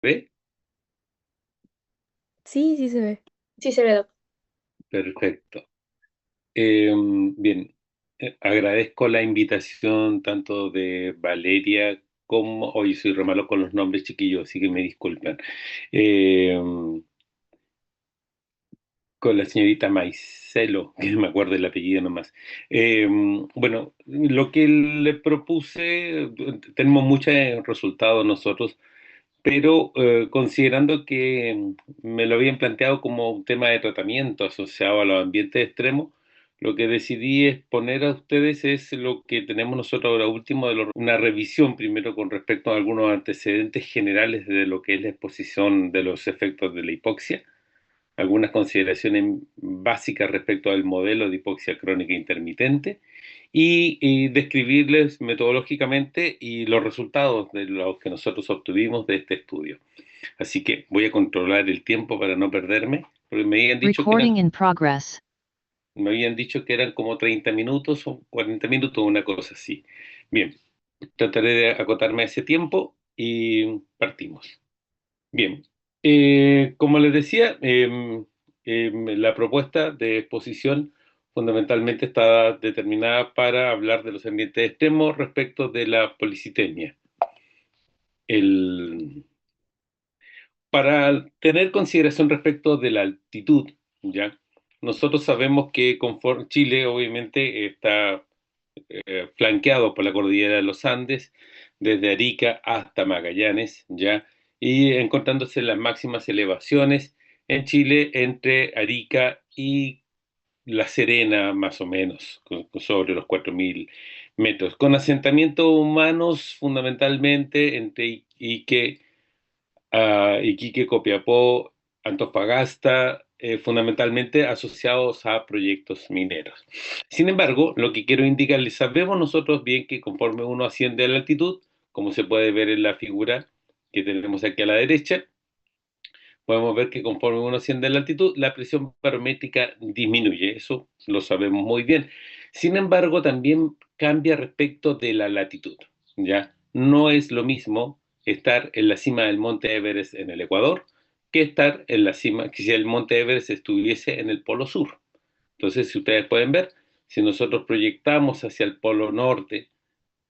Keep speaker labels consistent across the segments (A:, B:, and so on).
A: ¿Ve?
B: Sí, sí se ve.
C: Sí se ve, Doc.
A: Perfecto. Bien, agradezco la invitación tanto de Valeria como, hoy soy re malo con los nombres chiquillos, así que me disculpan. Eh, con la señorita Maicelo, que no me acuerdo el apellido nomás. Bueno, lo que le propuse, tenemos muchos resultados nosotros, pero considerando que me lo habían planteado como un tema de tratamiento asociado a los ambientes extremos, lo que decidí exponer a ustedes es lo que tenemos nosotros ahora último, una revisión primero con respecto a algunos antecedentes generales de lo que es la exposición de los efectos de la hipoxia, algunas consideraciones básicas respecto al modelo de hipoxia crónica intermitente y describirles metodológicamente y los resultados de los que nosotros obtuvimos de este estudio. Así que voy a controlar el tiempo para no perderme, porque
D: Recording in progress.
A: me habían dicho que eran como 30 minutos o 40 minutos, una cosa así. Bien, trataré de acotarme a ese tiempo y partimos. Bien, como les decía, la propuesta de exposición fundamentalmente está determinada para hablar de los ambientes extremos respecto de la policitemia. El, para tener consideración respecto de la altitud, ¿ya? Nosotros sabemos que conforme Chile obviamente está flanqueado por la cordillera de los Andes, desde Arica hasta Magallanes, ¿ya? Y encontrándose las máximas elevaciones en Chile entre Arica y La Serena, más o menos, sobre los 4.000 metros, con asentamientos humanos fundamentalmente entre Iquique, Copiapó, Antofagasta, fundamentalmente asociados a proyectos mineros. Sin embargo, lo que quiero indicarles, sabemos nosotros bien que conforme uno asciende a la altitud, como se puede ver en la figura que tenemos aquí a la derecha, podemos ver que conforme uno asciende a la altitud, la presión barométrica disminuye, eso lo sabemos muy bien. Sin embargo, también cambia respecto de la latitud, ¿ya? No es lo mismo estar en la cima del monte Everest en el Ecuador que estar en la cima, que si el monte Everest estuviese en el polo sur. Entonces, si ustedes pueden ver, si nosotros proyectamos hacia el polo norte,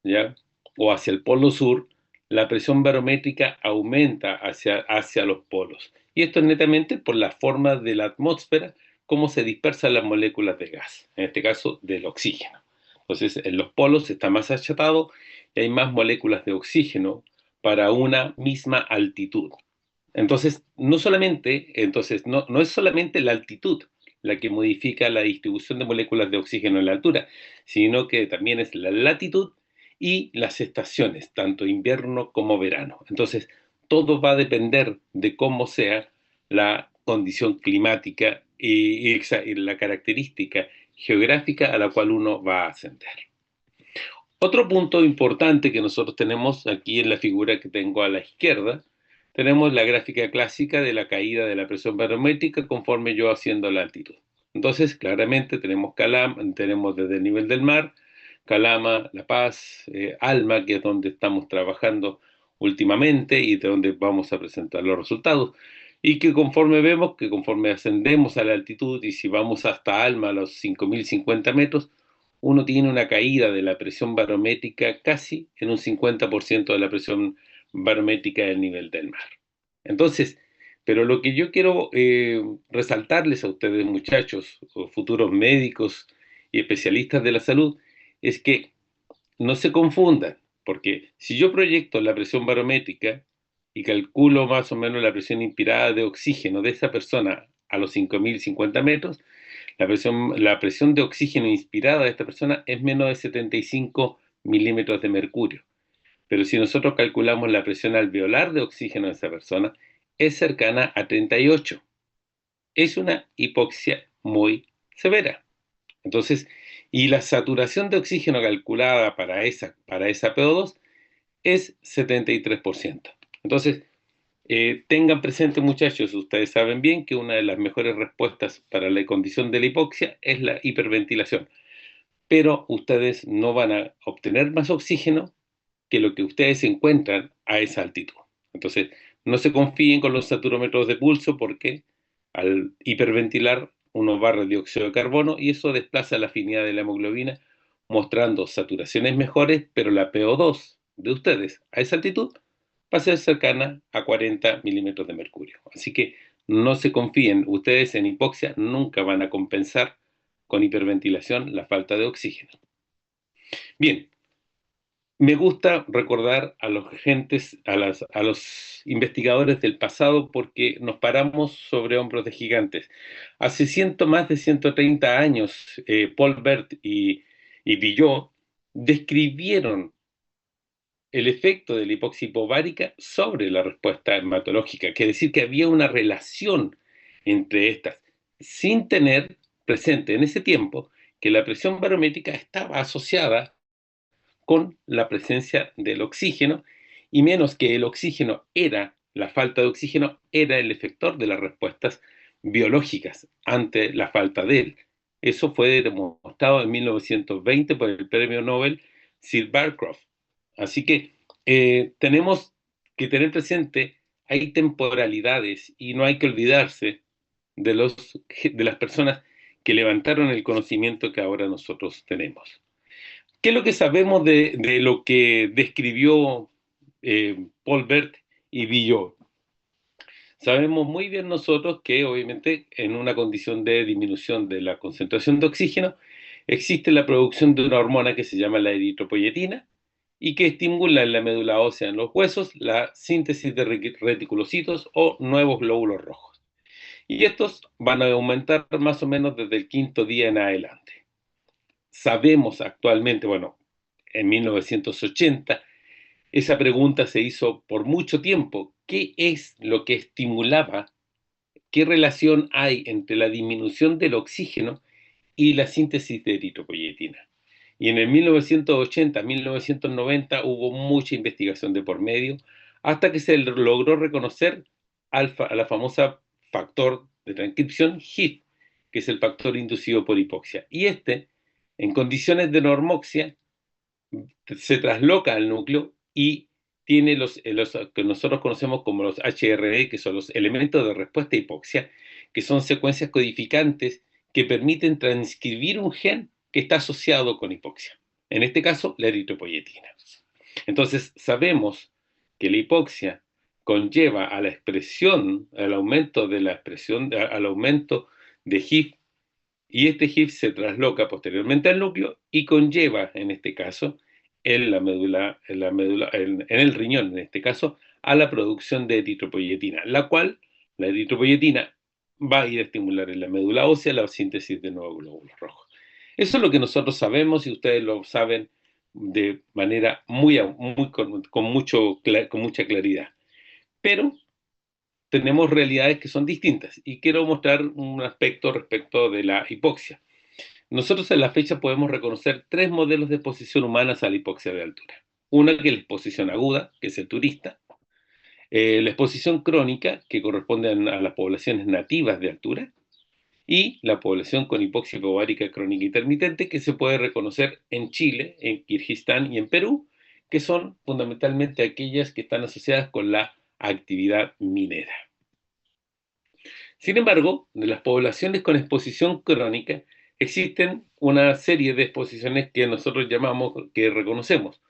A: ¿ya? O hacia el polo sur, la presión barométrica aumenta hacia los polos. Y esto es netamente por la forma de la atmósfera, cómo se dispersan las moléculas de gas, en este caso del oxígeno. Entonces, en los polos está más achatado y hay más moléculas de oxígeno para una misma altitud. Entonces, no es solamente la altitud la que modifica la distribución de moléculas de oxígeno en la altura, sino que también es la latitud y las estaciones, tanto invierno como verano. Entonces, todo va a depender de cómo sea la condición climática y la característica geográfica a la cual uno va a ascender. Otro punto importante que nosotros tenemos aquí en la figura que tengo a la izquierda, tenemos la gráfica clásica de la caída de la presión barométrica conforme yo asciendo la altitud. Entonces, claramente tenemos Calama, tenemos desde el nivel del mar, Calama, La Paz, Alma, que es donde estamos trabajando últimamente y de donde vamos a presentar los resultados. Y que conforme vemos que conforme ascendemos a la altitud y si vamos hasta Alma a los 5.050 metros, uno tiene una caída de la presión barométrica casi en un 50% de la presión barométrica del nivel del mar. Entonces, pero lo que yo quiero resaltarles a ustedes, muchachos, o futuros médicos y especialistas de la salud, es que no se confundan, porque si yo proyecto la presión barométrica y calculo más o menos la presión inspirada de oxígeno de esa persona a los 5.050 metros, la presión de oxígeno inspirada de esta persona es menos de 75 milímetros de mercurio. Pero si nosotros calculamos la presión alveolar de oxígeno de esa persona, es cercana a 38. Es una hipoxia muy severa. Entonces, y la saturación de oxígeno calculada para esa PO2 es 73%. Entonces, tengan presente, muchachos, ustedes saben bien que una de las mejores respuestas para la condición de la hipoxia es la hiperventilación, pero ustedes no van a obtener más oxígeno que lo que ustedes encuentran a esa altitud. Entonces, No se confíen con los saturómetros de pulso porque al hiperventilar uno barra el dióxido de carbono y eso desplaza la afinidad de la hemoglobina, mostrando saturaciones mejores, pero la PO2 de ustedes a esa altitud va a ser cercana a 40 milímetros de mercurio. Así que no se confíen, ustedes en hipoxia nunca van a compensar con hiperventilación la falta de oxígeno. Bien, me gusta recordar a los gentes, a los investigadores del pasado porque nos paramos sobre hombros de gigantes. Hace más de 130 años, Paul Bert y Villot describieron el efecto de la hipoxia hipovárica sobre la respuesta hematológica, que es decir, que había una relación entre estas, sin tener presente en ese tiempo que la presión barométrica estaba asociada con la presencia del oxígeno, y menos que el oxígeno era, la falta de oxígeno era el efector de las respuestas biológicas ante la falta de él. Eso fue demostrado en 1920 por el premio Nobel Sir Barcroft. Así que tenemos que tener presente, hay temporalidades y no hay que olvidarse de las personas que levantaron el conocimiento que ahora nosotros tenemos. ¿Qué es lo que sabemos de lo que describió Paul Bert y Villot? Sabemos muy bien nosotros que obviamente en una condición de disminución de la concentración de oxígeno existe la producción de una hormona que se llama la eritropoyetina y que estimula en la médula ósea en los huesos la síntesis de reticulocitos o nuevos glóbulos rojos. Y estos van a aumentar más o menos desde el quinto día en adelante. Sabemos actualmente, bueno, en 1980, esa pregunta se hizo por mucho tiempo. ¿Qué es lo que estimulaba? ¿Qué relación hay entre la disminución del oxígeno y la síntesis de eritropoyetina? Y en el 1980, 1990 hubo mucha investigación de por medio hasta que se logró reconocer a la famosa factor de transcripción HIF, que es el factor inducido por hipoxia. Y en condiciones de normoxia, se trasloca al núcleo y tiene los que nosotros conocemos como los HRE, que son los elementos de respuesta a hipoxia, que son secuencias codificantes que permiten transcribir un gen que está asociado con hipoxia. En este caso, la eritropoyetina. Entonces, sabemos que la hipoxia conlleva a la expresión, al aumento de la expresión, al aumento de HIF, y este HIF se trasloca posteriormente al núcleo y conlleva, en este caso, en el riñón, en este caso, a la producción de eritropoyetina, la cual, la eritropoyetina, va a ir a estimular en la médula ósea la síntesis de nuevos glóbulos rojos. Eso es lo que nosotros sabemos y ustedes lo saben de manera con mucha claridad. Pero tenemos realidades que son distintas y quiero mostrar un aspecto respecto de la hipoxia. Nosotros en la fecha podemos reconocer tres modelos de exposición humanas a la hipoxia de altura. Una que es la exposición aguda, que es el turista. La exposición crónica, que corresponde a las poblaciones nativas de altura. Y la población con hipoxia hipovárica crónica intermitente, que se puede reconocer en Chile, en Kirguistán y en Perú, que son fundamentalmente aquellas que están asociadas con la actividad minera. Sin embargo, de las poblaciones con exposición crónica, existen una serie de exposiciones que nosotros llamamos, que reconocemos.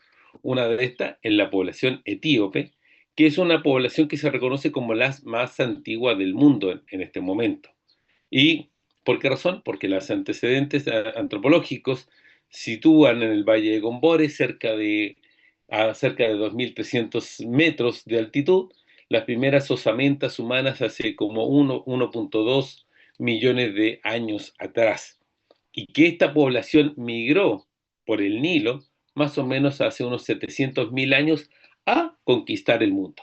A: Una de estas es la población etíope, que es una población que se reconoce como la más antigua del mundo en este momento. ¿Y por qué razón? Porque los antecedentes antropológicos sitúan en el Valle de Gombore a cerca de 2.300 metros de altitud las primeras osamentas humanas hace como 1.2 millones de años atrás, y que esta población migró por el Nilo más o menos hace unos 700.000 años a conquistar el mundo.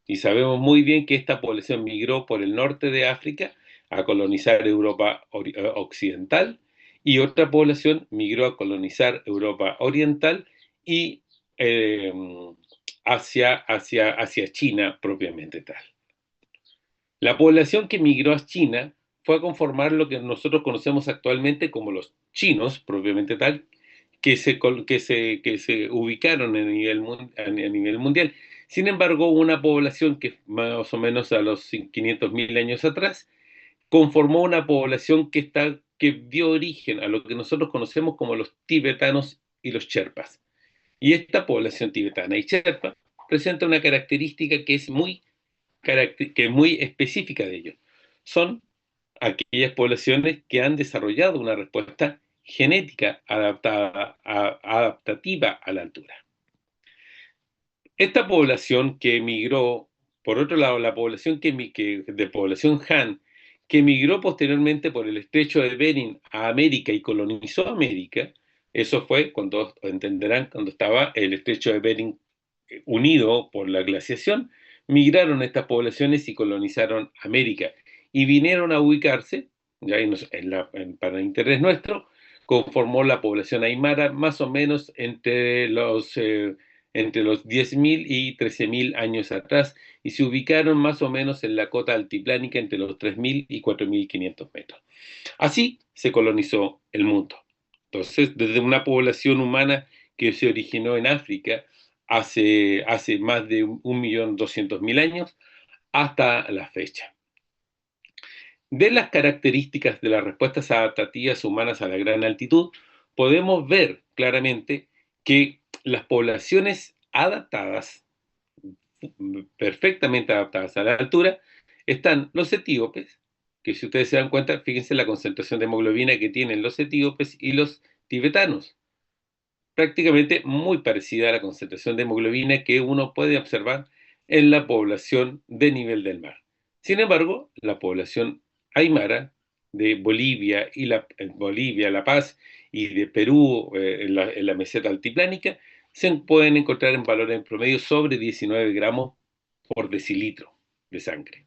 A: Y sabemos muy bien que esta población migró por el norte de África a colonizar Europa occidental, y otra población migró a colonizar Europa oriental y eh, hacia China propiamente tal. La población que migró a China fue a conformar lo que nosotros conocemos actualmente como los chinos propiamente tal, que se ubicaron a nivel mundial. Sin embargo, una población que más o menos a los 500.000 años atrás conformó una población que dio origen a lo que nosotros conocemos como los tibetanos y los sherpas. Y esta población tibetana y sherpa presenta una característica que es muy específica de ellos. Son aquellas poblaciones que han desarrollado una respuesta genética adaptativa a la altura. Esta población que emigró, por otro lado, la población de población Han, que emigró posteriormente por el estrecho de Bering a América y colonizó América, eso fue cuando, entenderán, cuando estaba el estrecho de Bering unido por la glaciación, migraron estas poblaciones y colonizaron América y vinieron a ubicarse, ya para interés nuestro, conformó la población aymara más o menos entre los 10.000 y 13.000 años atrás y se ubicaron más o menos en la cota altiplánica entre los 3.000 y 4.500 metros. Así se colonizó el mundo. Entonces, desde una población humana que se originó en África hace más de 1.200.000 años hasta la fecha. De las características de las respuestas adaptativas humanas a la gran altitud, podemos ver claramente que las poblaciones adaptadas, perfectamente adaptadas a la altura, están los etíopes, que si ustedes se dan cuenta, fíjense la concentración de hemoglobina que tienen los etíopes y los tibetanos, prácticamente muy parecida a la concentración de hemoglobina que uno puede observar en la población de nivel del mar. Sin embargo, la población aymara de Bolivia, Bolivia, La Paz y de Perú, en la meseta altiplánica, se pueden encontrar en valores en promedio sobre 19 gramos por decilitro de sangre.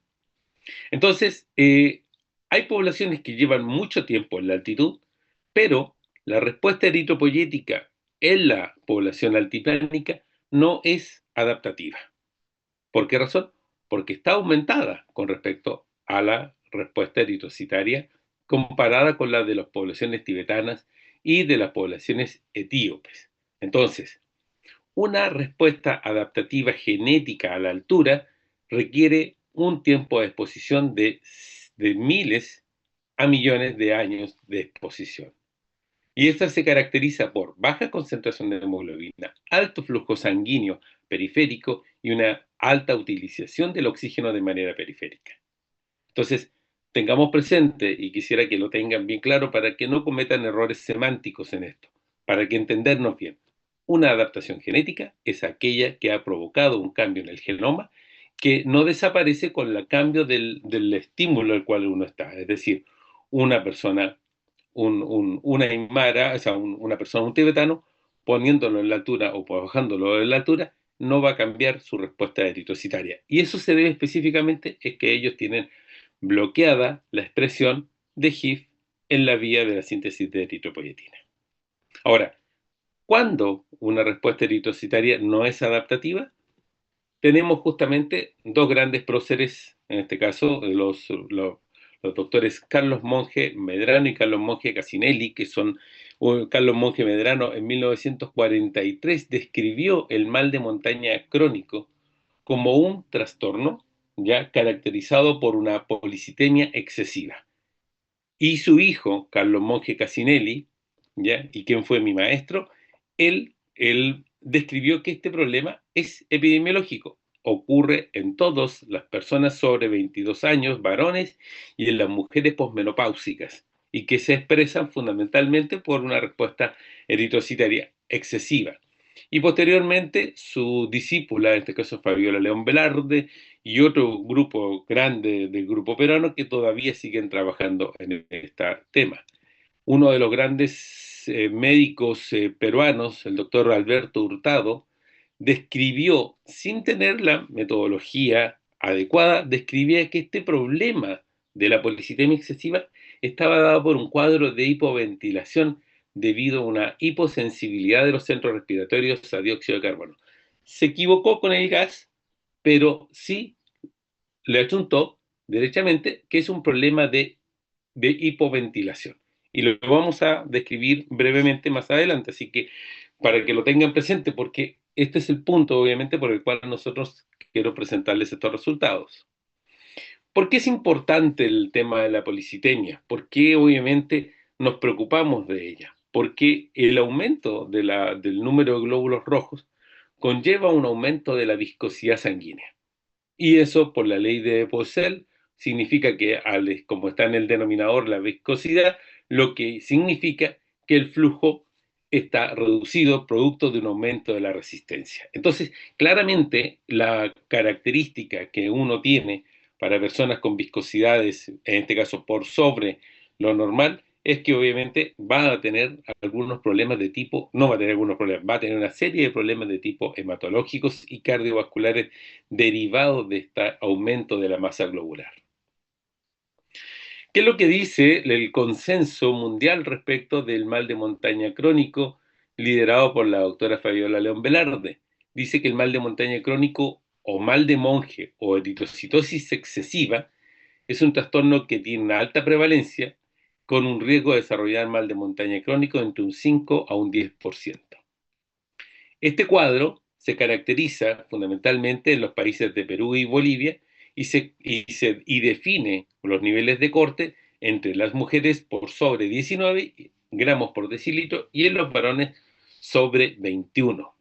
A: Entonces, hay poblaciones que llevan mucho tiempo en la altitud, pero la respuesta eritropoyética en la población altiplánica no es adaptativa. ¿Por qué razón? Porque está aumentada con respecto a la respuesta eritrocitaria comparada con la de las poblaciones tibetanas y de las poblaciones etíopes. Entonces, una respuesta adaptativa genética a la altura requiere un tiempo de exposición de miles a millones de años de exposición. Y esta se caracteriza por baja concentración de hemoglobina, alto flujo sanguíneo periférico y una alta utilización del oxígeno de manera periférica. Entonces, tengamos presente, y quisiera que lo tengan bien claro para que no cometan errores semánticos en esto, para que entendernos bien. Una adaptación genética es aquella que ha provocado un cambio en el genoma que no desaparece con el cambio del estímulo al cual uno está. Es decir, una persona, una aymara, o sea, una persona, un tibetano, poniéndolo en la altura o bajándolo en la altura, no va a cambiar su respuesta eritrocitaria. Y eso se debe específicamente es que ellos tienen bloqueada la expresión de HIF en la vía de la síntesis de eritropoyetina. Ahora, ¿cuándo una respuesta eritrocitaria no es adaptativa? Tenemos justamente dos grandes próceres, en este caso los doctores Carlos Monge Medrano y Carlos Monge Casinelli, que son, Carlos Monge Medrano en 1943 describió el mal de montaña crónico como un trastorno ya caracterizado por una policitemia excesiva. Y su hijo, Carlos Monge Casinelli, ¿ya? Y quien fue mi maestro, él describió que este problema es epidemiológico. Ocurre en todas las personas sobre 22 años, varones, y en las mujeres posmenopáusicas, y que se expresan fundamentalmente por una respuesta eritrocitaria excesiva. Y posteriormente su discípula, en este caso Fabiola León Velarde, y otro grupo grande del grupo peruano que todavía siguen trabajando en este tema. Uno de los grandes médicos peruanos, el doctor Alberto Hurtado, describió, sin tener la metodología adecuada, describía que este problema de la policitemia excesiva estaba dado por un cuadro de hipoventilación debido a una hiposensibilidad de los centros respiratorios a dióxido de carbono. Se equivocó con el gas, pero sí le achuntó derechamente que es un problema de hipoventilación. Y lo vamos a describir brevemente más adelante, así que para que lo tengan presente, porque este es el punto, obviamente, por el cual nosotros quiero presentarles estos resultados. ¿Por qué es importante el tema de la policitemia? ¿Por qué obviamente nos preocupamos de ella? Porque el aumento del número de glóbulos rojos conlleva un aumento de la viscosidad sanguínea. Y eso, por la ley de Poiseuille, significa que, como está en el denominador la viscosidad, lo que significa que el flujo está reducido producto de un aumento de la resistencia. Entonces, claramente, la característica que uno tiene para personas con viscosidades, en este caso por sobre lo normal, es que obviamente va a tener algunos problemas de tipo, no va a tener algunos problemas, va a tener una serie de problemas de tipo hematológicos y cardiovasculares derivados de este aumento de la masa globular. ¿Qué es lo que dice el consenso mundial respecto del mal de montaña crónico liderado por la doctora Fabiola León Velarde? Dice que el mal de montaña crónico o mal de monje o eritrocitosis excesiva es un trastorno que tiene una alta prevalencia con un riesgo de desarrollar mal de montaña crónico entre un 5 a un 10%. Este cuadro se caracteriza fundamentalmente en los países de Perú y Bolivia y define los niveles de corte entre las mujeres por sobre 19 gramos por decilitro y en los varones sobre 21.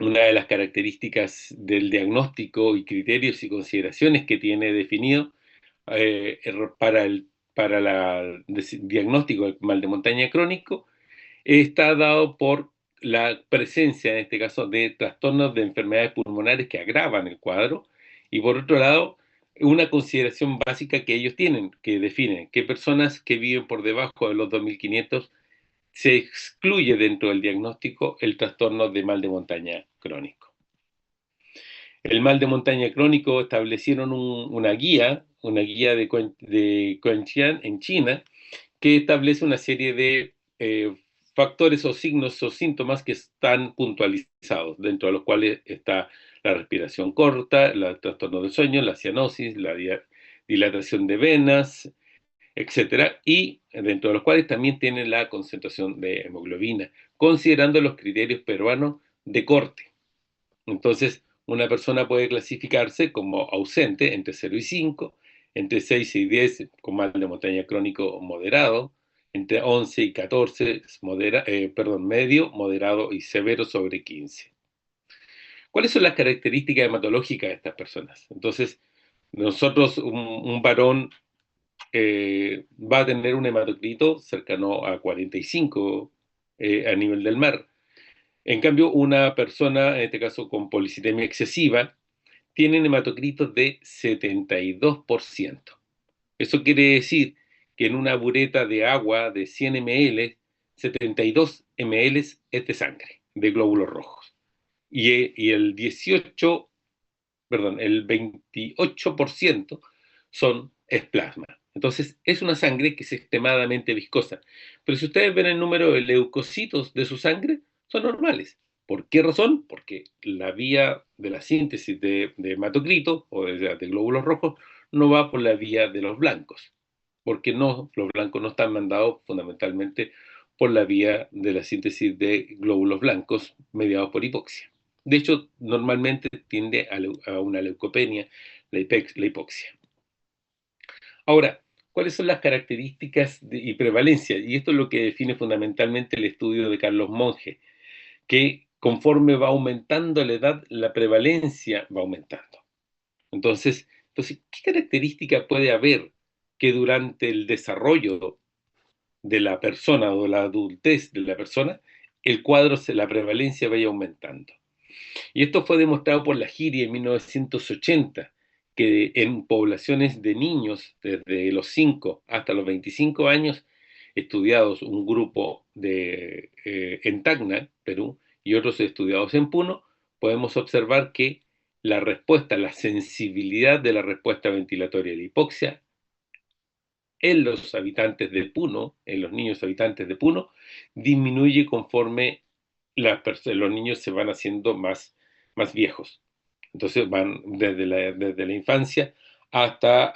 A: Una de las características del diagnóstico y criterios y consideraciones que tiene definido para el diagnóstico del mal de montaña crónico está dado por la presencia, en este caso, de trastornos de enfermedades pulmonares que agravan el cuadro, y por otro lado, una consideración básica que ellos tienen, que definen que personas que viven por debajo de los 2.500 se excluye dentro del diagnóstico el trastorno de mal de montaña crónico. El mal de montaña crónico establecieron una guía de Quanxian en China, que establece una serie de factores o signos o síntomas que están puntualizados, dentro de los cuales está la respiración corta, el trastorno del sueño, la cianosis, la dilatación de venas, etcétera, y dentro de los cuales también tienen la concentración de hemoglobina, considerando los criterios peruanos de corte. Entonces, una persona puede clasificarse como ausente entre 0 y 5, entre 6 y 10 con mal de montaña crónico moderado, entre 11 y 14 medio, moderado y severo sobre 15. ¿Cuáles son las características hematológicas de estas personas? Entonces, nosotros, un varón va a tener un hematocrito cercano a 45 a nivel del mar. En cambio, una persona, en este caso con policitemia excesiva, tiene hematocritos de 72%. Eso quiere decir que en una bureta de agua de 100 ml, 72 ml es de sangre, de glóbulos rojos. Y el 28% es plasma. Entonces, es una sangre que es extremadamente viscosa. Pero si ustedes ven el número de leucocitos de su sangre, son normales. ¿Por qué razón? Porque la vía de la síntesis de hematocrito o de glóbulos rojos no va por la vía de los blancos. Porque no, los blancos no están mandados fundamentalmente por la vía de la síntesis de glóbulos blancos mediados por hipoxia. De hecho, normalmente tiende a una leucopenia, la hipoxia. Ahora, ¿cuáles son las características y prevalencia? Y esto es lo que define fundamentalmente el estudio de Carlos Monge, que conforme va aumentando la edad, la prevalencia va aumentando. Entonces, ¿qué característica puede haber que durante el desarrollo de la persona o la adultez de la persona, el cuadro, la prevalencia vaya aumentando? Y esto fue demostrado por la Giri en 1980, que en poblaciones de niños desde los 5 hasta los 25 años, estudiados un grupo en Tacna, Perú, y otros estudiados en Puno, podemos observar que la sensibilidad de la respuesta ventilatoria a la hipoxia en los habitantes de Puno, en los niños habitantes de Puno, disminuye conforme los niños se van haciendo más viejos. Entonces van desde la infancia hasta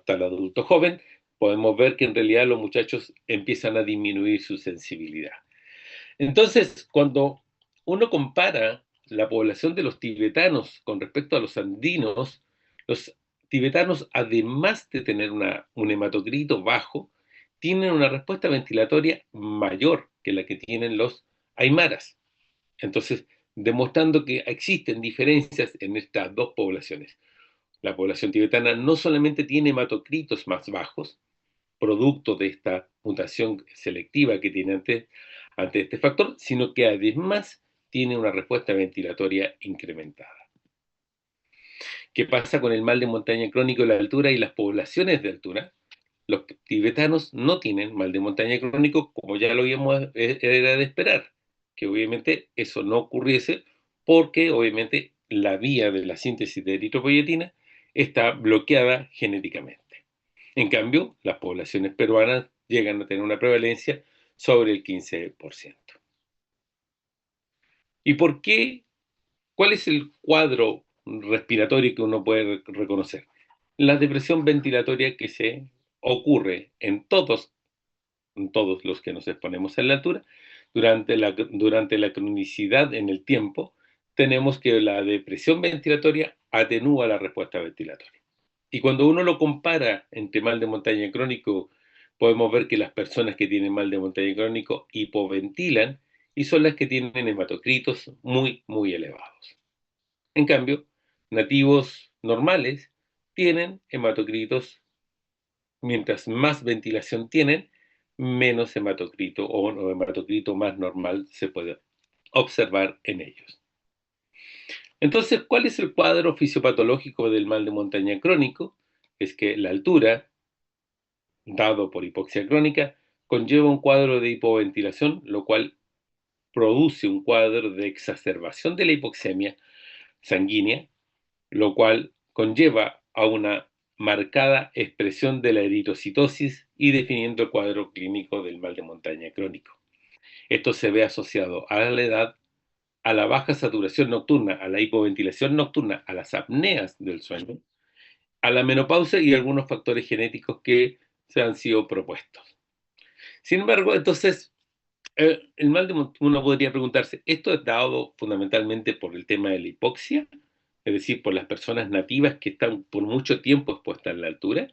A: el adulto joven. Podemos ver que en realidad los muchachos empiezan a disminuir su sensibilidad. Entonces, cuando uno compara la población de los tibetanos con respecto a los tibetanos, además de tener un hematocrito bajo, tienen una respuesta ventilatoria mayor que la que tienen los aymaras. Entonces, demostrando que existen diferencias en estas dos poblaciones. La población tibetana no solamente tiene hematocritos más bajos, producto de esta mutación selectiva que tiene ante este factor, sino que además tiene una respuesta ventilatoria incrementada. ¿Qué pasa con el mal de montaña crónico de la altura y las poblaciones de altura? Los tibetanos no tienen mal de montaña crónico, como ya lo era de esperar, que obviamente eso no ocurriese porque obviamente la vía de la síntesis de eritropoyetina está bloqueada genéticamente. En cambio, las poblaciones peruanas llegan a tener una prevalencia sobre el 15%. ¿Y por qué? ¿Cuál es el cuadro respiratorio que uno puede reconocer? La depresión ventilatoria que se ocurre en todos los que nos exponemos a la altura, durante la cronicidad en el tiempo, tenemos que la depresión ventilatoria atenúa la respuesta ventilatoria. Y cuando uno lo compara entre mal de montaña crónico, podemos ver que las personas que tienen mal de montaña crónico hipoventilan y son las que tienen hematocritos muy, muy elevados. En cambio, nativos normales tienen hematocritos, mientras más ventilación tienen, menos hematocrito o hematocrito más normal se puede observar en ellos. Entonces, ¿cuál es el cuadro fisiopatológico del mal de montaña crónico? Es que la altura, dado por hipoxia crónica, conlleva un cuadro de hipoventilación, lo cual produce un cuadro de exacerbación de la hipoxemia sanguínea, lo cual conlleva a una marcada expresión de la eritrocitosis y definiendo el cuadro clínico del mal de montaña crónico. Esto se ve asociado a la edad, a la baja saturación nocturna, a la hipoventilación nocturna, a las apneas del sueño, a la menopausia y algunos factores genéticos que se han sido propuestos. Sin embargo, entonces, uno podría preguntarse, ¿esto es dado fundamentalmente por el tema de la hipoxia? Es decir, por las personas nativas que están por mucho tiempo expuestas a la altura,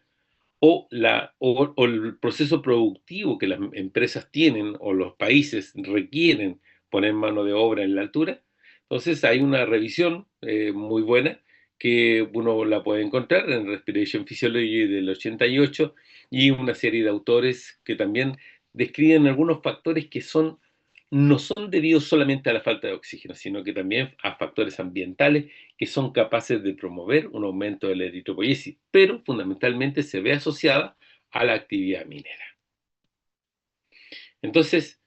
A: o el proceso productivo que las empresas tienen o los países requieren poner mano de obra en la altura. Entonces hay una revisión muy buena que uno la puede encontrar en Respiration Physiology del 88 y una serie de autores que también describen algunos factores que no son debidos solamente a la falta de oxígeno, sino que también a factores ambientales que son capaces de promover un aumento de la eritropoiesis, pero fundamentalmente se ve asociada a la actividad minera. Entonces,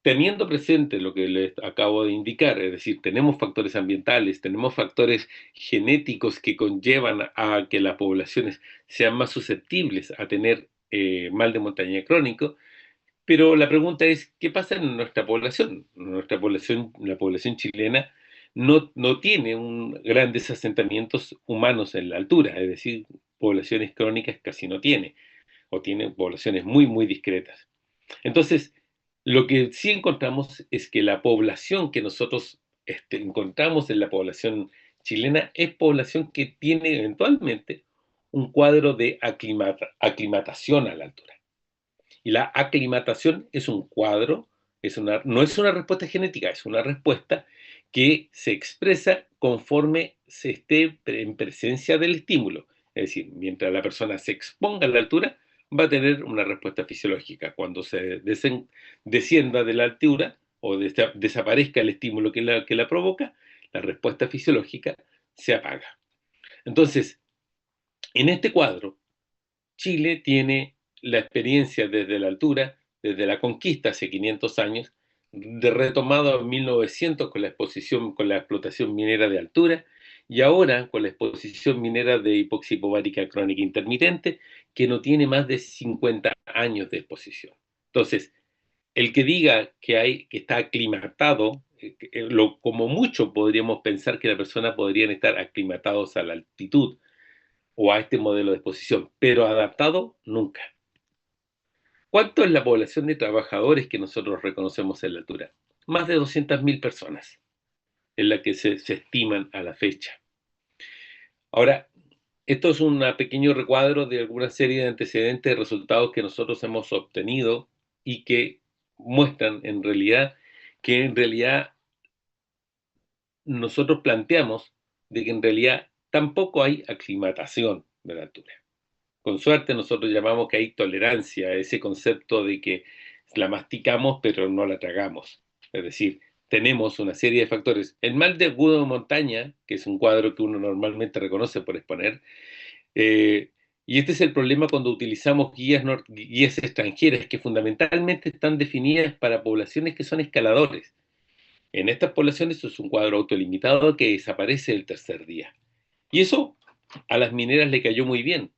A: teniendo presente lo que les acabo de indicar, es decir, tenemos factores ambientales, tenemos factores genéticos que conllevan a que las poblaciones sean más susceptibles a tener mal de montaña crónico, pero la pregunta es, ¿qué pasa en nuestra población? Nuestra población, la población chilena, no tiene grandes asentamientos humanos en la altura, es decir, poblaciones crónicas casi no tiene, o tiene poblaciones muy, muy discretas. Entonces, lo que sí encontramos es que la población que nosotros encontramos en la población chilena es población que tiene eventualmente un cuadro de aclimatación a la altura. Y la aclimatación es un cuadro, no es una respuesta genética, es una respuesta que se expresa conforme se esté en presencia del estímulo. Es decir, mientras la persona se exponga a la altura, va a tener una respuesta fisiológica. Cuando se descienda de la altura o desaparezca el estímulo que la provoca, la respuesta fisiológica se apaga. Entonces, en este cuadro, Chile tiene la experiencia desde la altura, desde la conquista hace 500 años, de retomado en 1900 con la explotación minera de altura y ahora con la exposición minera de hipoxia hipobárica crónica intermitente, que no tiene más de 50 años de exposición. Entonces, el que diga que está aclimatado, como mucho podríamos pensar que la persona podrían estar aclimatados a la altitud, o a este modelo de exposición, pero adaptado nunca. ¿Cuánto es la población de trabajadores que nosotros reconocemos en la altura? Más de 200.000 personas en la que se estiman a la fecha. Ahora, esto es un pequeño recuadro de alguna serie de antecedentes de resultados que nosotros hemos obtenido y que muestran en realidad que en realidad nosotros planteamos de que en realidad tampoco hay aclimatación de la altura. Con suerte nosotros llamamos que hay tolerancia a ese concepto de que la masticamos pero no la tragamos. Es decir, tenemos una serie de factores. El mal de agudo de montaña, que es un cuadro que uno normalmente reconoce por exponer, eh, y este es el problema cuando utilizamos guías extranjeras que fundamentalmente están definidas para poblaciones que son escaladores. En estas poblaciones es un cuadro autolimitado que desaparece el tercer día. Y eso a las mineras le cayó muy bien.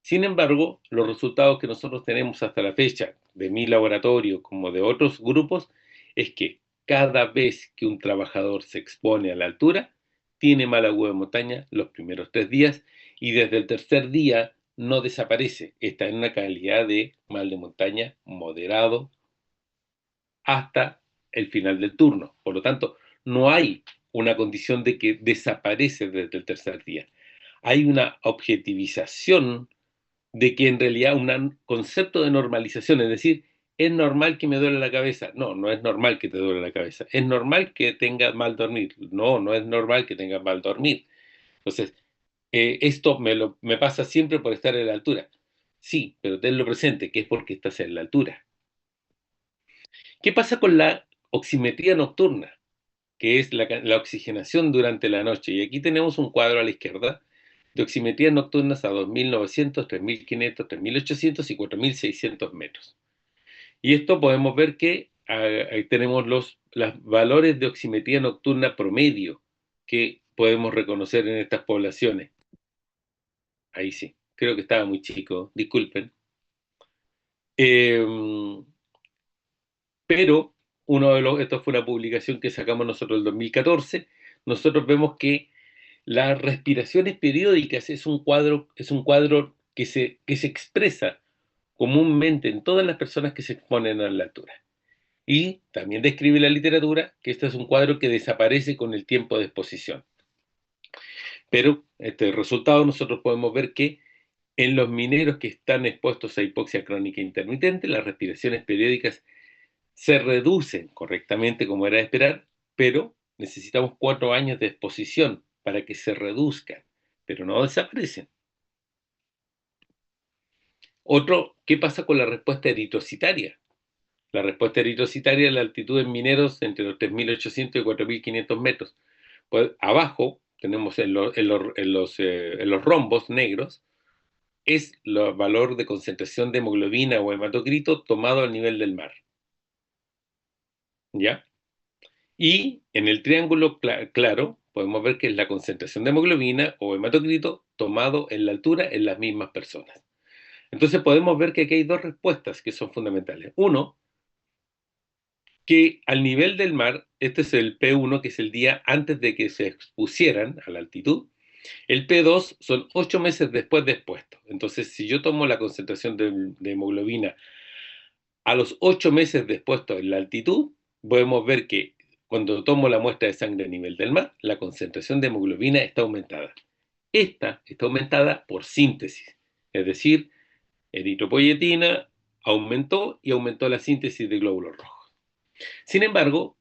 A: Sin embargo, los resultados que nosotros tenemos hasta la fecha, de mi laboratorio como de otros grupos, es que cada vez que un trabajador se expone a la altura, tiene mal agua de montaña los primeros 3 días y desde el tercer día no desaparece. Está en una calidad de mal de montaña moderado hasta el final del turno. Por lo tanto, no hay una condición de que desaparece desde el tercer día. Hay una objetivización de que en realidad un concepto de normalización, es decir, es normal que me duele la cabeza. No, no es normal que te duele la cabeza. Es normal que tengas mal dormir. No, no es normal que tengas mal dormir. Entonces, esto me pasa siempre por estar en la altura. Sí, pero tenlo presente, que es porque estás en la altura. ¿Qué pasa con la oximetría nocturna? Que es la oxigenación durante la noche. Y aquí tenemos un cuadro a la izquierda de oximetrías nocturnas a 2.900, 3.500, 3.800 y 4.600 metros. Y esto podemos ver que ahí tenemos los valores de oximetría nocturna promedio que podemos reconocer en estas poblaciones. Ahí sí, creo que estaba muy chico, disculpen. Eh, pero esto fue una publicación que sacamos nosotros en el 2014, nosotros vemos que las respiraciones periódicas es un cuadro que se expresa comúnmente en todas las personas que se exponen a la altura. Y también describe la literatura que este es un cuadro que desaparece con el tiempo de exposición. Pero este resultado nosotros podemos ver que en los mineros que están expuestos a hipoxia crónica intermitente, las respiraciones periódicas se reducen correctamente como era de esperar, pero necesitamos 4 años de exposición para que se reduzcan, pero no desaparecen. Otro, ¿qué pasa con la respuesta eritrocitaria? La respuesta eritrocitaria es la altitud en mineros entre los 3.800 y 4.500 metros. Pues abajo tenemos en los rombos negros, es el valor de concentración de hemoglobina o hematocrito tomado al nivel del mar. ¿Ya? Y en el triángulo claro podemos ver que es la concentración de hemoglobina o hematocrito tomado en la altura en las mismas personas. Entonces podemos ver que aquí hay dos respuestas que son fundamentales. Uno, que al nivel del mar, este es el P1, que es el día antes de que se expusieran a la altitud. El P2 son 8 meses después de expuesto. Entonces, si yo tomo la concentración de hemoglobina a los 8 meses de expuesto en la altitud, podemos ver que cuando tomo la muestra de sangre a nivel del mar, la concentración de hemoglobina está aumentada. Esta está aumentada por síntesis, es decir, eritropoyetina aumentó y aumentó la síntesis de glóbulos rojos. Sin embargo,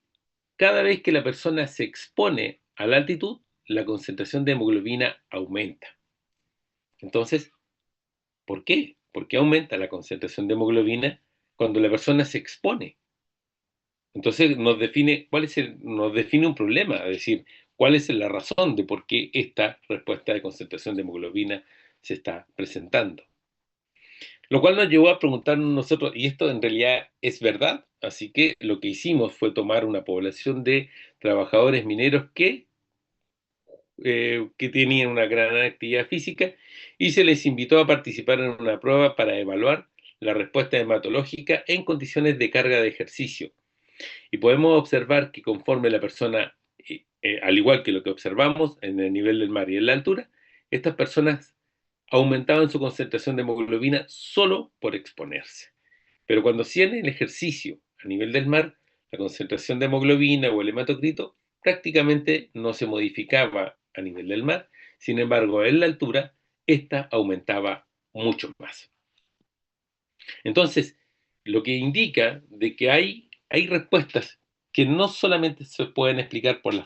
A: cada vez que la persona se expone a la altitud, la concentración de hemoglobina aumenta. Entonces, ¿por qué? ¿Por qué aumenta la concentración de hemoglobina cuando la persona se expone? Entonces nos define un problema, es decir, cuál es la razón de por qué esta respuesta de concentración de hemoglobina se está presentando. Lo cual nos llevó a preguntarnos nosotros, ¿y esto en realidad es verdad? Así que lo que hicimos fue tomar una población de trabajadores mineros que tenían una gran actividad física y se les invitó a participar en una prueba para evaluar la respuesta hematológica en condiciones de carga de ejercicio. Y podemos observar que conforme la persona, al igual que lo que observamos en el nivel del mar y en la altura, estas personas aumentaban su concentración de hemoglobina solo por exponerse. Pero cuando hacían el ejercicio a nivel del mar, la concentración de hemoglobina o el hematocrito prácticamente no se modificaba a nivel del mar. Sin embargo, en la altura, esta aumentaba mucho más. Entonces, lo que indica de que hay respuestas que no solamente se pueden explicar por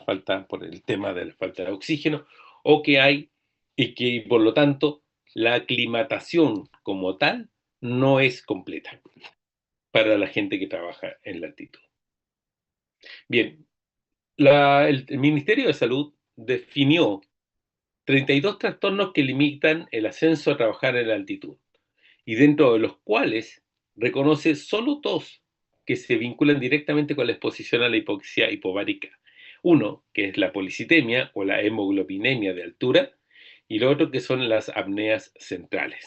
A: por el tema de la falta de oxígeno, o que hay, y que por lo tanto la aclimatación como tal no es completa para la gente que trabaja en la altitud. Bien, el Ministerio de Salud definió 32 trastornos que limitan el ascenso a trabajar en la altitud, y dentro de los cuales reconoce solo dos que se vinculan directamente con la exposición a la hipoxia hipovárica. Uno, que es la policitemia o la hemoglobinemia de altura, y lo otro que son las apneas centrales.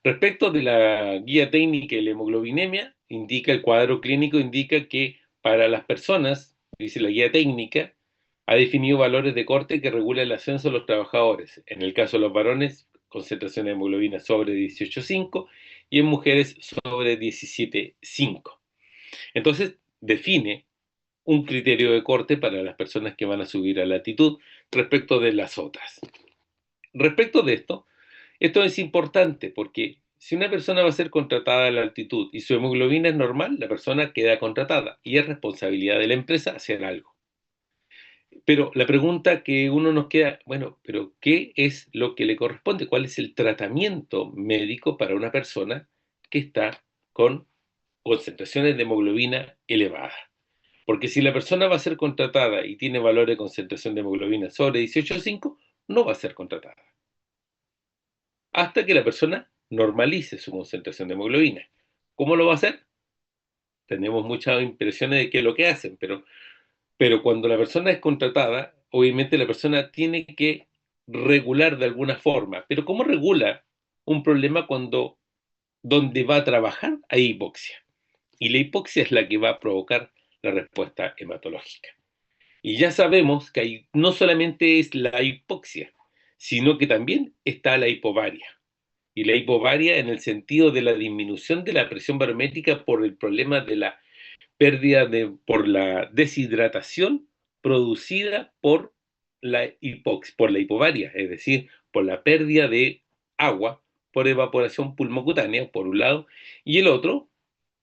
A: Respecto de la guía técnica y la hemoglobinemia, el cuadro clínico indica que para las personas, dice la guía técnica, ha definido valores de corte que regula el ascenso de los trabajadores. En el caso de los varones, concentración de hemoglobina sobre 18,5 y en mujeres sobre 17,5. Entonces, define un criterio de corte para las personas que van a subir a la altitud respecto de las otras. Respecto de esto es importante porque si una persona va a ser contratada a la altitud y su hemoglobina es normal, la persona queda contratada y es responsabilidad de la empresa hacer algo. Pero la pregunta que uno nos queda, bueno, pero ¿qué es lo que le corresponde? ¿Cuál es el tratamiento médico para una persona que está con concentraciones de hemoglobina elevadas? Porque si la persona va a ser contratada y tiene valor de concentración de hemoglobina sobre 18,5, no va a ser contratada hasta que la persona normalice su concentración de hemoglobina. ¿Cómo lo va a hacer? Tenemos muchas impresiones de qué es lo que hacen, pero cuando la persona es contratada, obviamente la persona tiene que regular de alguna forma. Pero ¿cómo regula un problema cuando donde va a trabajar hay hipoxia? Y la hipoxia es la que va a provocar la respuesta hematológica. Y ya sabemos que no solamente es la hipoxia, sino que también está la hipovaria. Y la hipovaria en el sentido de la disminución de la presión barométrica por el problema de la por la deshidratación producida por por la hipovaria, es decir, por la pérdida de agua por evaporación pulmocutánea, por un lado, y el otro,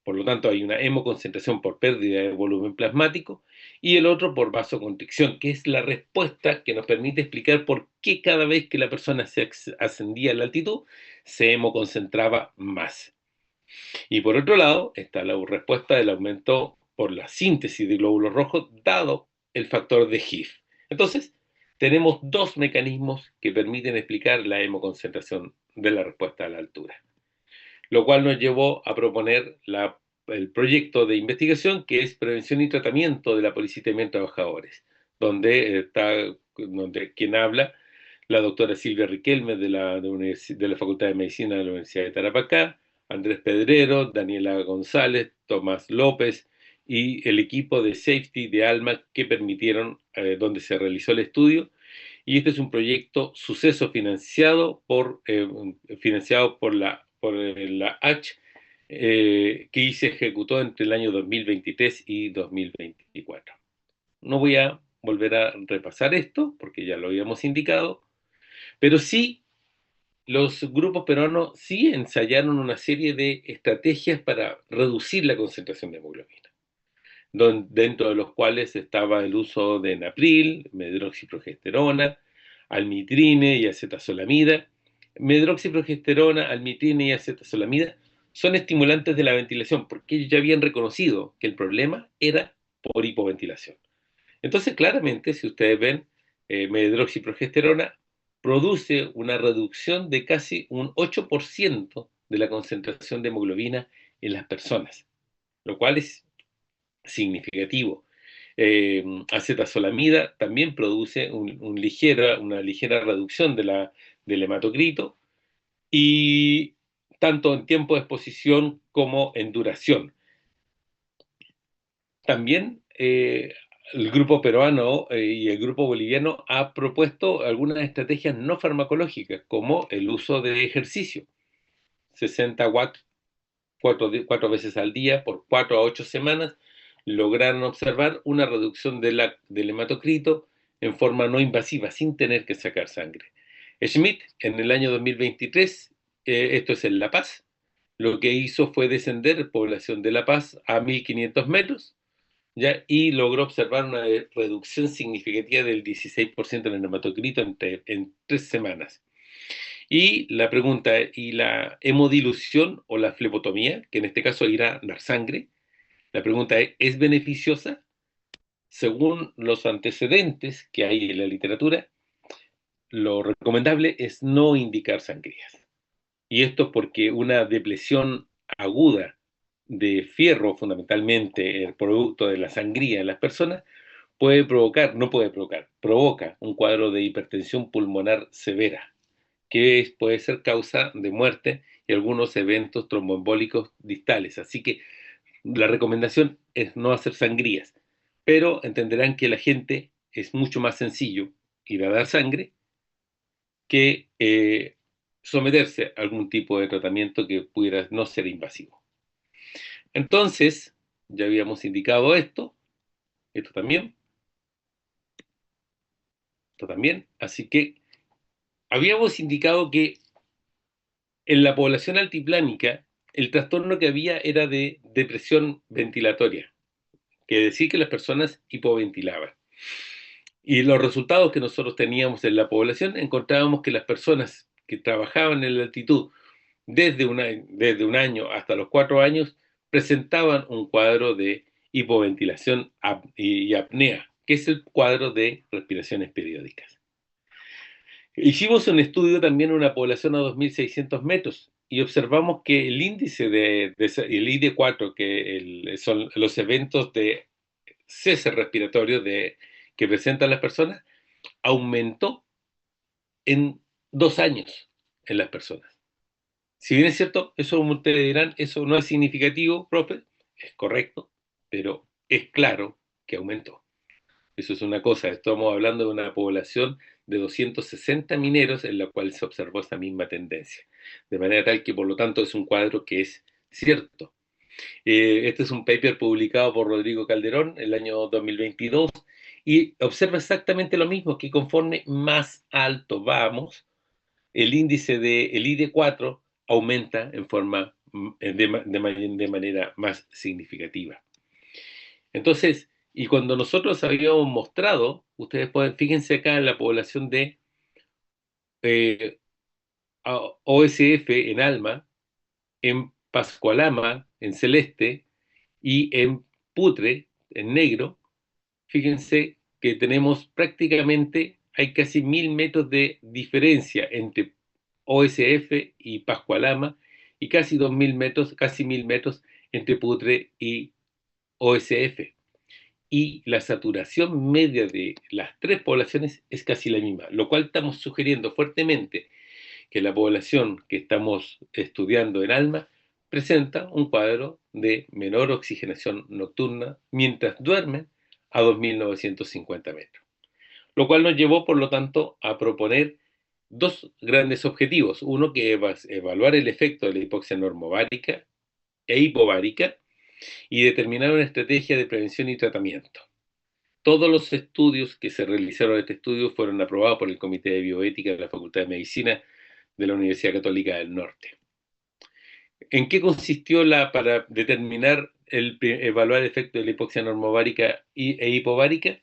A: por lo tanto hay una hemoconcentración por pérdida de volumen plasmático, y el otro por vasoconstricción, que es la respuesta que nos permite explicar por qué cada vez que la persona se ascendía a la altitud, se hemoconcentraba más. Y por otro lado, está la respuesta del aumento por la síntesis de glóbulos rojos, dado el factor de HIF. Entonces, tenemos dos mecanismos que permiten explicar la hemoconcentración de la respuesta a la altura, lo cual nos llevó a proponer el proyecto de investigación que es prevención y tratamiento de la policitemia en trabajadores, donde quien habla, la doctora Silvia Riquelme de la Facultad de Medicina de la Universidad de Tarapacá, Andrés Pedrero, Daniela González, Tomás López y el equipo de safety de ALMA que permitieron, donde se realizó el estudio. Y este es un proyecto suceso financiado por la H, que se ejecutó entre el año 2023 y 2024. No voy a volver a repasar esto porque ya lo habíamos indicado, pero sí los grupos peruanos sí ensayaron una serie de estrategias para reducir la concentración de hemoglobina, dentro de los cuales estaba el uso de Enapril, medroxiprogesterona, almitrine y acetazolamida. Medroxiprogesterona, almitrine y acetazolamida son estimulantes de la ventilación porque ellos ya habían reconocido que el problema era por hipoventilación. Entonces, claramente, si ustedes ven, medroxiprogesterona produce una reducción de casi un 8% de la concentración de hemoglobina en las personas, lo cual es significativo. Acetazolamida también produce una ligera reducción del hematocrito, y tanto en tiempo de exposición como en duración. También el grupo peruano y el grupo boliviano ha propuesto algunas estrategias no farmacológicas, como el uso de ejercicio. 60 watts cuatro veces al día por 4 a 8 semanas, lograron observar una reducción del hematocrito en forma no invasiva, sin tener que sacar sangre. Schmidt, en el año 2023, esto es en La Paz, lo que hizo fue descender población de La Paz a 1500 metros, ¿ya? Y logró observar una reducción significativa del 16% en el hematocrito en 3 semanas. Y la pregunta, ¿y la hemodilución o la flebotomía, que en este caso irá a dar sangre? La pregunta ¿es beneficiosa? Según los antecedentes que hay en la literatura, lo recomendable es no indicar sangrías. Y esto porque una depresión aguda de fierro, fundamentalmente el producto de la sangría en las personas, puede provocar, no puede provocar, provoca un cuadro de hipertensión pulmonar severa, que puede ser causa de muerte y algunos eventos tromboembólicos distales. Así que la recomendación es no hacer sangrías, pero entenderán que la gente es mucho más sencillo ir a dar sangre que someterse a algún tipo de tratamiento que pudiera no ser invasivo. Entonces, ya habíamos indicado esto también, así que habíamos indicado que en la población altiplánica el trastorno que había era de depresión ventilatoria, que decir que las personas hipoventilaban. Y los resultados que nosotros teníamos en la población, encontrábamos que las personas que trabajaban en la altitud desde un año hasta los 4 años presentaban un cuadro de hipoventilación y apnea, que es el cuadro de respiraciones periódicas. Hicimos un estudio también en una población a 2.600 metros y observamos que el índice el ID4, que son los eventos de cese respiratorio que presentan las personas, aumentó en 2 años en las personas. Si bien es cierto, eso ustedes dirán, eso no es significativo, profe, es correcto, pero es claro que aumentó. Eso es una cosa, estamos hablando de una población de 260 mineros en la cual se observó esa misma tendencia. De manera tal que, por lo tanto, es un cuadro que es cierto. Este es un paper publicado por Rodrigo Calderón en el año 2022 y observa exactamente lo mismo, que conforme más alto vamos, el índice el ID4 aumenta en forma de manera más significativa. Entonces, y cuando nosotros habíamos mostrado, ustedes fíjense acá en la población de eh, OSF en Alma, en Pascualama en celeste y en Putre en negro, fíjense que tenemos prácticamente, hay casi 1000 metros de diferencia entre OSF y Pascualama y casi 2000 metros, casi 1000 metros entre Putre y OSF. Y la saturación media de las tres poblaciones es casi la misma, lo cual estamos sugiriendo fuertemente que la población que estamos estudiando en Alma presenta un cuadro de menor oxigenación nocturna mientras duermen a 2.950 metros. Lo cual nos llevó, por lo tanto, a proponer dos grandes objetivos. Uno, que es evaluar el efecto de la hipoxia normovárica e hipovárica y determinar una estrategia de prevención y tratamiento. Todos los estudios que se realizaron en este estudio fueron aprobados por el Comité de Bioética de la Facultad de Medicina de la Universidad Católica del Norte. ¿En qué consistió para determinar evaluar el efecto de la hipoxia normovárica e hipovárica?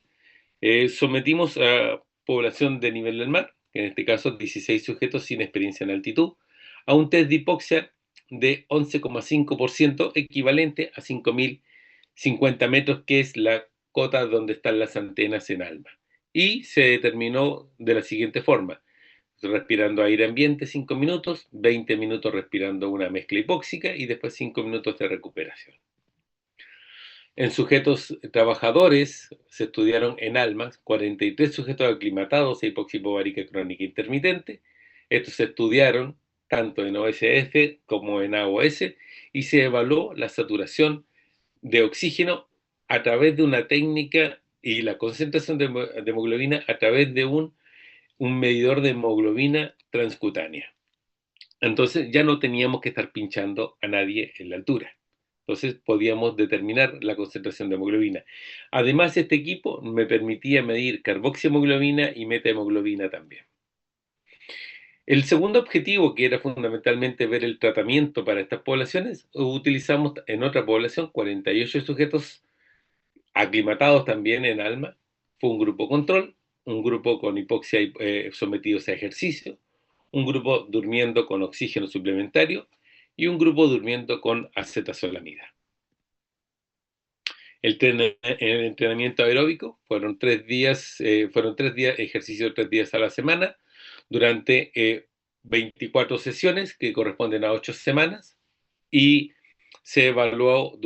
A: Sometimos a población de nivel del mar, en este caso 16 sujetos sin experiencia en altitud, a un test de hipoxia de 11,5% equivalente a 5.050 metros, que es la cota donde están las antenas en Alma. Y se determinó de la siguiente forma: respirando aire ambiente 5 minutos, 20 minutos respirando una mezcla hipóxica y después 5 minutos de recuperación. En sujetos trabajadores se estudiaron en Almas 43 sujetos aclimatados a hipoxia hipovárica crónica intermitente. Estos se estudiaron tanto en OSF como en AOS y se evaluó la saturación de oxígeno a través de una técnica y la concentración de hemoglobina a través de un medidor de hemoglobina transcutánea. Entonces ya no teníamos que estar pinchando a nadie en la altura. Entonces podíamos determinar la concentración de hemoglobina. Además, este equipo me permitía medir carboxihemoglobina y metahemoglobina también. El segundo objetivo, que era fundamentalmente ver el tratamiento para estas poblaciones, utilizamos en otra población 48 sujetos aclimatados también en ALMA. Fue un grupo control, un grupo con hipoxia sometidos a ejercicio, un grupo durmiendo con oxígeno suplementario y un grupo durmiendo con acetazolamida. El entrenamiento aeróbico fueron 3 días, ejercicio 3 días a la semana, durante 24 sesiones que corresponden a 8 semanas, y se evaluó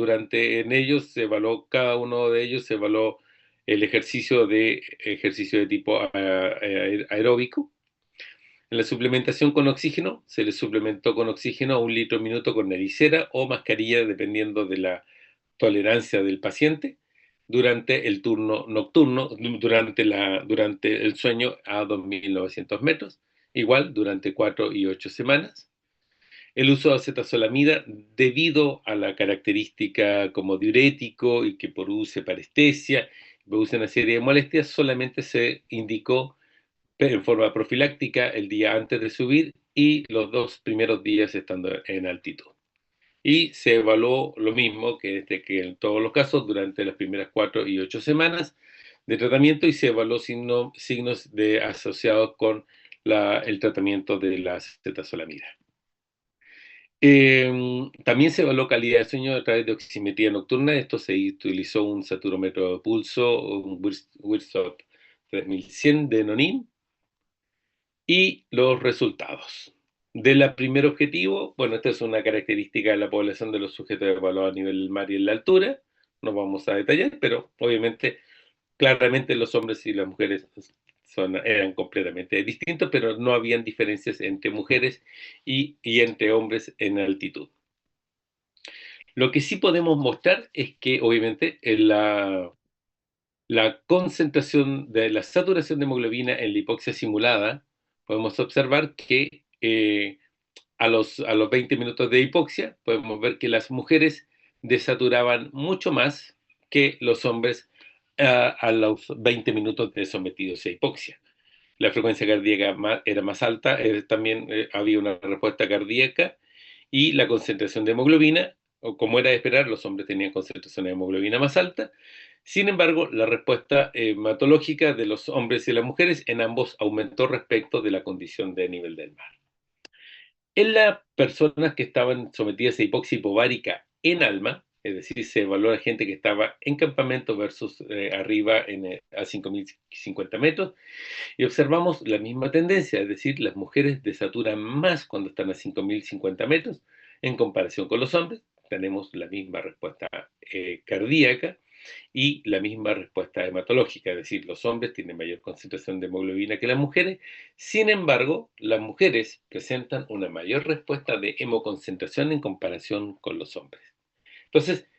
A: cada uno de ellos, se evaluó el ejercicio de tipo aeróbico. En la suplementación con oxígeno, se le suplementó con oxígeno a 1 litro minuto con naricera o mascarilla, dependiendo de la tolerancia del paciente, durante el turno nocturno, durante el sueño a 2.900 metros, igual durante 4 y 8 semanas. El uso de acetazolamida, debido a la característica como diurético y que produce parestesia, produce una serie de molestias, solamente se indicó en forma profiláctica el día antes de subir y los 2 primeros días estando en altitud. Y se evaluó lo mismo que en todos los casos durante las primeras 4 y 8 semanas de tratamiento, y se evaluó signos asociados con el tratamiento de la acetazolamida. También se evaluó calidad de sueño a través de oximetría nocturna. Esto se utilizó un saturómetro de pulso, un Wirsop 3100 de Nonin, y los resultados. Del primer objetivo, bueno, esta es una característica de la población de los sujetos evaluados a nivel del mar y en la altura, no vamos a detallar, pero obviamente, claramente los hombres y las mujeres eran completamente distintos, pero no habían diferencias entre mujeres y entre hombres en altitud. Lo que sí podemos mostrar es que obviamente la concentración de la saturación de hemoglobina en la hipoxia simulada, podemos observar que a los 20 minutos de hipoxia, podemos ver que las mujeres desaturaban mucho más que los hombres a los 20 minutos de sometidos a hipoxia. La frecuencia cardíaca era más alta, también había una respuesta cardíaca, y la concentración de hemoglobina, o como era de esperar, los hombres tenían concentración de hemoglobina más alta. Sin embargo, la respuesta hematológica de los hombres y las mujeres en ambos aumentó respecto de la condición de nivel del mar. En las personas que estaban sometidas a hipoxia hipovárica en ALMA, es decir, se evaluó a gente que estaba en campamento versus arriba a 5.050 metros, y observamos la misma tendencia, es decir, las mujeres desaturan más cuando están a 5.050 metros en comparación con los hombres. Tenemos la misma respuesta cardíaca y la misma respuesta hematológica, es decir, los hombres tienen mayor concentración de hemoglobina que las mujeres. Sin embargo, las mujeres presentan una mayor respuesta de hemoconcentración en comparación con los hombres. Entonces,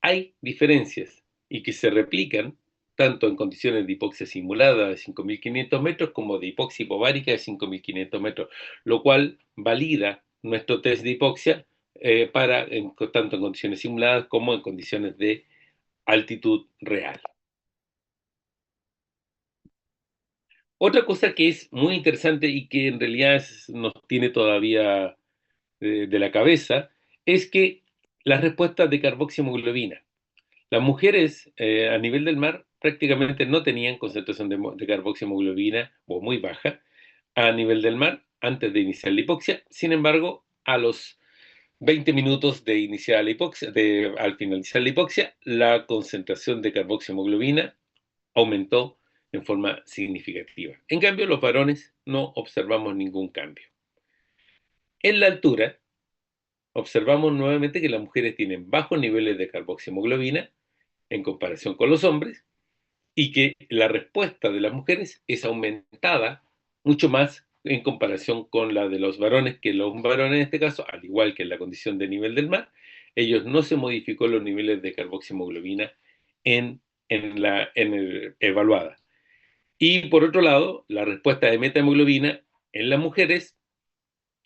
A: hay diferencias y que se replican tanto en condiciones de hipoxia simulada de 5.500 metros como de hipoxia hipovárica de 5.500 metros, lo cual valida nuestro test de hipoxia tanto en condiciones simuladas como en condiciones de altitud real. Otra cosa que es muy interesante y que en realidad nos tiene todavía de la cabeza es que las respuestas de carboxihemoglobina. Las mujeres a nivel del mar prácticamente no tenían concentración de carboxihemoglobina, o muy baja, a nivel del mar antes de iniciar la hipoxia. Sin embargo, a los 20 minutos de iniciar la hipoxia, al finalizar la hipoxia, la concentración de carboxihemoglobina aumentó en forma significativa. En cambio, los varones no observamos ningún cambio. En la altura, observamos nuevamente que las mujeres tienen bajos niveles de carboxihemoglobina en comparación con los hombres, y que la respuesta de las mujeres es aumentada mucho más en comparación con la de los varones, que los varones en este caso, al igual que en la condición de nivel del mar, ellos no se modificó los niveles de carboxihemoglobina evaluada. Y por otro lado, la respuesta de metahemoglobina en las mujeres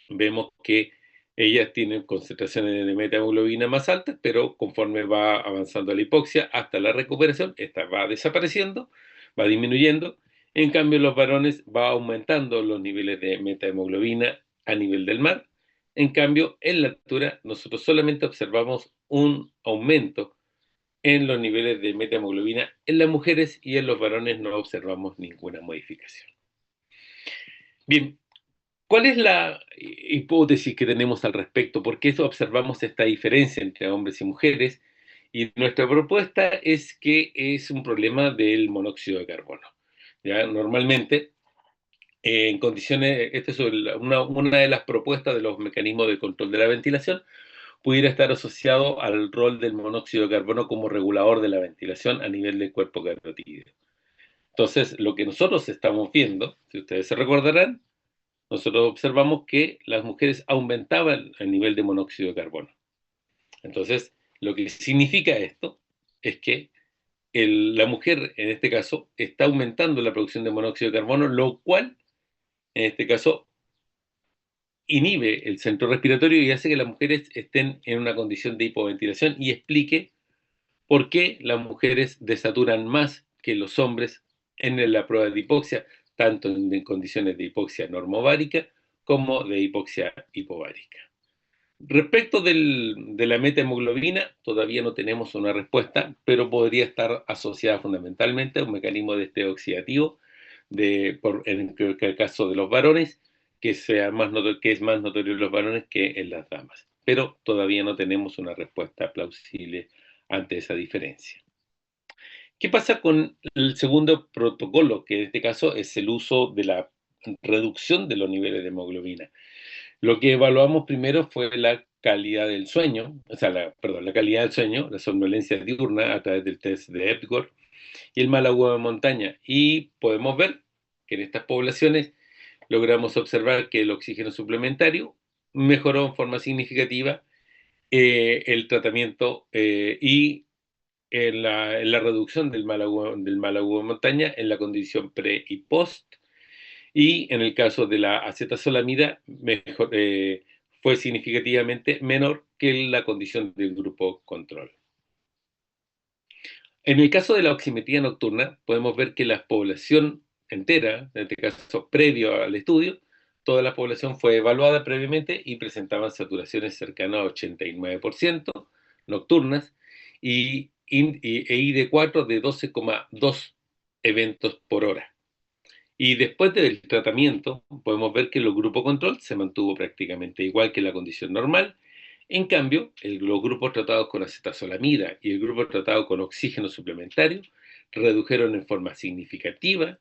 A: vemos que ellas tienen concentraciones de metahemoglobina más altas, pero conforme va avanzando la hipoxia hasta la recuperación, esta va desapareciendo, va disminuyendo. En cambio, los varones va aumentando los niveles de metahemoglobina a nivel del mar. En cambio, en la altura, nosotros solamente observamos un aumento en los niveles de metahemoglobina en las mujeres y en los varones no observamos ninguna modificación. Bien, ¿cuál es la hipótesis que tenemos al respecto? ¿Por qué observamos esta diferencia entre hombres y mujeres? Y nuestra propuesta es que es un problema del monóxido de carbono. ¿Ya? Normalmente, en condiciones, esta es una de las propuestas de los mecanismos de control de la ventilación, pudiera estar asociado al rol del monóxido de carbono como regulador de la ventilación a nivel del cuerpo carotídeo. Entonces, lo que nosotros estamos viendo, si ustedes se recordarán, nosotros observamos que las mujeres aumentaban el nivel de monóxido de carbono. Entonces, lo que significa esto es que la mujer, en este caso, está aumentando la producción de monóxido de carbono, lo cual, en este caso, inhibe el centro respiratorio y hace que las mujeres estén en una condición de hipoventilación y explique por qué las mujeres desaturan más que los hombres en la prueba de hipoxia, tanto en condiciones de hipoxia normovárica como de hipoxia hipovárica. Respecto de la metahemoglobina, todavía no tenemos una respuesta, pero podría estar asociada fundamentalmente a un mecanismo de estrés oxidativo, en el caso de los varones, que es más notorio en los varones que en las damas. Pero todavía no tenemos una respuesta plausible ante esa diferencia. ¿Qué pasa con el segundo protocolo, que en este caso es el uso de la reducción de los niveles de hemoglobina? Lo que evaluamos primero fue la calidad del sueño, o sea, la calidad del sueño, la somnolencia diurna a través del test de Epworth y el mal agua de montaña. Y podemos ver que en estas poblaciones logramos observar que el oxígeno suplementario mejoró en forma significativa el tratamiento y en la reducción del mal agua de montaña en la condición pre y post. Y en el caso de la acetazolamida, fue significativamente menor que la condición del grupo control. En el caso de la oximetría nocturna, podemos ver que la población entera, en este caso previo al estudio, toda la población fue evaluada previamente y presentaban saturaciones cercanas a 89% nocturnas e ID4 de 12,2 eventos por hora. Y después del tratamiento, podemos ver que el grupo control se mantuvo prácticamente igual que la condición normal. En cambio, los grupos tratados con acetazolamida y el grupo tratado con oxígeno suplementario redujeron en forma significativa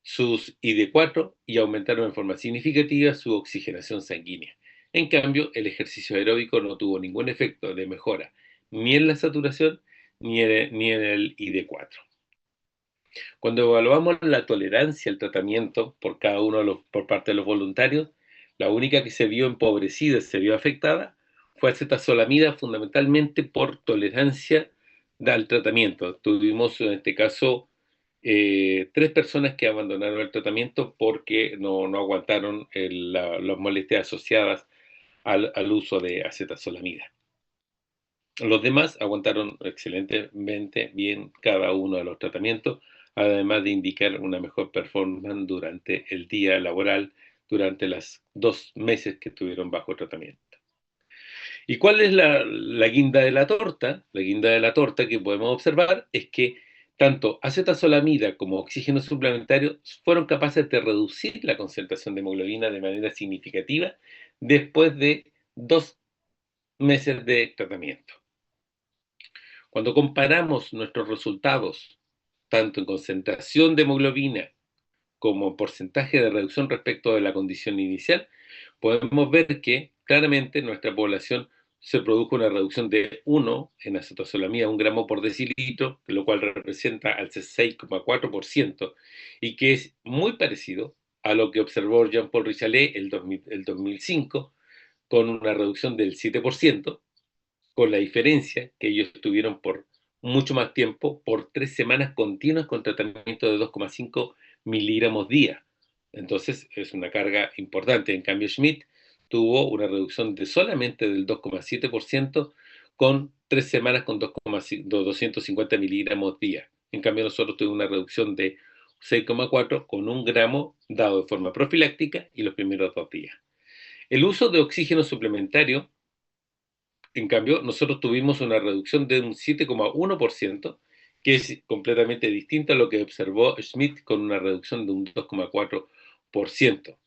A: sus ID4 y aumentaron en forma significativa su oxigenación sanguínea. En cambio, el ejercicio aeróbico no tuvo ningún efecto de mejora ni en la saturación ni en el ID4. Cuando evaluamos la tolerancia al tratamiento por parte de los voluntarios, la única que se vio empobrecida, se vio afectada, fue acetazolamida fundamentalmente por tolerancia al tratamiento. Tuvimos en este caso 3 personas que abandonaron el tratamiento porque no aguantaron las molestias asociadas al uso de acetazolamida. Los demás aguantaron excelentemente bien cada uno de los tratamientos, además de indicar una mejor performance durante el día laboral, durante los 2 meses que estuvieron bajo tratamiento. ¿Y cuál es la guinda de la torta? La guinda de la torta que podemos observar es que tanto acetazolamida como oxígeno suplementario fueron capaces de reducir la concentración de hemoglobina de manera significativa después de 2 meses de tratamiento. Cuando comparamos nuestros resultados, tanto en concentración de hemoglobina como en porcentaje de reducción respecto de la condición inicial, podemos ver que claramente en nuestra población se produjo una reducción de 1 en acetazolamida, 1 gramo por decilitro, lo cual representa al 6,4% y que es muy parecido a lo que observó Jean-Paul Richalet el 2005, con una reducción del 7%, con la diferencia que ellos tuvieron por mucho más tiempo, por 3 semanas continuas con tratamiento de 2,5 miligramos día. Entonces es una carga importante. En cambio, Schmidt tuvo una reducción de solamente del 2,7% con 3 semanas con 250 miligramos día. En cambio, nosotros tuvimos una reducción de 6,4 con 1 gramo dado de forma profiláctica y los primeros 2 días. El uso de oxígeno suplementario, en cambio, nosotros tuvimos una reducción de un 7,1%, que es completamente distinto a lo que observó Schmidt con una reducción de un 2,4%.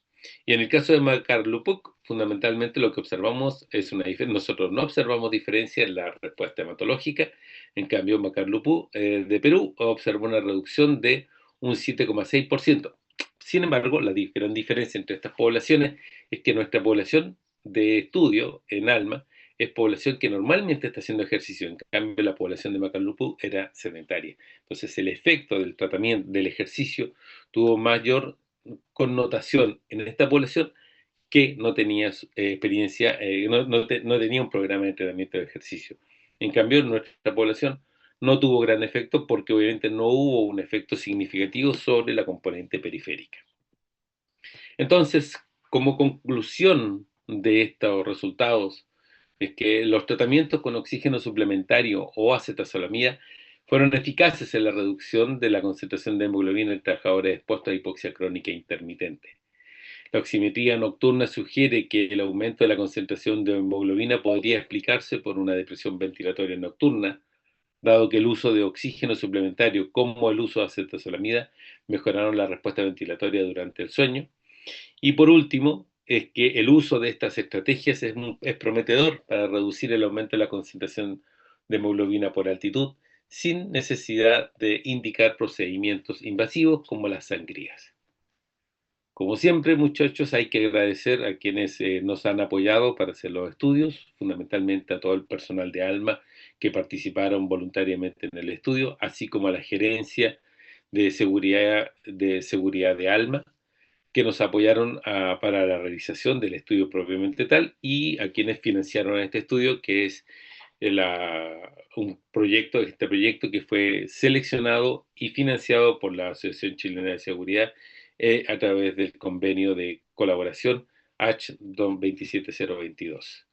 A: Y en el caso de Macarlupuk, fundamentalmente lo que observamos es una diferencia. Nosotros no observamos diferencia en la respuesta hematológica, en cambio Macarlupuk de Perú observó una reducción de un 7,6%. Sin embargo, la gran diferencia entre estas poblaciones es que nuestra población de estudio en ALMA es población que normalmente está haciendo ejercicio, en cambio la población de Macarlupuk era sedentaria. Entonces el efecto del tratamiento, del ejercicio, tuvo mayor connotación en esta población que no tenía experiencia, no tenía un programa de entrenamiento de ejercicio. En cambio, nuestra población no tuvo gran efecto porque obviamente no hubo un efecto significativo sobre la componente periférica. Entonces, como conclusión de estos resultados, es que los tratamientos con oxígeno suplementario o acetazolamida fueron eficaces en la reducción de la concentración de hemoglobina en trabajadores expuestos a hipoxia crónica intermitente. La oximetría nocturna sugiere que el aumento de la concentración de hemoglobina podría explicarse por una depresión ventilatoria nocturna, dado que el uso de oxígeno suplementario como el uso de acetazolamida mejoraron la respuesta ventilatoria durante el sueño. Y por último, es que el uso de estas estrategias es prometedor para reducir el aumento de la concentración de hemoglobina por altitud sin necesidad de indicar procedimientos invasivos como las sangrías. Como siempre, muchachos, hay que agradecer a quienes nos han apoyado para hacer los estudios, fundamentalmente a todo el personal de ALMA que participaron voluntariamente en el estudio, así como a la gerencia de seguridad de ALMA, que nos apoyaron para la realización del estudio propiamente tal, y a quienes financiaron este estudio, que es este proyecto que fue seleccionado y financiado por la Asociación Chilena de Seguridad a través del convenio de colaboración H27022.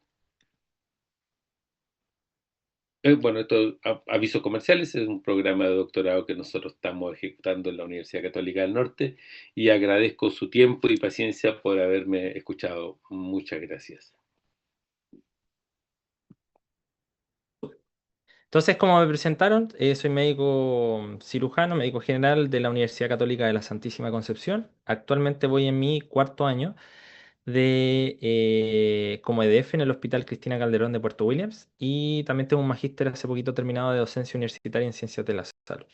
A: Bueno, estos avisos comerciales es un programa de doctorado que nosotros estamos ejecutando en la Universidad Católica del Norte y agradezco su tiempo y paciencia por haberme escuchado. Muchas gracias.
B: Entonces, como me presentaron, soy médico cirujano, médico general de la Universidad Católica de la Santísima Concepción. Actualmente voy en mi cuarto año como EDF en el Hospital Cristina Calderón de Puerto Williams y también tengo un magíster hace poquito terminado de docencia universitaria en ciencias de la salud.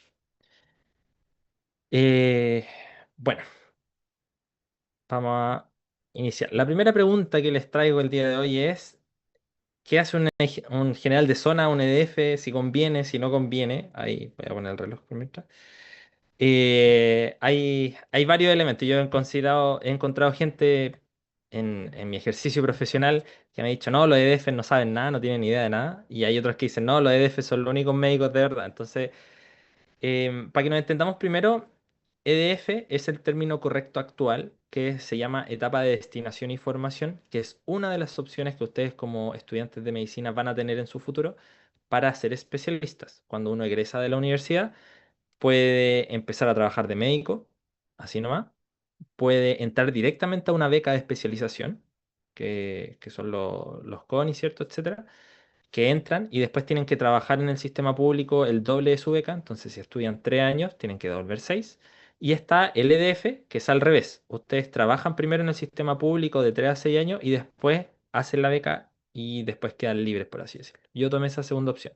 B: Eh, bueno, vamos a iniciar. La primera pregunta que les traigo el día de hoy es, ¿qué hace un general de zona, un EDF, si conviene, si no conviene? Ahí voy a poner el reloj por mientras. Hay varios elementos. Yo he encontrado gente en mi ejercicio profesional que me ha dicho, no, los EDF no saben nada, no tienen ni idea de nada. Y hay otros que dicen, no, los EDF son los únicos médicos de verdad. Entonces, para que nos entendamos primero, EDF es el término correcto actual, que se llama etapa de destinación y formación, que es una de las opciones que ustedes como estudiantes de medicina van a tener en su futuro para ser especialistas. Cuando uno egresa de la universidad, puede empezar a trabajar de médico, así nomás. Puede entrar directamente a una beca de especialización, que son los CONI, ¿cierto? Etcétera, que entran y después tienen que trabajar en el sistema público el doble de su beca. Entonces, si estudian 3 años, tienen que devolver 6. Y está el EDF, que es al revés. Ustedes trabajan primero en el sistema público de 3 a 6 años y después hacen la beca y después quedan libres, por así decirlo. Yo tomé esa segunda opción.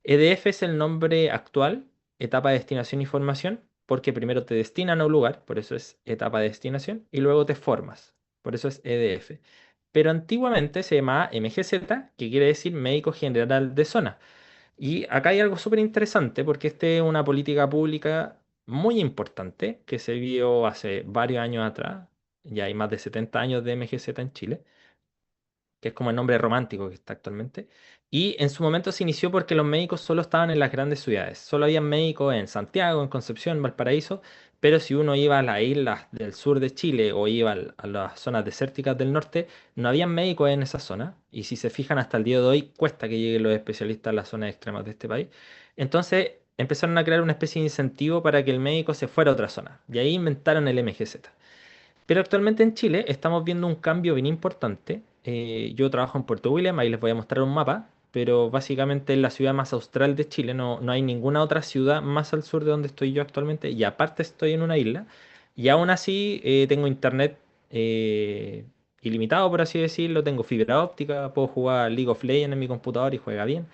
B: EDF es el nombre actual, etapa de destinación y formación, porque primero te destinan a un lugar, por eso es etapa de destinación, y luego te formas, por eso es EDF. Pero antiguamente se llamaba MGZ, que quiere decir Médico General de Zona. Y acá hay algo súper interesante, porque esta es una política pública muy importante que se vio hace varios años atrás, ya hay más de 70 años de MGZ en Chile, que es como el nombre romántico que está actualmente. Y en su momento se inició porque los médicos solo estaban en las grandes ciudades. Solo había médicos en Santiago, en Concepción, en Valparaíso, Pero si uno iba a las islas del sur de Chile o iba a las zonas desérticas del norte, no había médicos en esa zona. Y si se fijan, hasta el día de hoy cuesta que lleguen los especialistas a las zonas extremas de este país. Entonces empezaron a crear una especie de incentivo para que el médico se fuera a otra zona. Y ahí inventaron el MGZ. Pero actualmente en Chile estamos viendo un cambio bien importante. Yo trabajo en Puerto William, ahí les voy a mostrar un mapa, pero básicamente es la ciudad más austral de Chile. No hay ninguna otra ciudad más al sur de donde estoy yo actualmente, y aparte estoy en una isla. Y aún así tengo internet eh, ilimitado, por así decirlo, tengo fibra óptica, puedo jugar League of Legends en mi computador y juega bien.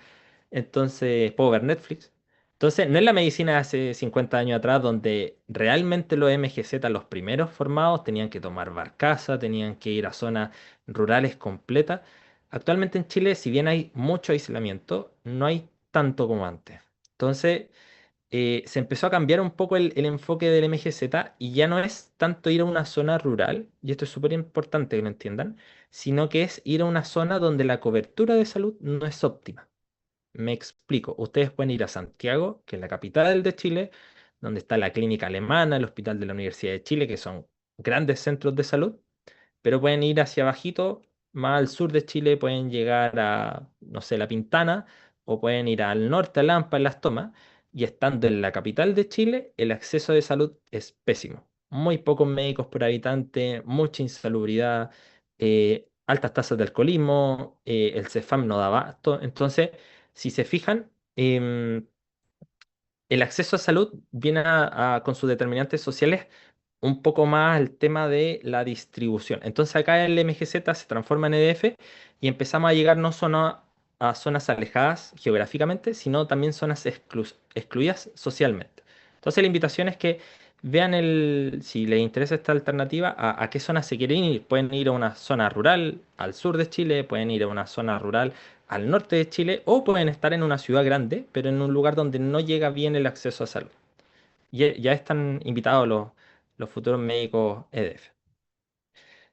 B: Entonces, puedo ver Netflix. Entonces, no es la medicina de hace 50 años atrás donde realmente los MGZ, los primeros formados, tenían que tomar barcaza, tenían que ir a zonas rurales completas. Actualmente en Chile, si bien hay mucho aislamiento, no hay tanto como antes. Entonces, se empezó a cambiar un poco el enfoque del MGZ y ya no es tanto ir a una zona rural, y esto es súper importante que lo entiendan, sino que es ir a una zona donde la cobertura de salud no es óptima. Me explico. Ustedes pueden ir a Santiago, que es la capital de Chile, donde está la clínica alemana, el hospital de la Universidad de Chile, que son grandes centros de salud, pero pueden ir hacia abajito, más al sur de Chile, pueden llegar a, no sé, La Pintana, o pueden ir al norte, a Lampa, en Las Tomas, y estando en la capital de Chile, el acceso de salud es pésimo. Muy pocos médicos por habitante, mucha insalubridad, altas tasas de alcoholismo, el CEFAM no da abasto. Entonces, si se fijan, el acceso a salud viene con sus determinantes sociales un poco más al tema de la distribución. Entonces acá el MGZ se transforma en EDF y empezamos a llegar no solo a zonas alejadas geográficamente, sino también zonas excluidas socialmente. Entonces la invitación es que vean si les interesa esta alternativa, a qué zonas se quieren ir. Pueden ir a una zona rural al sur de Chile, pueden ir a una zona rural al norte de Chile, o pueden estar en una ciudad grande, pero en un lugar donde no llega bien el acceso a salud. Ya están invitados los futuros médicos EDF.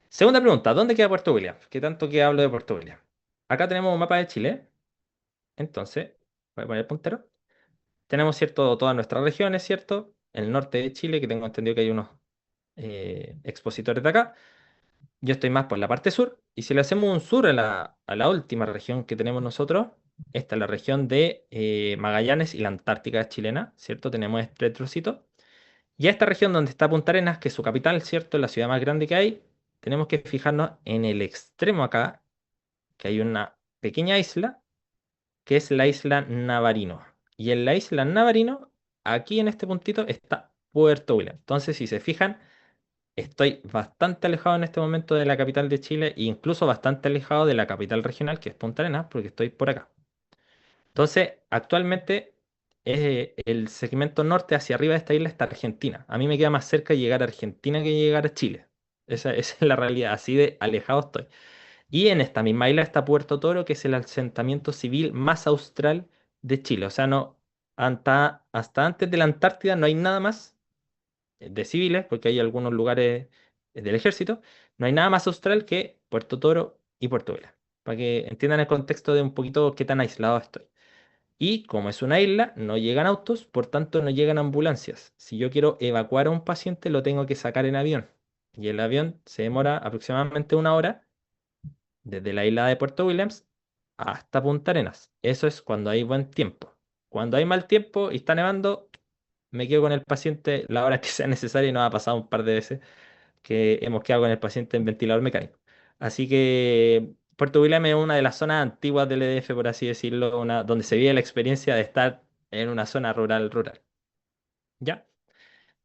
B: Segunda pregunta, ¿dónde queda Puerto William? ¿Qué tanto que hablo de Puerto William? Acá tenemos un mapa de Chile, entonces, voy a poner el puntero. Tenemos, cierto, todas nuestras regiones, ¿cierto? El norte de Chile, que tengo entendido que hay unos expositores de acá. Yo estoy más por la parte sur. Y si le hacemos un sur a la última región que tenemos nosotros, esta es la región de Magallanes y la Antártica chilena, ¿cierto? Tenemos este trocito. Y a esta región donde está Punta Arenas, que es su capital, ¿cierto? La ciudad más grande que hay, tenemos que fijarnos en el extremo acá, que hay una pequeña isla, que es la isla Navarino. Y en la isla Navarino, aquí en este puntito, está Puerto William. Entonces, si se fijan, estoy bastante alejado en este momento de la capital de Chile e incluso bastante alejado de la capital regional, que es Punta Arenas, porque estoy por acá. Entonces, actualmente el segmento norte hacia arriba de esta isla está Argentina. A mí me queda más cerca llegar a Argentina que llegar a Chile. Esa es la realidad, así de alejado estoy. Y en esta misma isla está Puerto Toro, que es el asentamiento civil más austral de Chile. O sea, no, hasta antes de la Antártida no hay nada más de civiles, porque hay algunos lugares del ejército. No hay nada más austral que Puerto Toro y Puerto Vela, para que entiendan el contexto de un poquito qué tan aislado estoy. Y como es una isla, no llegan autos, por tanto no llegan ambulancias. Si yo quiero evacuar a un paciente, lo tengo que sacar en avión. Y el avión se demora aproximadamente una hora desde la isla de Puerto Williams hasta Punta Arenas. Eso es cuando hay buen tiempo. Cuando hay mal tiempo y está nevando, me quedo con el paciente la hora que sea necesaria, y nos ha pasado un par de veces que hemos quedado con el paciente en ventilador mecánico. Así que Puerto William es una de las zonas antiguas del EDF, por así decirlo, donde se vive la experiencia de estar en una zona rural. ¿Ya?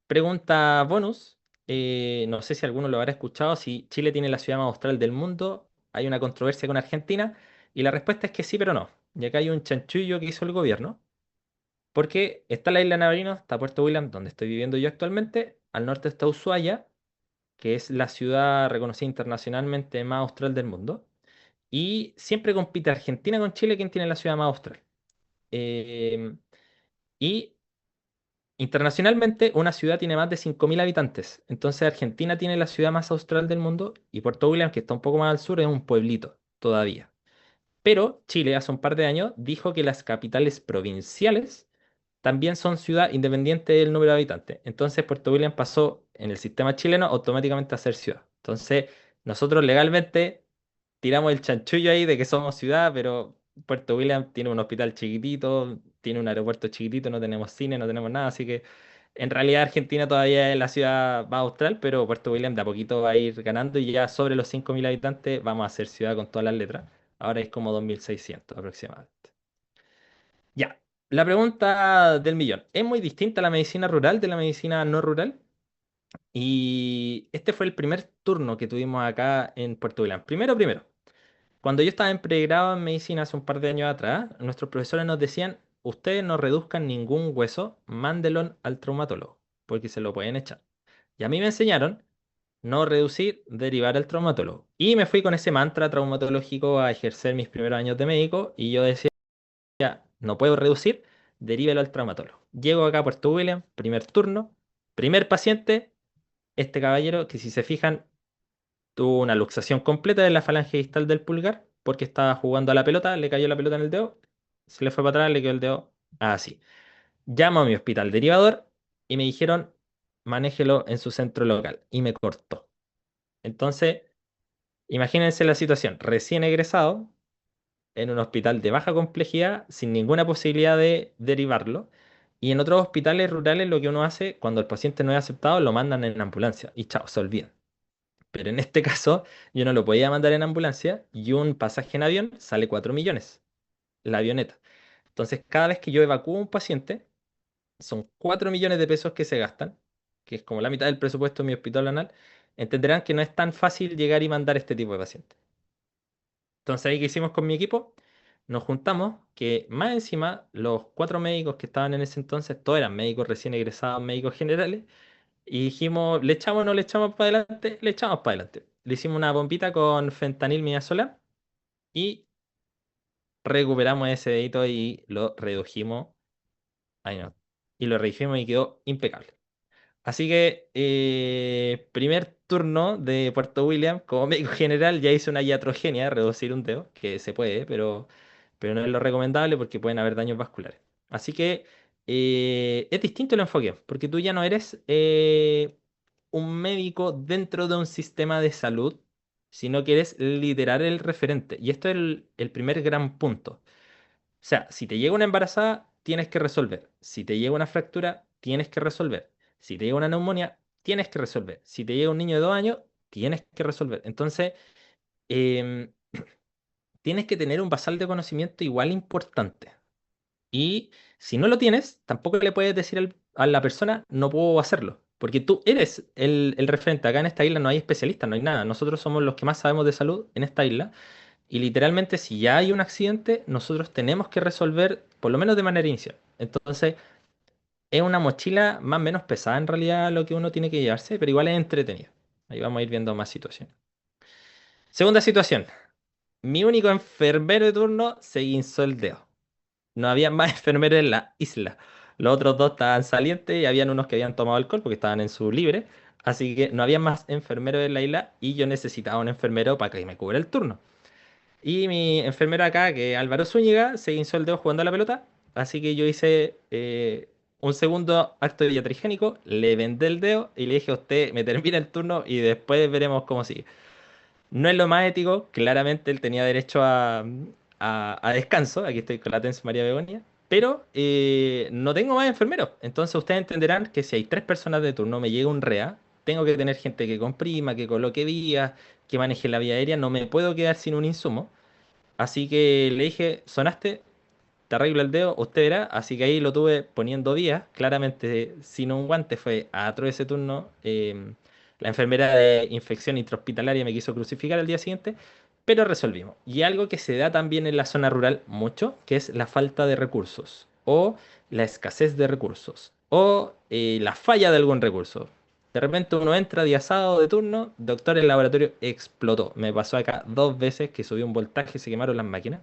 B: Pregunta bonus. No sé si alguno lo habrá escuchado, si Chile tiene la ciudad más austral del mundo. Hay una controversia con Argentina y la respuesta es que sí, pero no. Y acá hay un chanchullo que hizo el gobierno, porque está la isla Navarino, está Puerto William, donde estoy viviendo yo actualmente. Al norte está Ushuaia, que es la ciudad reconocida internacionalmente más austral del mundo. Y siempre compite Argentina con Chile, quien tiene la ciudad más austral. Eh, y internacionalmente, una ciudad tiene más de 5.000 habitantes. Entonces, Argentina tiene la ciudad más austral del mundo y Puerto William, que está un poco más al sur, es un pueblito todavía. Pero Chile, hace un par de años, dijo que las capitales provinciales también son ciudad independiente del número de habitantes. Entonces Puerto William pasó en el sistema chileno automáticamente a ser ciudad. Entonces nosotros legalmente tiramos el chanchullo ahí de que somos ciudad, pero Puerto William tiene un hospital chiquitito, tiene un aeropuerto chiquitito, no tenemos cine, no tenemos nada, así que en realidad Argentina todavía es la ciudad más austral, pero Puerto William de a poquito va a ir ganando y ya sobre los 5.000 habitantes vamos a ser ciudad con todas las letras. Ahora es como 2.600 aproximadamente. Ya, la pregunta del millón. ¿Es muy distinta la medicina rural de la medicina no rural? Y este fue el primer turno que tuvimos acá en Puerto William. Primero. Cuando yo estaba en pregrado en medicina hace un par de años atrás, nuestros profesores nos decían, ustedes no reduzcan ningún hueso, mándelo al traumatólogo, porque se lo pueden echar. Y a mí me enseñaron no reducir, derivar al traumatólogo. Y me fui con ese mantra traumatológico a ejercer mis primeros años de médico y yo decía, no puedo reducir, derívelo al traumatólogo. Llego acá a Puerto William, primer turno, primer paciente, este caballero que si se fijan tuvo una luxación completa de la falange distal del pulgar porque estaba jugando a la pelota, le cayó la pelota en el dedo, se le fue para atrás, le quedó el dedo así. Llamo a mi hospital derivador y me dijeron, manéjelo en su centro local. Y me cortó. Entonces, imagínense la situación, recién egresado, en un hospital de baja complejidad, sin ninguna posibilidad de derivarlo. Y en otros hospitales rurales lo que uno hace, cuando el paciente no es aceptado, lo mandan en ambulancia. Y chao, se olvidan. Pero en este caso, yo no lo podía mandar en ambulancia y un pasaje en avión sale 4 millones, la avioneta. Entonces, cada vez que yo evacúo a un paciente, son 4 millones de pesos que se gastan, que es como la mitad del presupuesto de mi hospital anal. Entenderán que no es tan fácil llegar y mandar este tipo de pacientes. Entonces, ahí que hicimos con mi equipo, nos juntamos, que más encima, los 4 médicos que estaban en ese entonces, todos eran médicos recién egresados, médicos generales, y dijimos, ¿le echamos o no le echamos para adelante? Le echamos para adelante. Le hicimos una bombita con fentanil midazolam y recuperamos ese dedito y lo redujimos. Ahí no. Y lo redujimos y quedó impecable. Así que, primer turno de Puerto William, como médico general, ya hice una iatrogenia, reducir un dedo, que se puede, pero no es lo recomendable porque pueden haber daños vasculares. Así que es distinto el enfoque, porque tú ya no eres un médico dentro de un sistema de salud, sino que eres liderar el referente. Y esto es el primer gran punto. O sea, si te llega una embarazada, tienes que resolver. Si te llega una fractura, tienes que resolver. Si te llega una neumonía, tienes que resolver. Si te llega un niño de 2 años, tienes que resolver. Entonces, em, tienes que tener un basal de conocimiento igual importante. Y si no lo tienes, tampoco le puedes decir a la persona, no puedo hacerlo. Porque tú eres el referente. Acá en esta isla no hay especialistas, no hay nada. Nosotros somos los que más sabemos de salud en esta isla. Y literalmente, si ya hay un accidente, nosotros tenemos que resolver, por lo menos de manera inicial. Entonces, es una mochila más o menos pesada en realidad lo que uno tiene que llevarse, pero igual es entretenido. Ahí vamos a ir viendo más situaciones. Segunda situación. Mi único enfermero de turno se guinzó el dedo. No había más enfermeros en la isla. Los otros dos estaban salientes y habían unos que habían tomado alcohol porque estaban en su libre. Así que no había más enfermeros en la isla y yo necesitaba un enfermero para que me cubra el turno. Y mi enfermera acá, que es Álvaro Zúñiga, se hinchó el dedo jugando a la pelota. Así que yo hice un segundo acto de iatrigénico, le vendé el dedo y le dije a usted, me termina el turno y después veremos cómo sigue. No es lo más ético, claramente él tenía derecho a descanso, aquí estoy con la TENS María Begoña, pero no tengo más enfermeros. Entonces ustedes entenderán que si hay 3 personas de turno, me llega un REA, tengo que tener gente que comprima, que coloque vías, que maneje la vía aérea, no me puedo quedar sin un insumo. Así que le dije, sonaste, te arreglo el dedo, usted verá. Así que ahí lo tuve poniendo vías. Claramente, sin un guante, fue atroz ese turno. La enfermera de infección intrahospitalaria me quiso crucificar al día siguiente, pero resolvimos. Y algo que se da también en la zona rural mucho, que es la falta de recursos, o la escasez de recursos, o la falla de algún recurso. De repente uno entra día sábado de turno, doctor, el laboratorio explotó. Me pasó acá 2 veces que subió un voltaje, se quemaron las máquinas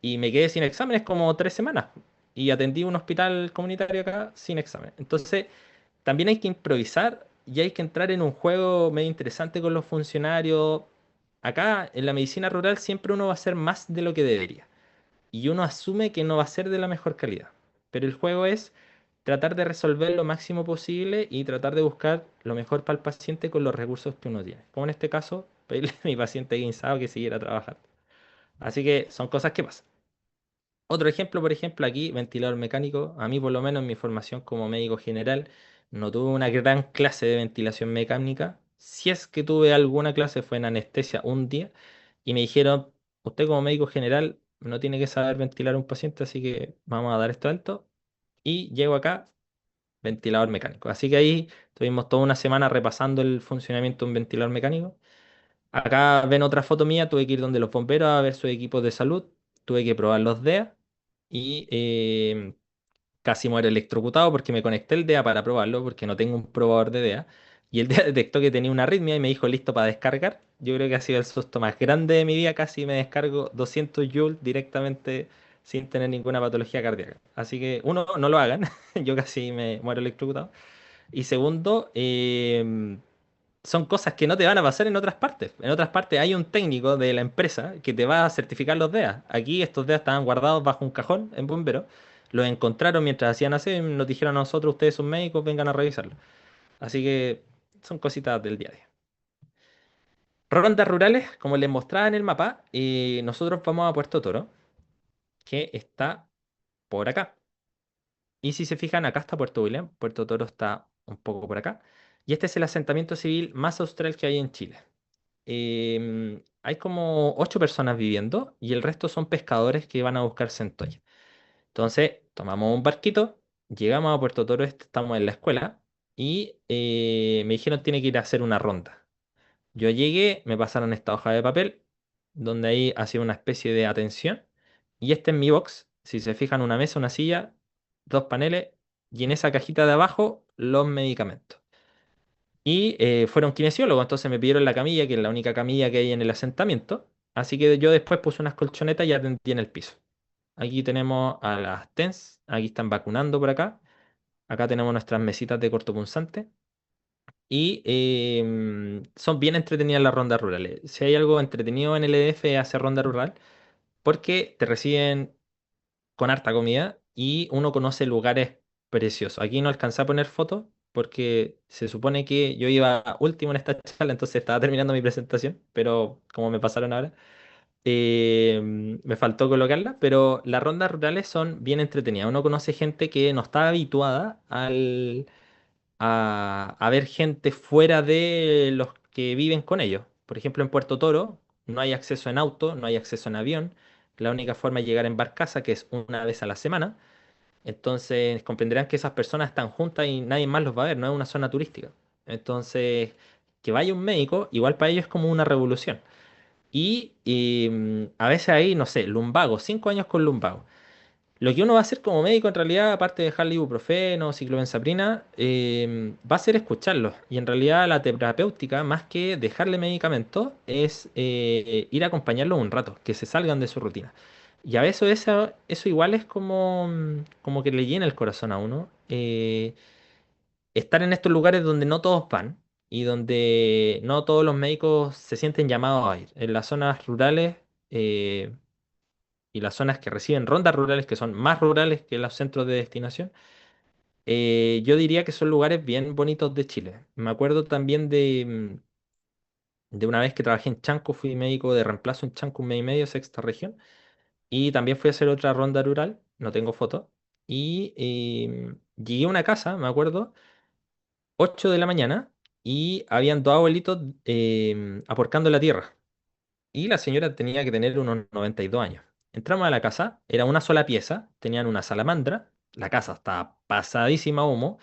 B: y me quedé sin exámenes como 3 semanas. Y atendí un hospital comunitario acá sin examen. Entonces, también hay que improvisar y hay que entrar en un juego medio interesante con los funcionarios. Acá, en la medicina rural, siempre uno va a hacer más de lo que debería. Y uno asume que no va a ser de la mejor calidad. pero el juego es tratar de resolver lo máximo posible y tratar de buscar lo mejor para el paciente con los recursos que uno tiene. Como en este caso, pedirle a mi paciente guinzado que siguiera trabajando. Así que son cosas que pasan. Otro ejemplo, por ejemplo, aquí, ventilador mecánico. A mí, por lo menos en mi formación como médico general, no tuve una gran clase de ventilación mecánica. Si es que tuve alguna clase, fue en anestesia un día, y me dijeron, usted como médico general no tiene que saber ventilar a un paciente, así que vamos a dar esto alto. Y llego acá, ventilador mecánico. Así que ahí tuvimos toda una semana repasando el funcionamiento de un ventilador mecánico. Acá ven otra foto mía, tuve que ir donde los bomberos a ver sus equipos de salud, tuve que probar los DEA y casi muero electrocutado porque me conecté el DEA para probarlo porque no tengo un probador de DEA y el DEA detectó que tenía una arritmia y me dijo listo para descargar. Yo creo que ha sido el susto más grande de mi vida, casi me descargo 200 joules directamente sin tener ninguna patología cardíaca. Así que uno, no lo hagan, yo casi me muero electrocutado. Y segundo, son cosas que no te van a pasar en otras partes. En otras partes hay un técnico de la empresa que te va a certificar los DEA. Aquí estos DEA estaban guardados bajo un cajón en bomberos. Los encontraron mientras hacían aseo y nos dijeron a nosotros, ustedes son médicos, vengan a revisarlo. Así que son cositas del día a día. Rondas rurales, como les mostraba en el mapa, nosotros vamos a Puerto Toro, que está por acá. Y si se fijan, acá está Puerto William, Puerto Toro está un poco por acá. Y este es el asentamiento civil más austral que hay en Chile. Hay como 8 personas viviendo y el resto son pescadores que van a buscar centollas. Entonces, tomamos un barquito, llegamos a Puerto Toro, estamos en la escuela y me dijeron tiene que ir a hacer una ronda. Yo llegué, me pasaron esta hoja de papel donde ahí hacía una especie de atención y este es mi box. Si se fijan, una mesa, una silla, dos paneles y en esa cajita de abajo los medicamentos. Y fueron kinesiólogos, entonces me pidieron la camilla, que es la única camilla que hay en el asentamiento. Así que yo después puse unas colchonetas y atendí en el piso. Aquí tenemos a las TENS, aquí están vacunando por acá. Acá tenemos nuestras mesitas de cortopunzante. Y son bien entretenidas las rondas rurales. Si hay algo entretenido en el EDF es hacer ronda rural, porque te reciben con harta comida y uno conoce lugares preciosos. Aquí no alcancé a poner fotos porque se supone que yo iba último en esta charla, entonces estaba terminando mi presentación, pero como me pasaron ahora, me faltó colocarla, pero las rondas rurales son bien entretenidas. Uno conoce gente que no está habituada a ver gente fuera de los que viven con ellos. Por ejemplo, en Puerto Toro no hay acceso en auto, no hay acceso en avión. La única forma es llegar en barcaza, que es una vez a la semana. Entonces comprenderán que esas personas están juntas y nadie más los va a ver, no es una zona turística. Entonces, que vaya un médico, igual para ellos es como una revolución. Y a veces ahí, no sé, lumbago, 5 años con lumbago. Lo que uno va a hacer como médico, en realidad, aparte de dejarle ibuprofeno, ciclobenzaprina, va a ser escucharlos. Y en realidad la terapéutica, más que dejarle medicamentos, es ir a acompañarlos un rato, que se salgan de su rutina. Y a veces eso igual es como, como que le llena el corazón a uno. Estar en estos lugares donde no todos van y donde no todos los médicos se sienten llamados a ir. En las zonas rurales, eh, y las zonas que reciben rondas rurales, que son más rurales que los centros de destinación, yo diría que son lugares bien bonitos de Chile. Me acuerdo también de una vez que trabajé en Chanco, fui médico de reemplazo en Chanco un mes y medio, sexta región, y también fui a hacer otra ronda rural, no tengo foto, y llegué a una casa, me acuerdo, 8 de la mañana, y habían dos abuelitos aporcando la tierra. Y la señora tenía que tener unos 92 años. Entramos a la casa, era una sola pieza, tenían una salamandra, la casa estaba pasadísima a humo,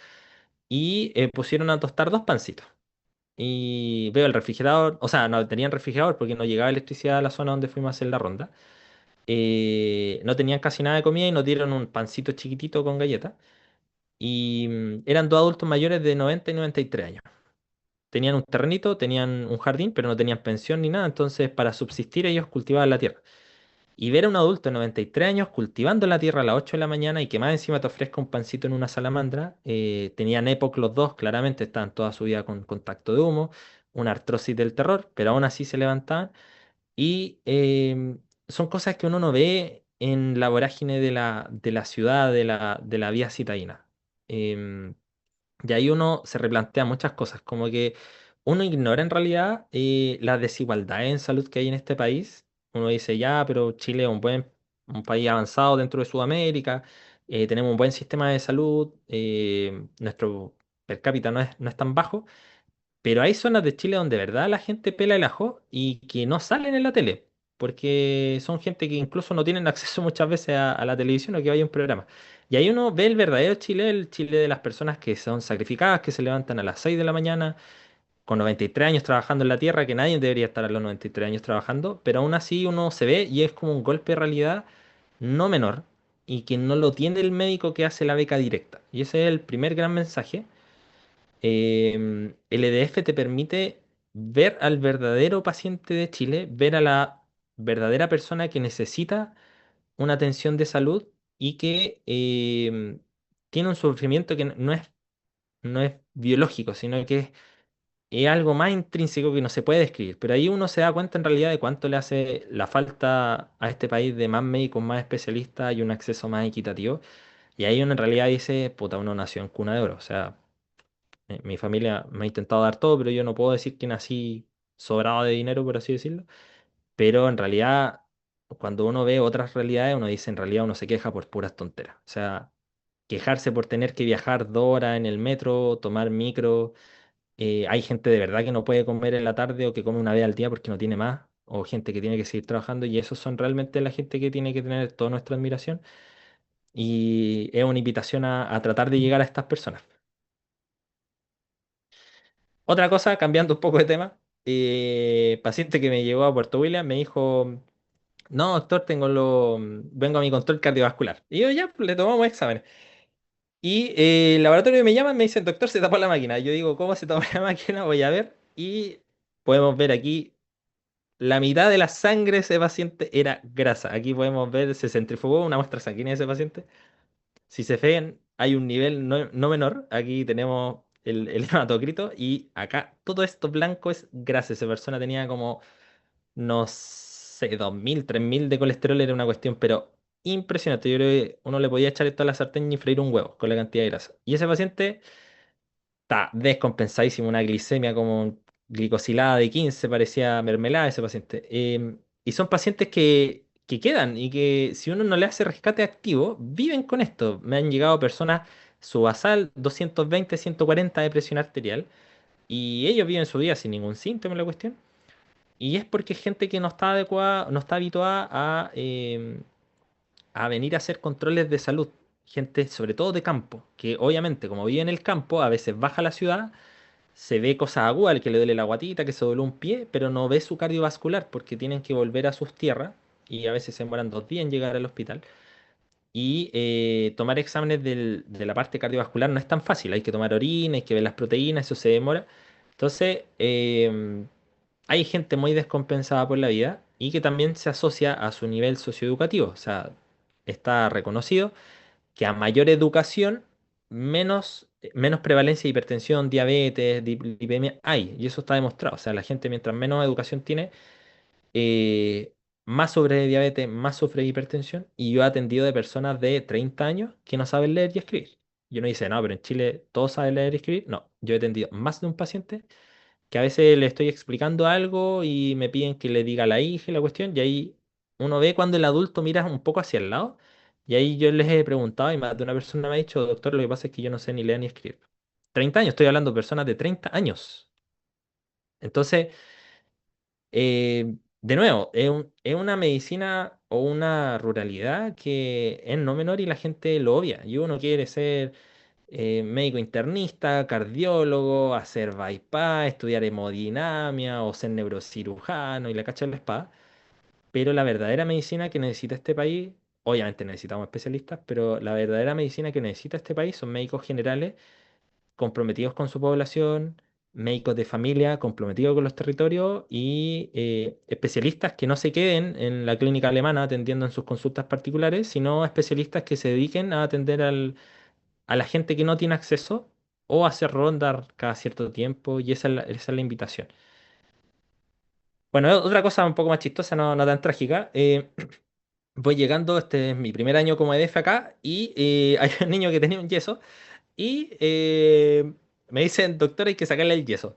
B: y pusieron a tostar dos pancitos. Y veo el refrigerador, o sea, no tenían refrigerador porque no llegaba electricidad a la zona donde fuimos a hacer la ronda. No tenían casi nada de comida y nos dieron un pancito chiquitito con galleta. Y eran dos adultos mayores de 90 y 93 años. Tenían un terrenito, tenían un jardín, pero no tenían pensión ni nada, entonces para subsistir ellos cultivaban la tierra. Y ver a un adulto de 93 años cultivando la tierra a las 8 de la mañana y que más encima te ofrezca un pancito en una salamandra, tenían EPOC los dos, claramente estaban toda su vida con contacto de humo, una artrosis del terror, pero aún así se levantaban. Y son cosas que uno no ve en la vorágine de la ciudad, de la vía citadina. Em, y ahí uno se replantea muchas cosas, como que uno ignora en realidad la desigualdad en salud que hay en este país. Uno dice, ya, pero Chile es un país avanzado dentro de Sudamérica, tenemos un buen sistema de salud, nuestro per cápita no es tan bajo, pero hay zonas de Chile donde de verdad la gente pela el ajo y que no salen en la tele, porque son gente que incluso no tienen acceso muchas veces a la televisión o que vaya a un programa. Y ahí uno ve el verdadero Chile, el Chile de las personas que son sacrificadas, que se levantan a las 6 de la mañana, con 93 años trabajando en la tierra, que nadie debería estar a los 93 años trabajando, pero aún así uno se ve y es como un golpe de realidad no menor y que no lo tiene el médico que hace la beca directa. Y ese es el primer gran mensaje. El EDF te permite ver al verdadero paciente de Chile, ver a la verdadera persona que necesita una atención de salud y que tiene un sufrimiento que no es biológico, sino que es algo más intrínseco que no se puede describir. Pero ahí uno se da cuenta en realidad de cuánto le hace la falta a este país de más médicos, más especialistas y un acceso más equitativo. Y ahí uno en realidad dice, puta, uno nació en cuna de oro. O sea, mi familia me ha intentado dar todo, pero yo no puedo decir que nací sobrado de dinero, por así decirlo. Pero en realidad, cuando uno ve otras realidades, uno dice, en realidad uno se queja por puras tonteras. O sea, quejarse por tener que viajar 2 horas en el metro, tomar micro. Hay gente de verdad que no puede comer en la tarde o que come una vez al día porque no tiene más. O gente que tiene que seguir trabajando y esos son realmente la gente que tiene que tener toda nuestra admiración. Y es una invitación a tratar de llegar a estas personas. Otra cosa, cambiando un poco de tema, paciente que me llegó a Puerto William me dijo, no, doctor, vengo a mi control cardiovascular. Y yo ya, pues, le tomamos exámenes. Y el laboratorio me llama y me dicen, doctor, se tapó la máquina. Yo digo, ¿cómo se tapó la máquina? Voy a ver. Y podemos ver aquí, la mitad de la sangre de ese paciente era grasa. Aquí podemos ver, se centrifugó una muestra sanguínea de ese paciente. Si se fijan, hay un nivel no menor. Aquí tenemos el hematocrito y acá todo esto blanco es grasa. Esa persona tenía como, no sé, 2000 3000 de colesterol, era una cuestión, pero impresionante. Yo creo que uno le podía echar esto a la sartén y freír un huevo con la cantidad de grasa. Y ese paciente está descompensadísimo, una glicemia como glicosilada de 15, parecía mermelada ese paciente. Y son pacientes que quedan y que si uno no le hace rescate activo, viven con esto. Me han llegado personas, su basal 220, 140 de presión arterial, y ellos viven su vida sin ningún síntoma en la cuestión. Y es porque es gente que no está adecuada, no está habituada a venir a hacer controles de salud. Gente sobre todo de campo, que obviamente como vive en el campo, a veces baja a la ciudad, se ve cosas agudas, el que le duele la guatita, que se duele un pie, pero no ve su cardiovascular porque tienen que volver a sus tierras y a veces se demoran 2 días en llegar al hospital. Y tomar exámenes de la parte cardiovascular no es tan fácil, hay que tomar orina, hay que ver las proteínas, eso se demora. Entonces, hay gente muy descompensada por la vida y que también se asocia a su nivel socioeducativo. O sea, está reconocido que a mayor educación, menos prevalencia de hipertensión, diabetes, lipemia hay. Y eso está demostrado. O sea, la gente mientras menos educación tiene, más sobre diabetes, más sobre hipertensión. Y yo he atendido de personas de 30 años que no saben leer y escribir. Y uno dice, no, pero en Chile todos saben leer y escribir. No, yo he atendido más de un paciente que a veces le estoy explicando algo y me piden que le diga a la hija y la cuestión, y ahí uno ve cuando el adulto mira un poco hacia el lado, y ahí yo les he preguntado y más de una persona me ha dicho, doctor, lo que pasa es que yo no sé ni leer ni escribir. 30 años, estoy hablando de personas de 30 años. Entonces, de nuevo, es una medicina o una ruralidad que es no menor y la gente lo obvia. Y uno quiere ser médico internista, cardiólogo, hacer bypass, estudiar hemodinamia o ser neurocirujano y la cacha de la espada. Pero la verdadera medicina que necesita este país, obviamente necesitamos especialistas, pero la verdadera medicina que necesita este país son médicos generales comprometidos con su población, médicos de familia comprometidos con los territorios y especialistas que no se queden en la clínica alemana atendiendo en sus consultas particulares, sino especialistas que se dediquen a atender a la gente que no tiene acceso o hacer rondas cada cierto tiempo y esa es la invitación. Bueno, otra cosa un poco más chistosa, no tan trágica. voy llegando, este es mi primer año como EDF acá, y hay un niño que tenía un yeso, y me dicen, doctor, hay que sacarle el yeso.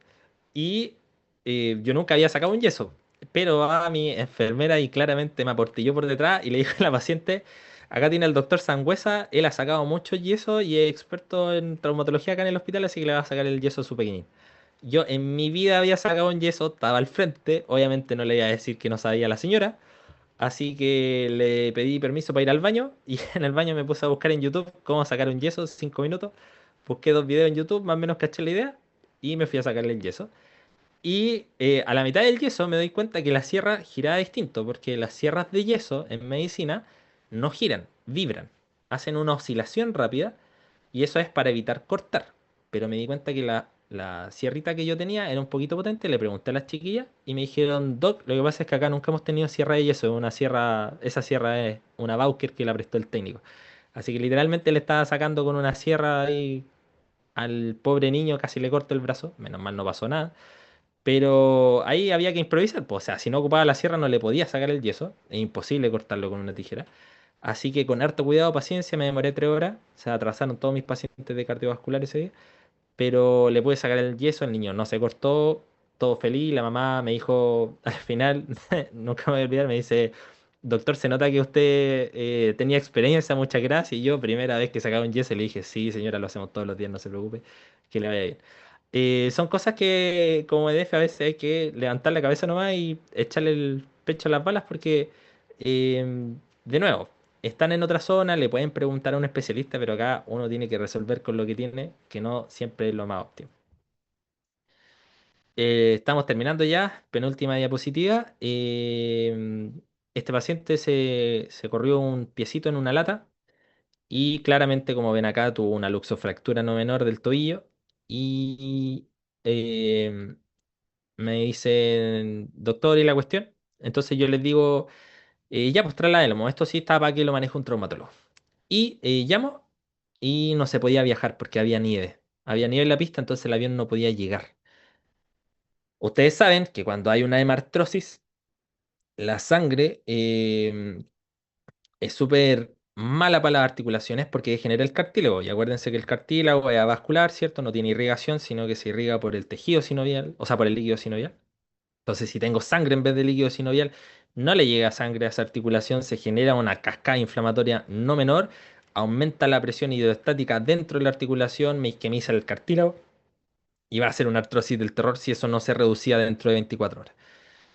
B: Y yo nunca había sacado un yeso, pero a mi enfermera y claramente me aportilló por detrás y le dijo a la paciente, acá tiene el doctor Sangüesa, él ha sacado mucho yeso y es experto en traumatología acá en el hospital, así que le va a sacar el yeso a su pequeñín. Yo en mi vida había sacado un yeso, estaba al frente, obviamente no le iba a decir que no sabía la señora, así que le pedí permiso para ir al baño y en el baño me puse a buscar en YouTube cómo sacar un yeso, 5 minutos, busqué 2 videos en YouTube, más o menos caché la idea y me fui a sacarle el yeso. Y a la mitad del yeso me doy cuenta que la sierra giraba distinto, porque las sierras de yeso en medicina no giran, vibran, hacen una oscilación rápida y eso es para evitar cortar. Pero me di cuenta que la sierrita que yo tenía era un poquito potente, le pregunté a las chiquillas y me dijeron, Doc, lo que pasa es que acá nunca hemos tenido sierra de yeso, es una sierra, esa sierra es una Bauker que la prestó el técnico. Así que literalmente le estaba sacando con una sierra ahí al pobre niño, casi le corto el brazo, menos mal no pasó nada. Pero ahí había que improvisar, pues, o sea, si no ocupaba la sierra no le podía sacar el yeso, es imposible cortarlo con una tijera. Así que con harto cuidado, paciencia, me demoré 3 horas, se atrasaron todos mis pacientes de cardiovascular ese día, pero le pude sacar el yeso, el niño no se cortó, todo feliz, la mamá me dijo al final, nunca me voy a olvidar, me dice, doctor, se nota que usted tenía experiencia, muchas gracias, y yo primera vez que sacaba un yeso le dije, sí señora, lo hacemos todos los días, no se preocupe, que le vaya bien. Son cosas que como EDF a veces hay que levantar la cabeza nomás y echarle el pecho a las balas porque, de nuevo, están en otra zona, le pueden preguntar a un especialista, pero acá uno tiene que resolver con lo que tiene, que no siempre es lo más óptimo. Estamos terminando ya, penúltima diapositiva. Este paciente se corrió un piecito en una lata y claramente, como ven acá, tuvo una luxofractura no menor del tobillo y em, me dicen, doctor, ¿y la cuestión? Entonces yo les digo, ya, pues trasladélo, esto sí está para que lo maneje un traumatólogo. Y llamo y no se podía viajar porque había nieve. Había nieve en la pista, entonces el avión no podía llegar. Ustedes saben que cuando hay una hemartrosis, la sangre es súper mala para las articulaciones porque degenera el cartílago. Y acuérdense que el cartílago es avascular, ¿cierto? No tiene irrigación, sino que se irriga por el tejido sinovial, o sea, por el líquido sinovial. Entonces, si tengo sangre en vez de líquido sinovial, no le llega sangre a esa articulación, se genera una cascada inflamatoria no menor, aumenta la presión hidroestática dentro de la articulación, me isquemiza el cartílago y va a ser una artrosis del terror si eso no se reducía dentro de 24 horas.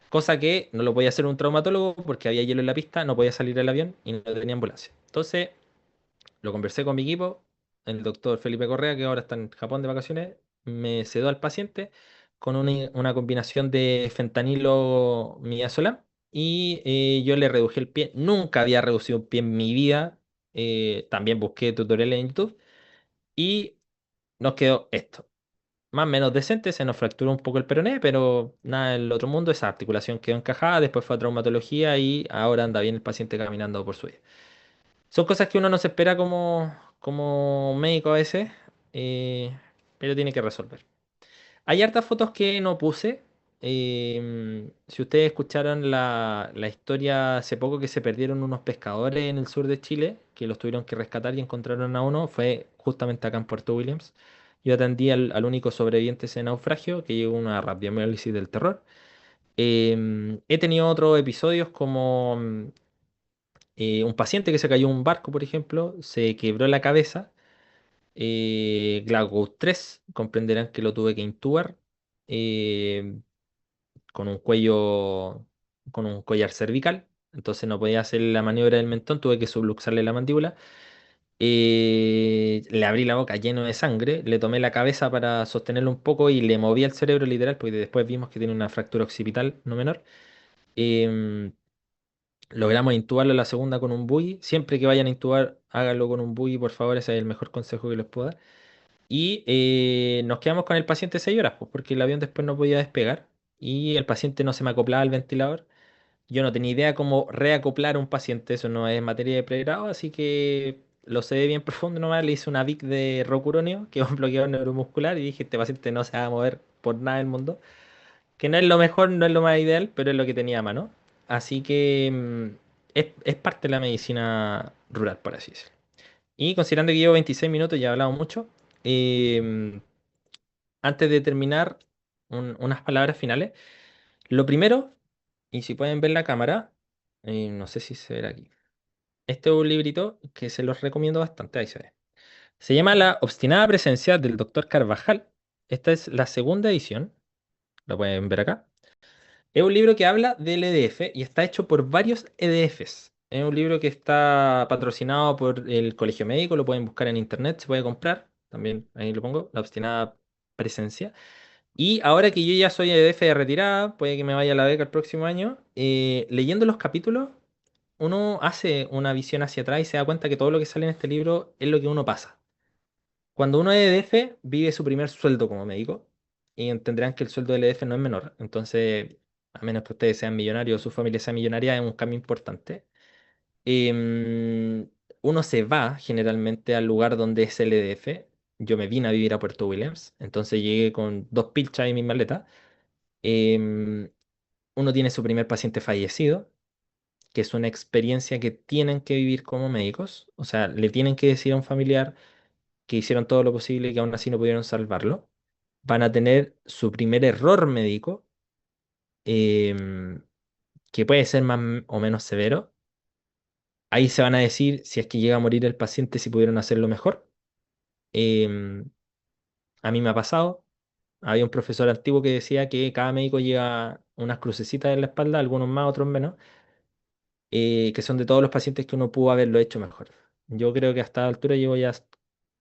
B: Cosa que no lo podía hacer un traumatólogo porque había hielo en la pista, no podía salir el avión y no tenía ambulancia. Entonces, lo conversé con mi equipo, el doctor Felipe Correa, que ahora está en Japón de vacaciones, me sedó al paciente con una combinación de fentanilo midazolam y yo le reduje el pie. Nunca había reducido un pie en mi vida. También busqué tutoriales en YouTube y nos quedó esto. Más o menos decente, se nos fracturó un poco el peroné, pero nada del otro mundo, esa articulación quedó encajada, después fue a traumatología y ahora anda bien el paciente caminando por su vida. Son cosas que uno no se espera como médico a veces, pero tiene que resolver. Hay hartas fotos que no puse. Si ustedes escucharon la historia hace poco que se perdieron unos pescadores en el sur de Chile, que los tuvieron que rescatar y encontraron a uno, fue justamente acá en Puerto Williams. Yo atendí al único sobreviviente de ese naufragio, que llegó a una radiomiólisis del terror. He tenido otros episodios como un paciente que se cayó en un barco, por ejemplo, se quebró la cabeza, Glaukos 3, comprenderán que lo tuve que intubar eh, con un cuello, con un collar cervical, entonces no podía hacer la maniobra del mentón, tuve que subluxarle la mandíbula. Le abrí la boca lleno de sangre, le tomé la cabeza para sostenerlo un poco y le moví el cerebro literal, porque después vimos que tiene una fractura occipital no menor. Em, Logramos intubarlo la segunda con un buggy. Siempre que vayan a intubar, háganlo con un buggy, por favor. Ese es el mejor consejo que les puedo dar. Y nos quedamos con el paciente 6 horas, pues, porque el avión después no podía despegar. Y el paciente no se me acoplaba al ventilador. Yo no tenía idea cómo reacoplar a un paciente. Eso no es materia de pregrado, así que lo sé bien profundo nomás. Le hice una VIC de rocuronio, que es un bloqueador neuromuscular, y dije, este paciente no se va a mover por nada del mundo. Que no es lo mejor, no es lo más ideal, pero es lo que tenía a mano. Así que es parte de la medicina rural, por así decirlo. Y considerando que llevo 26 minutos, ya he hablado mucho, em, antes de terminar, unas palabras finales. Lo primero, y si pueden ver la cámara, no sé si se verá aquí. Este es un librito que se los recomiendo bastante, ahí se ve. Se llama La obstinada presencia del doctor Carvajal. Esta es la segunda edición, lo pueden ver acá. Es un libro que habla del EDF y está hecho por varios EDFs. Es un libro que está patrocinado por el Colegio Médico, lo pueden buscar en internet, se puede comprar. También ahí lo pongo, La obstinada presencia. Y ahora que yo ya soy EDF de retirada, puede que me vaya a la beca el próximo año, leyendo los capítulos, uno hace una visión hacia atrás y se da cuenta que todo lo que sale en este libro es lo que uno pasa. Cuando uno es EDF, vive su primer sueldo como médico y entenderán que el sueldo del EDF no es menor. Entonces, a menos que ustedes sean millonarios o su familia sea millonaria, es un cambio importante. Em, Uno se va generalmente al lugar donde es el EDF. Yo me vine a vivir a Puerto Williams, entonces llegué con dos pilchas y mi maleta. Em, Uno tiene su primer paciente fallecido, que es una experiencia que tienen que vivir como médicos. O sea, le tienen que decir a un familiar que hicieron todo lo posible y que aún así no pudieron salvarlo. Van a tener su primer error médico, em, que puede ser más o menos severo. Ahí se van a decir si es que llega a morir el paciente, si pudieron hacerlo mejor. Em, a mí me ha pasado. Había un profesor antiguo que decía que cada médico lleva unas crucecitas en la espalda, algunos más, otros menos, que son de todos los pacientes que uno pudo haberlo hecho mejor. Yo creo que hasta la altura llevo ya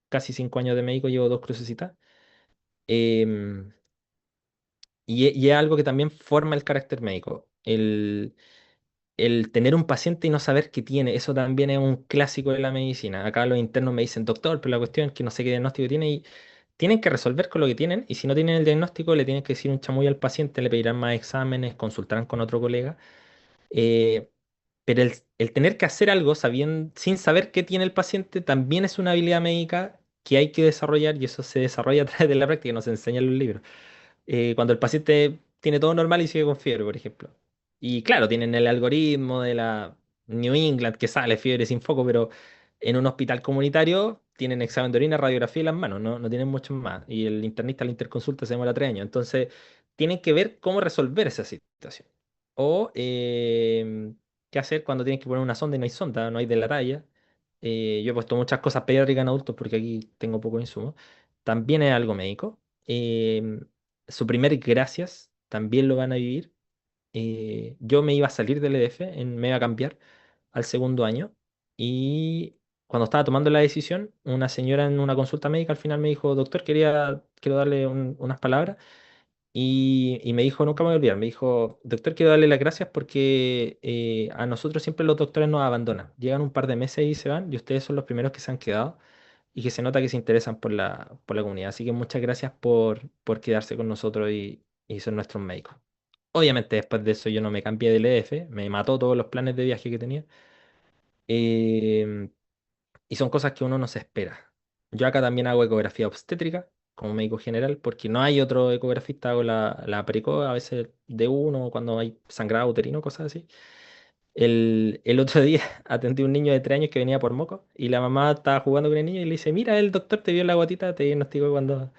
B: casi 5 años de médico, llevo dos crucecitas. Em, y es algo que también forma el carácter médico. El tener un paciente y no saber qué tiene, eso también es un clásico de la medicina. Acá los internos me dicen, doctor, pero la cuestión es que no sé qué diagnóstico tiene y tienen que resolver con lo que tienen. Y si no tienen el diagnóstico, le tienen que decir un chamuyo al paciente, le pedirán más exámenes, consultarán con otro colega. Eh, pero el tener que hacer algo sabiendo, sin saber qué tiene el paciente también es una habilidad médica que hay que desarrollar y eso se desarrolla a través de la práctica, nos enseñan los libros. Cuando el paciente tiene todo normal y sigue con fiebre, por ejemplo. Y claro, tienen el algoritmo de la New England que sale fiebre sin foco, pero en un hospital comunitario tienen examen de orina, radiografía y las manos, no tienen mucho más. Y el internista, la interconsulta se demora 3 años. Entonces, tienen que ver cómo resolver esa situación. O qué hacer cuando tienen que poner una sonda y no hay sonda, no hay de la talla. Yo he puesto muchas cosas pediátricas en adultos porque aquí tengo poco insumo. También es algo médico. Su primer gracias también lo van a vivir. Yo me iba a salir del EDF, me iba a cambiar al segundo año y cuando estaba tomando la decisión, una señora en una consulta médica al final me dijo, doctor, quiero darle unas palabras y me dijo, nunca me voy a olvidar, me dijo, doctor, quiero darle las gracias porque a nosotros siempre los doctores nos abandonan. Llegan un par de meses y se van y ustedes son los primeros que se han quedado y que se nota que se interesan por la comunidad. Así que muchas gracias por quedarse con nosotros y ser nuestros médicos. Obviamente después de eso yo no me cambié del EDF, me mató todos los planes de viaje que tenía. Em, y son cosas que uno no se espera. Yo acá también hago ecografía obstétrica como médico general, porque no hay otro ecografista, hago la perico, a veces de uno, cuando hay sangrado uterino, cosas así. El otro día atendí a un niño de 3 años que venía por moco y la mamá estaba jugando con el niño y le dice, mira, el doctor te vio la guatita, te diagnosticó cuando...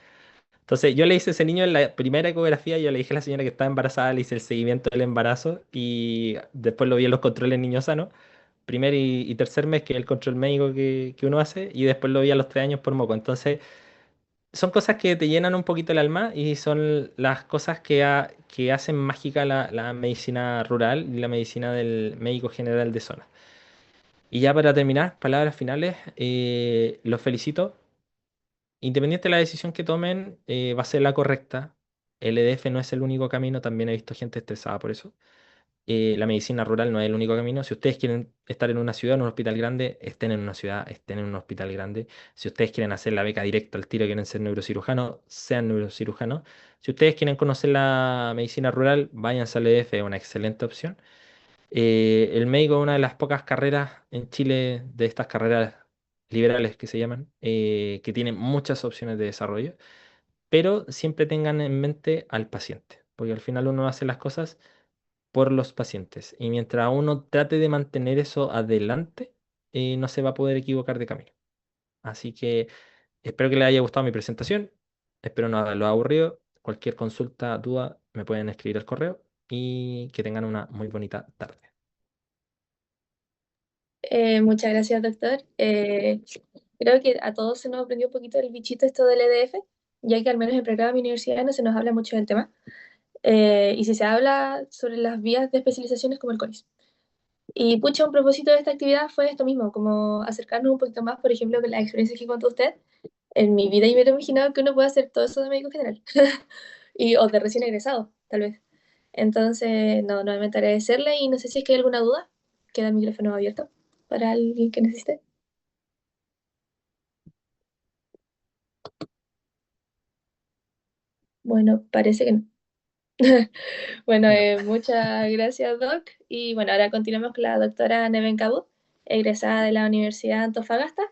B: Entonces yo le hice a ese niño en la primera ecografía, yo le dije a la señora que estaba embarazada, le hice el seguimiento del embarazo y después lo vi en los controles niños sanos, primer y tercer mes, que es el control médico que uno hace, y después lo vi a los 3 años por moco. Entonces son cosas que te llenan un poquito el alma y son las cosas que hacen mágica la medicina rural y la medicina del médico general de zona. Y ya para terminar, palabras finales, los felicito. Independiente de la decisión que tomen, va a ser la correcta. El EDF no es el único camino, también he visto gente estresada por eso. La medicina rural no es el único camino. Si ustedes quieren estar en una ciudad, en un hospital grande, estén en una ciudad, estén en un hospital grande. Si ustedes quieren hacer la beca directa al tiro, quieren ser neurocirujanos, sean neurocirujanos. Si ustedes quieren conocer la medicina rural, váyanse al EDF, es una excelente opción. El médico es una de las pocas carreras en Chile, de estas carreras liberales que se llaman, que tiene muchas opciones de desarrollo, pero siempre tengan en mente al paciente, porque al final uno hace las cosas por los pacientes. Y mientras uno trate de mantener eso adelante, no se va a poder equivocar de camino. Así que espero que les haya gustado mi presentación. Espero no haberlo aburrido. Cualquier consulta, duda, me pueden escribir al correo y que tengan una muy bonita tarde.
C: Muchas gracias, doctor. Creo que a todos se nos aprendió un poquito el bichito esto del EDF, ya que al menos en pregrado de mi universidad no se nos habla mucho del tema. Y si se habla sobre las vías de especialización es como el CONIS. Y pucha, un propósito de esta actividad fue esto mismo, como acercarnos un poquito más, por ejemplo, con las experiencias que contó usted. En mi vida yo me hubiera imaginado que uno puede hacer todo eso de médico general, o de recién egresado, tal vez. Entonces, no, nuevamente agradecerle y no sé si es que hay alguna duda, queda el micrófono abierto para alguien que necesite. Bueno, parece que no. Bueno,
B: No.
C: muchas gracias, Doc. Y bueno, ahora continuamos con la doctora Neven Cabud, egresada de la Universidad de Antofagasta,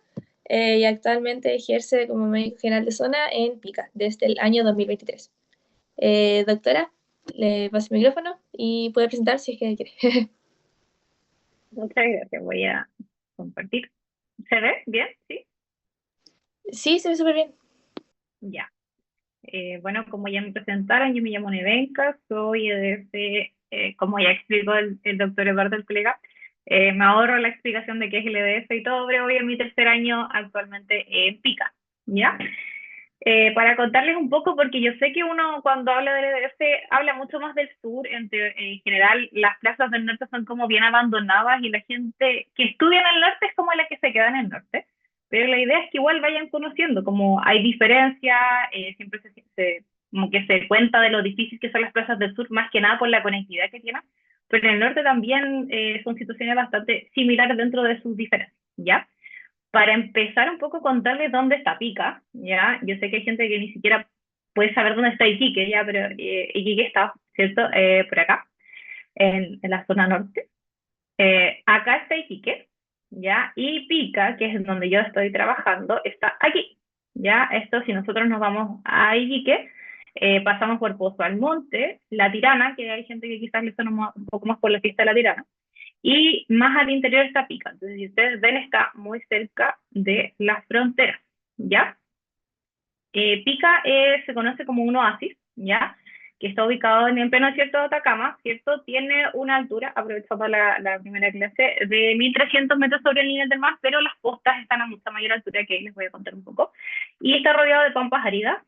C: y actualmente ejerce como médico general de zona en Pica desde el año 2023. Doctora, le paso el micrófono y puede presentar si es que quiere.
E: Muchas gracias, voy a compartir. ¿Se ve bien? ¿Sí?
C: Sí, se ve súper bien.
E: Ya. Bueno, como ya me presentaron, yo me llamo Nevenka, soy EDF, como ya explicó el doctor Eduardo, el colega, me ahorro la explicación de qué es el EDF y todo, pero voy en mi tercer año actualmente en Pica, ¿ya? Para contarles un poco, porque yo sé que uno cuando habla del EDF habla mucho más del sur, en general las plazas del norte son como bien abandonadas y la gente que estudia en el norte es como la que se queda en el norte, pero la idea es que igual vayan conociendo, como hay diferencias, siempre como que se cuenta de lo difícil que son las plazas del sur, más que nada por la conectividad que tienen, pero en el norte también son situaciones bastante similares dentro de sus diferencias, ¿ya? Para empezar un poco a contarles dónde está Pica, ¿ya? Yo sé que hay gente que ni siquiera puede saber dónde está Iquique, ¿ya? Pero Iquique está, ¿cierto? Por acá, en la zona norte. Acá está Iquique, ¿ya? Y Pica, que es donde yo estoy trabajando, está aquí, ¿ya? Esto, si nosotros nos vamos a Iquique, pasamos por Pozo Almonte, La Tirana, que hay gente que quizás le suena un poco más por la fiesta de La Tirana, y más al interior está Pica. Entonces, si ustedes ven, está muy cerca de las fronteras, ¿ya? Pica se conoce como un oasis, ¿ya? Que está ubicado en el pleno desierto de Atacama, ¿cierto? Tiene una altura, aprovechando la primera clase, de 1.300 metros sobre el nivel del mar, pero las costas están a mucha mayor altura, que ahí les voy a contar un poco. Y está rodeado de pampas áridas.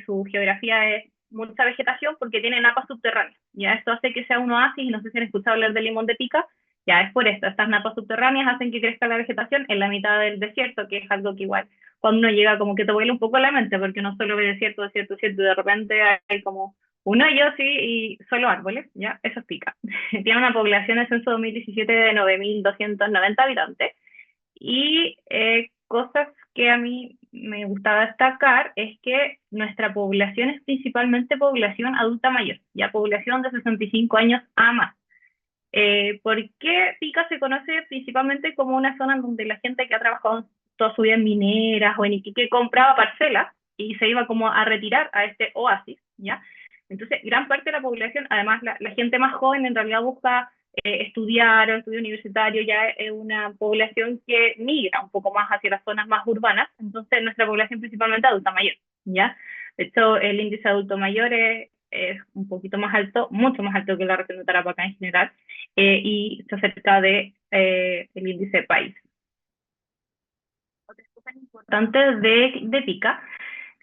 E: Su geografía es mucha vegetación porque tiene napas subterráneas. Ya esto hace que sea un oasis, y no sé si han escuchado hablar del limón de Pica, ya es por esto. Estas napas subterráneas hacen que crezca la vegetación en la mitad del desierto, que es algo que igual cuando uno llega como que te vuela un poco la mente, porque no solo ve desierto, desierto, desierto, y de repente hay como un hoyo, sí, y solo árboles, ya, eso es Pica. Tiene una población de censo 2017 de 9.290 habitantes, y cosas que a mí me gustaba destacar es que nuestra población es principalmente población adulta mayor, ya población de 65 años a más. ¿Por qué Pica se conoce principalmente como una zona donde la gente que ha trabajado toda su vida en mineras o en Iquique compraba parcelas y se iba como a retirar a este oasis, ¿ya? Entonces, gran parte de la población, además la gente más joven en realidad busca estudiar o estudio universitario, ya es una población que migra un poco más hacia las zonas más urbanas, entonces nuestra población principalmente adulta mayor, ¿ya? De hecho, el índice adulto mayor es un poquito más alto, mucho más alto que la región de Tarapacá en general, y se acerca de el índice de país. Otras cosas importantes de Pica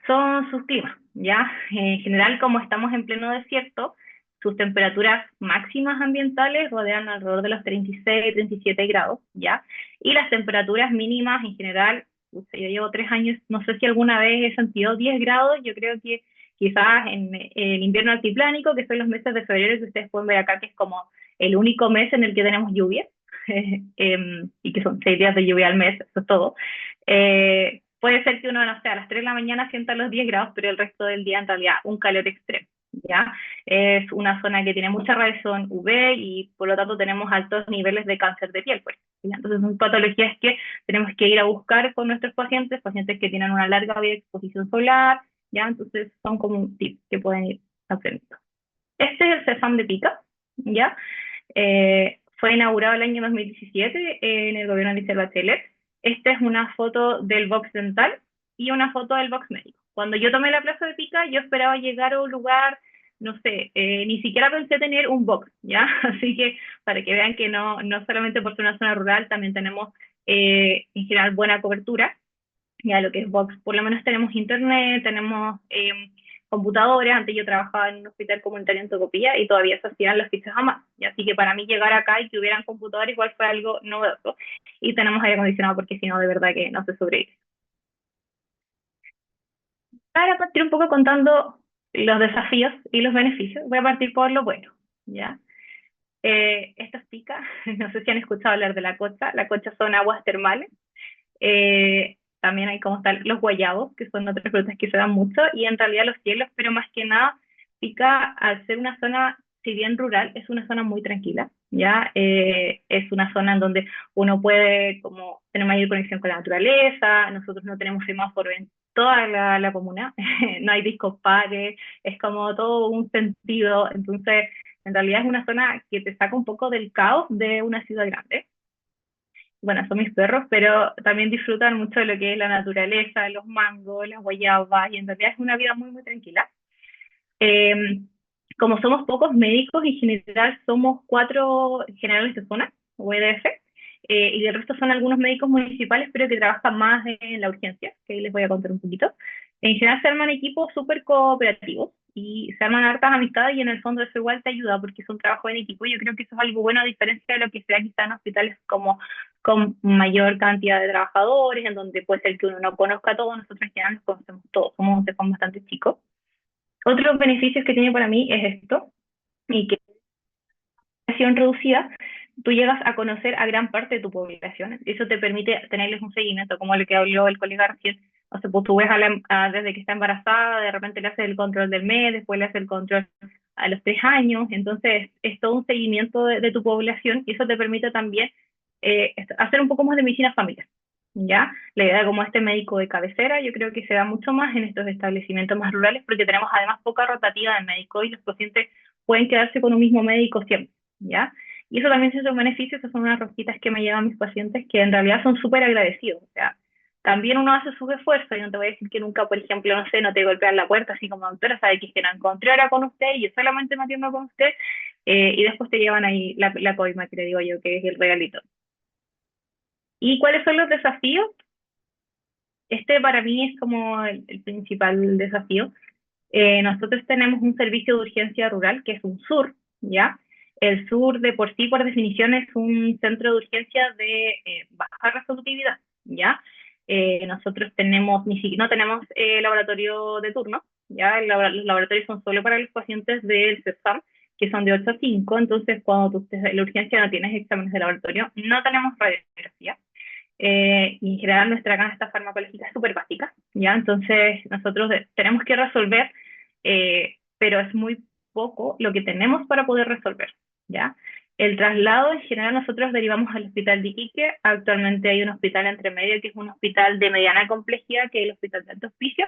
E: son sus climas, ¿ya? En general, como estamos en pleno desierto, sus temperaturas máximas ambientales rodean alrededor de los 36, 37 grados, ¿ya? Y las temperaturas mínimas en general, yo llevo 3 años, no sé si alguna vez he sentido 10 grados, yo creo que quizás en el invierno altiplánico, que son los meses de febrero, que ustedes pueden ver acá, que es como el único mes en el que tenemos lluvia, y que son 6 días de lluvia al mes, eso es todo. Puede ser que uno, no sé, a las 3 de la mañana sienta los 10 grados, pero el resto del día en realidad un calor extremo, ¿ya? Es una zona que tiene mucha radiación UV y por lo tanto tenemos altos niveles de cáncer de piel, pues, ¿ya? Entonces son patologías que tenemos que ir a buscar con nuestros pacientes, pacientes que tienen una larga vida de exposición solar, ¿ya? Entonces son como un tip que pueden ir aprendiendo. Este es el CESAM de Pica, ¿ya? Fue inaugurado el año 2017 en el gobierno de Michelle Bachelet. Esta es una foto del box dental y una foto del box médico. Cuando yo tomé la plaza de Pica, yo esperaba llegar a un lugar, no sé, ni siquiera pensé tener un box, ¿ya? Así que para que vean que no solamente por ser una zona rural, también tenemos en general buena cobertura, ya lo que es box, por lo menos tenemos internet, tenemos computadores. Antes yo trabajaba en un hospital comunitario en Tocopilla y todavía se hacían las fichas a mano, y así que para mí llegar acá y que hubieran computadores igual fue algo novedoso, y tenemos aire acondicionado porque si no, de verdad que no se sobrevive. Para partir un poco contando los desafíos y los beneficios, voy a partir por lo bueno, ¿ya? Esta es Pica, no sé si han escuchado hablar de la cocha son aguas termales. También hay como están los guayabos, que son otras frutas que se dan mucho, y en realidad los cielos, pero más que nada, Pica, al ser una zona, si bien rural, es una zona muy tranquila, ¿ya? Es una zona en donde uno puede como tener mayor conexión con la naturaleza. Nosotros no tenemos semáforo en toda la comuna, no hay discos pares, es como todo un sentido. Entonces, en realidad es una zona que te saca un poco del caos de una ciudad grande. Bueno, son mis perros, pero también disfrutan mucho de lo que es la naturaleza, los mangos, las guayabas, y en realidad es una vida muy, muy tranquila. Eh, Como somos pocos médicos, en general somos 4 generales de zona, o EDF, y del resto son algunos médicos municipales, pero que trabajan más en la urgencia, que ahí les voy a contar un poquito. En general se arman equipos súper cooperativos y se arman hartas amistades, y en el fondo eso igual te ayuda porque es un trabajo en equipo. Yo creo que eso es algo bueno, a diferencia de lo que se da quizá en hospitales como con mayor cantidad de trabajadores, en donde puede ser que uno no conozca a todos. Nosotros en general nos conocemos todos, somos bastante chicos. Otros beneficios que tiene para mí es esto, y que población reducida, tú llegas a conocer a gran parte de tu población. Eso te permite tenerles un seguimiento, como el que habló el colega recién. O sea, pues tú ves desde que está embarazada, de repente le haces el control del mes, después le haces el control a los 3 años. Entonces, es todo un seguimiento de tu población, y eso te permite también hacer un poco más de medicina familiar, ¿ya? La idea como este médico de cabecera, yo creo que se da mucho más en estos establecimientos más rurales, porque tenemos además poca rotativa de médicos y los pacientes pueden quedarse con un mismo médico siempre, ¿ya? Y eso también tiene sus beneficios. Esas son unas rositas que me llevan mis pacientes, que en realidad son súper agradecidos. O sea, también uno hace sus esfuerzos, y no te voy a decir que nunca, por ejemplo, no sé, no te golpean la puerta así como: doctora, sabe que no encontré ahora con usted y yo solamente me atiendo con usted, y después te llevan ahí la coima, que le digo yo, que es el regalito. ¿Y cuáles son los desafíos? Este para mí es como el principal desafío. Nosotros tenemos un servicio de urgencia rural que es un SUR, ¿ya? El SUR de por sí, por definición, es un centro de urgencia de baja resolutividad, ¿ya? Nosotros no tenemos laboratorio de turno, ¿ya? Los laboratorios son solo para los pacientes del CESAM, que son de 8 a 5. Entonces, cuando tú estés en la urgencia no tienes exámenes de laboratorio, no tenemos radiografía. Y en general nuestra canasta farmacológica es súper básica, ¿ya? Entonces nosotros tenemos que resolver, pero es muy poco lo que tenemos para poder resolver, ¿ya? El traslado, en general, nosotros derivamos al hospital de Iquique. Actualmente hay un hospital entre medio, que es un hospital de mediana complejidad, que es el hospital de Alto Hospicio,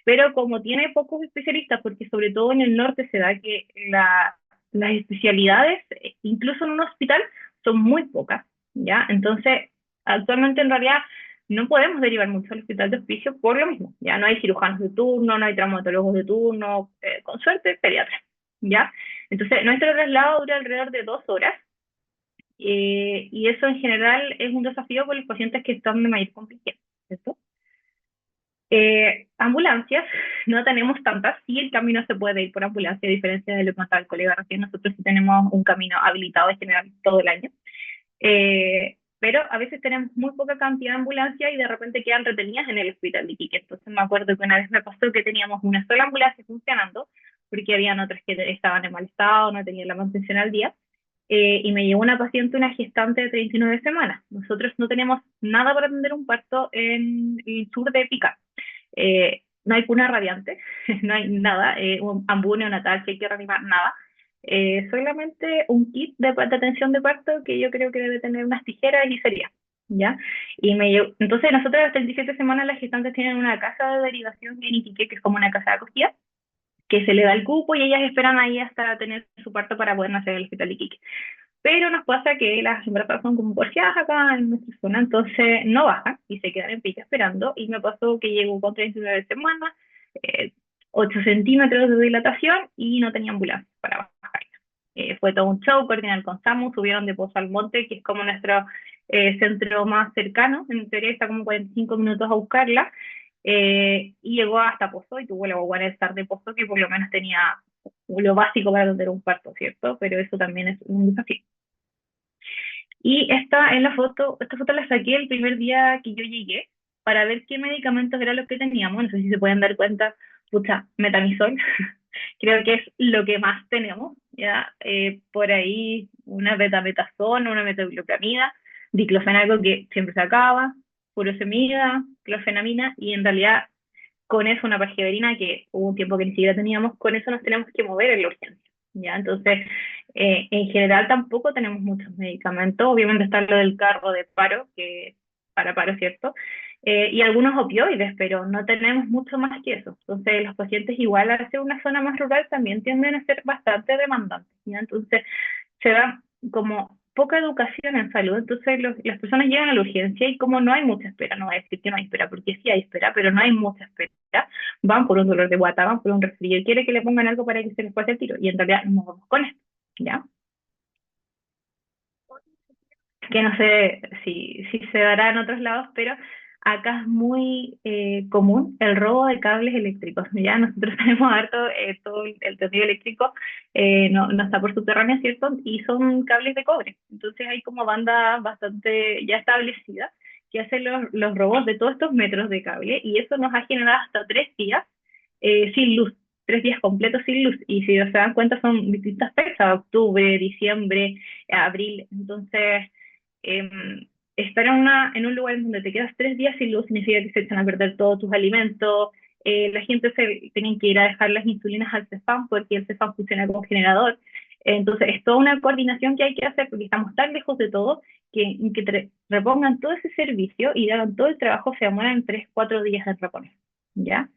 E: pero como tiene pocos especialistas, porque sobre todo en el norte se da que las especialidades, incluso en un hospital, son muy pocas, ¿ya? Entonces, actualmente en realidad no podemos derivar mucho al hospital de hospicio por lo mismo. Ya no hay cirujanos de turno, no hay traumatólogos de turno, con suerte, pediatras, ¿ya? Entonces, nuestro traslado dura alrededor de 2 horas, y eso en general es un desafío por los pacientes que están de mayor complejidad, ¿cierto? Ambulancias, no tenemos tantas. Sí, el camino se puede ir por ambulancia, a diferencia de lo que contaba el colega recién. Nosotros sí tenemos un camino habilitado en general todo el año. Pero a veces tenemos muy poca cantidad de ambulancias y de repente quedan retenidas en el hospital de Iquique. Entonces me acuerdo que una vez me pasó que teníamos una sola ambulancia funcionando, porque habían otras que estaban en mal estado, no tenían la mantención al día, y me llegó una paciente, una gestante de 39 semanas. Nosotros no tenemos nada para atender un parto en el sur de Pica. No hay cuna radiante, no hay nada, un ambú neonatal que hay que reanimar, nada. Solamente un kit de atención de parto, que yo creo que debe tener unas tijeras y sería, ¿ya? Entonces nosotros a las 37 semanas las gestantes tienen una casa de derivación en Iquique, que es como una casa de acogida, que se le da el cupo y ellas esperan ahí hasta tener su parto para poder nacer en el hospital de Iquique. Pero nos pasa que las embarazadas son como porfiadas acá en nuestra zona, entonces no bajan y se quedan en pique esperando. Y me pasó que llegó con 39 semanas, eh, 8 centímetros de dilatación y no tenía ambulancia para bajar. Fue todo un show, coordinar con SAMU, subieron de Pozo al Monte, que es como nuestro centro más cercano, en teoría está como 45 minutos a buscarla, y llegó hasta Pozo y tuvo la guagua en el SAR de Pozo, que por lo menos tenía lo básico para tener un parto, ¿cierto? Pero eso también es un desafío. Y esta foto la saqué el primer día que yo llegué para ver qué medicamentos eran los que teníamos. No sé si se pueden dar cuenta, pucha, metamizol, creo que es lo que más tenemos, ¿ya? Por ahí una betametasona, una metoclopramida, diclofenaco que siempre se acaba, furosemida, clofenamina, y en realidad con eso una pargiverina que hubo un tiempo que ni siquiera teníamos, con eso nos tenemos que mover en la urgencia, ¿ya? Entonces, en general tampoco tenemos muchos medicamentos, obviamente está lo del carro de paro, que para paro, ¿cierto? Y algunos opioides, pero no tenemos mucho más que eso. Entonces, los pacientes igual al ser una zona más rural también tienden a ser bastante demandantes, ¿ya? Entonces, se da como poca educación en salud, entonces las personas llegan a la urgencia y como no hay mucha espera, no voy a decir que no hay espera, porque sí hay espera, pero no hay mucha espera, van por un dolor de guata, van por un resfrío y quiere que le pongan algo para que se les pase el tiro, y en realidad no vamos con esto, ¿ya? Que no sé si se dará en otros lados, pero acá es muy común el robo de cables eléctricos. Ya nosotros tenemos harto, todo el tendido eléctrico no está por subterráneo, ¿cierto? Y son cables de cobre. Entonces hay como banda bastante ya establecida que hacen los robos de todos estos metros de cable, y eso nos ha generado hasta 3 días sin luz. 3 días completos sin luz, y si se dan cuenta son distintas fechas, octubre, diciembre, abril. Entonces estar en un lugar donde te quedas 3 días sin luz significa que se echan a perder todos tus alimentos. La gente tiene que ir a dejar las insulinas al CEFAM porque el CEFAM funciona como generador. Entonces, es toda una coordinación que hay que hacer porque estamos tan lejos de todo que repongan todo ese servicio y hagan todo el trabajo, se demoran 3, 4 días en reponer, ¿ya?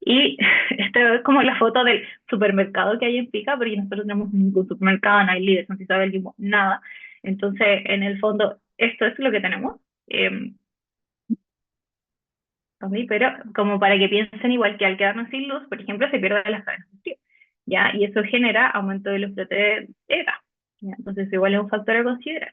E: Y esto es como la foto del supermercado que hay en Pica, porque nosotros tenemos ningún supermercado, no hay líderes, no se sabe el mismo, nada. Entonces, en el fondo, esto es lo que tenemos. Eh, pero como para que piensen igual que al quedarnos sin luz, por ejemplo, se pierde la cadena de frío, ¿ya? Y eso genera aumento de los flotes de gas, ¿ya? Entonces, igual es un factor a considerar.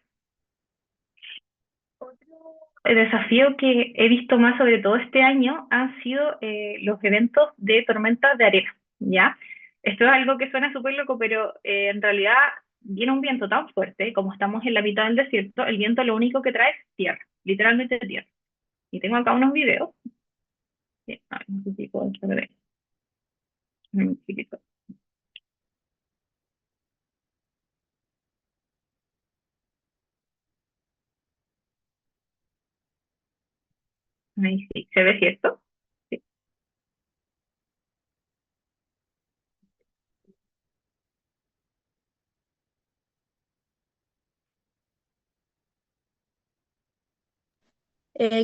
E: El desafío que he visto más, sobre todo este año, han sido los eventos de tormentas de arena, ¿ya? Esto es algo que suena súper loco, pero en realidad viene un viento tan fuerte, como estamos en la mitad del desierto, el viento lo único que trae es tierra, literalmente tierra. Y tengo acá unos videos. Sí, a ver, no sé si puedo entrar ahí. Chiquito. Ahí sí, ¿se ve cierto? Sí.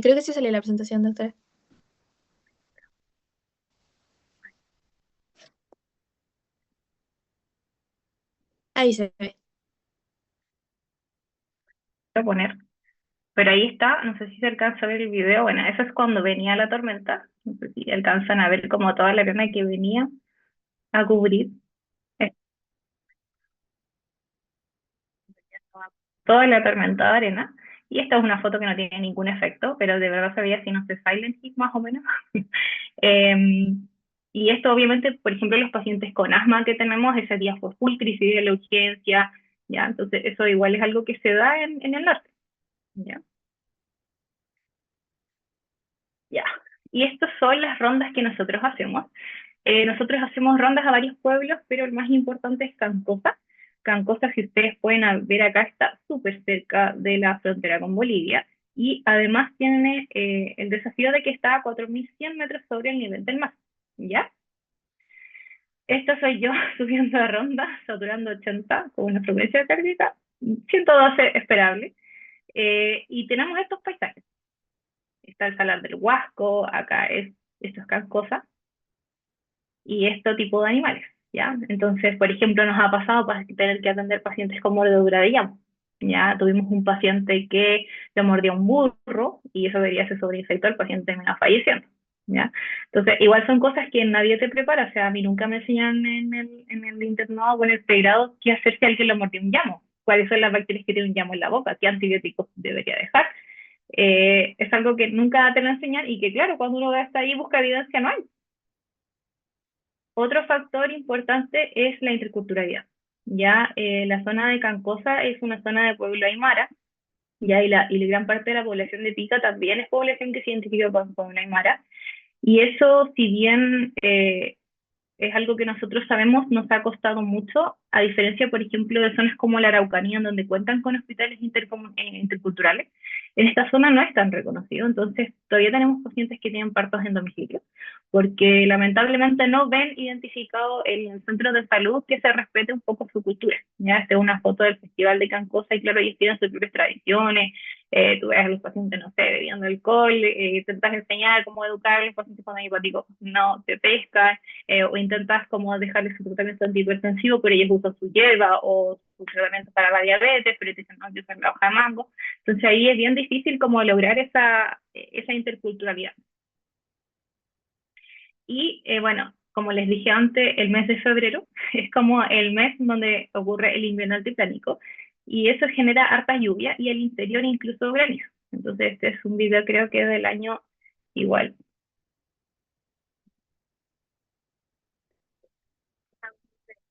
C: Creo que sí salió la presentación, doctora. Ahí se ve.
E: Voy a poner. Pero ahí está, no sé si se alcanza a ver el video. Bueno, eso es cuando venía la tormenta. No sé si alcanzan a ver como toda la arena que venía a cubrir eh, toda la tormenta de arena. Y esta es una foto que no tiene ningún efecto, pero de verdad se veía así, no sé, Silent Hill más o menos. Y esto obviamente, por ejemplo, los pacientes con asma que tenemos, ese día fue full crisis de la urgencia, ¿ya? Entonces eso igual es algo que se da en el norte, ¿ya? Ya. Y estas son las rondas que nosotros hacemos. Nosotros hacemos rondas a varios pueblos, pero el más importante es Cancosa. Cancosa, si ustedes pueden ver acá, está súper cerca de la frontera con Bolivia, y además tiene el desafío de que está a 4.100 metros sobre el nivel del mar, ¿ya? Esta soy yo subiendo a ronda, saturando 80 con una frecuencia cardíaca, 112 esperable, y tenemos estos paisajes. Está el Salar del Huasco, acá esto es Cancosa, y este tipo de animales, ¿ya? Entonces, por ejemplo, nos ha pasado para tener que atender pacientes con mordedura de llama, Ya tuvimos un paciente que le mordió un burro y eso debería ser sobreinfectó, el paciente terminó falleciendo. ¿Ya? Entonces, igual son cosas que nadie te prepara. O sea, a mí nunca me enseñan en el internado o en el pregrado qué hacer si alguien le mordió un llamo, cuáles son las bacterias que tienen un llamo en la boca, qué antibióticos debería dejar. Es algo que nunca te lo enseñan y que, claro, cuando uno está ahí busca evidencia, no hay. Otro factor importante es la interculturalidad. Ya la zona de Cancosa es una zona de pueblo aymara, ya y la gran parte de la población de Pica también es población que se identifica con pueblo aymara. Y eso, si bien es algo que nosotros sabemos, nos ha costado mucho, a diferencia, por ejemplo, de zonas como la Araucanía, en donde cuentan con hospitales interculturales. En esta zona no es tan reconocido, entonces todavía tenemos pacientes que tienen partos en domicilio, porque lamentablemente no ven identificado en el centro de salud que se respete un poco su cultura. Ya, esta es una foto del Festival de Cancosa y claro, ellos tienen sus propias tradiciones, tú ves a los pacientes, no sé, bebiendo alcohol, intentas enseñar cómo educar a los pacientes con hepáticos, no te pescan, o intentas como dejarles su tratamiento antihipertensivo, pero ellos usan su hierba o su tratamiento para la diabetes, pero te dicen, no, yo uso la hoja de mango. Entonces ahí es bien difícil como lograr esa interculturalidad. Y bueno, como les dije antes, el mes de febrero es como el mes donde ocurre el invierno altiplanico y eso genera harta lluvia y el interior incluso granizo. Entonces este es un video creo que es del año igual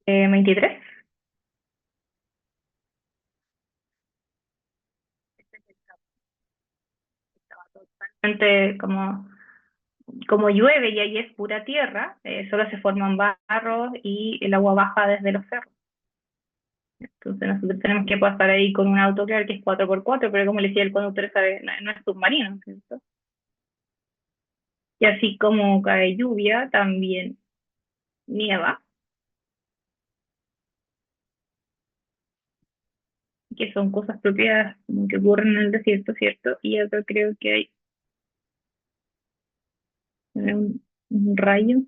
E: 23. Totalmente como llueve y ahí es pura tierra, solo se forman barros y el agua baja desde los cerros. Entonces nosotros tenemos que pasar ahí con un auto, claro que es 4x4, pero como le decía el conductor, sabe, no es submarino, ¿cierto? Y así como cae lluvia, también nieva, que son cosas propias como que ocurren en el desierto, ¿cierto? Y acá creo que hay un rayo,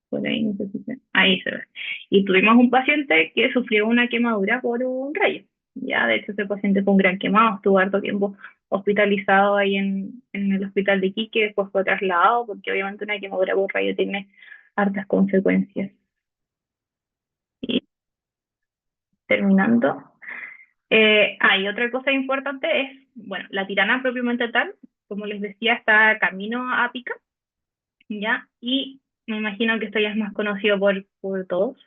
E: por ahí, no sé si ahí se ve. Y tuvimos un paciente que sufrió una quemadura por un rayo. Ya, de hecho, ese paciente fue un gran quemado, estuvo harto tiempo hospitalizado ahí en el hospital de Iquique, después fue trasladado, porque obviamente una quemadura por rayo tiene hartas consecuencias. Y terminando. Y otra cosa importante es, bueno, la tirana propiamente tal, como les decía, está camino a Pica, ¿ya? Y me imagino que esto ya es más conocido por todos.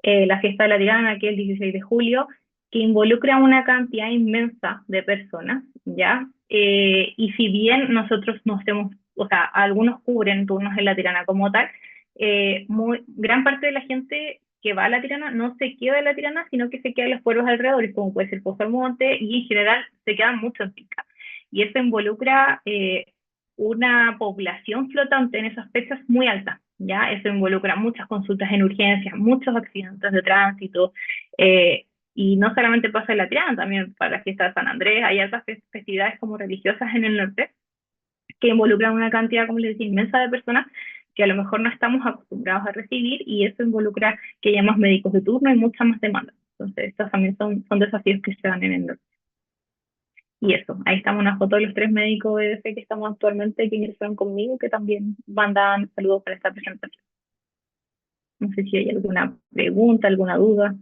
E: La fiesta de la tirana, que es el 16 de julio, que involucra una cantidad inmensa de personas, ¿ya? Y si bien nosotros nos hemos, o sea, algunos cubren turnos en la tirana como tal, gran parte de la gente que va a la tirana no se queda en la tirana, sino que se queda en los pueblos alrededores, como puede ser Pozo Almonte, y en general se quedan mucho en Pica. Y eso involucra una población flotante en esas fechas muy alta, ¿ya? Eso involucra muchas consultas en urgencias, muchos accidentes de tránsito, y no solamente pasa en la Triana, también para la fiesta de San Andrés, hay otras festividades como religiosas en el norte que involucran una cantidad, como les decía, inmensa de personas que a lo mejor no estamos acostumbrados a recibir y eso involucra que haya más médicos de turno y mucha más demanda. Entonces, estos también son desafíos que se dan en el norte. Y eso, ahí estamos una foto de los 3 médicos EDF que estamos actualmente, que ingresaron conmigo, que también mandan saludos para esta presentación. No sé si hay alguna pregunta, alguna duda.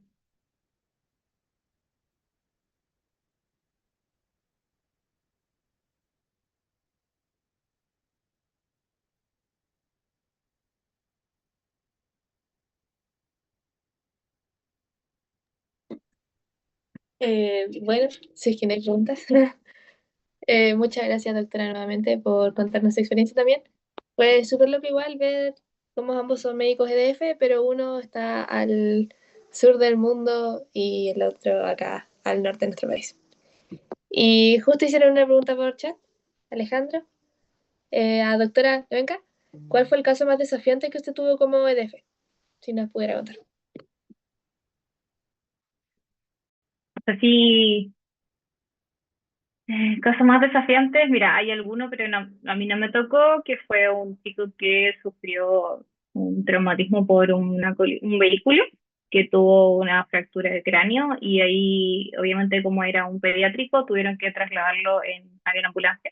C: Bueno, si es que no hay preguntas. Muchas gracias, doctora, nuevamente por contarnos su experiencia también. Fue súper loco igual ver cómo ambos son médicos EDF, pero uno está al sur del mundo y el otro acá al norte de nuestro país. Y justo hicieron una pregunta por chat, Alejandro. A doctora Nevenka, ¿cuál fue el caso más desafiante que usted tuvo como EDF? Si nos pudiera contar.
E: Así, casos más desafiantes, mira, hay alguno, pero a mí no me tocó, que fue un chico que sufrió un traumatismo por un vehículo, que tuvo una fractura de cráneo y ahí, obviamente, como era un pediátrico, tuvieron que trasladarlo en avión ambulancia.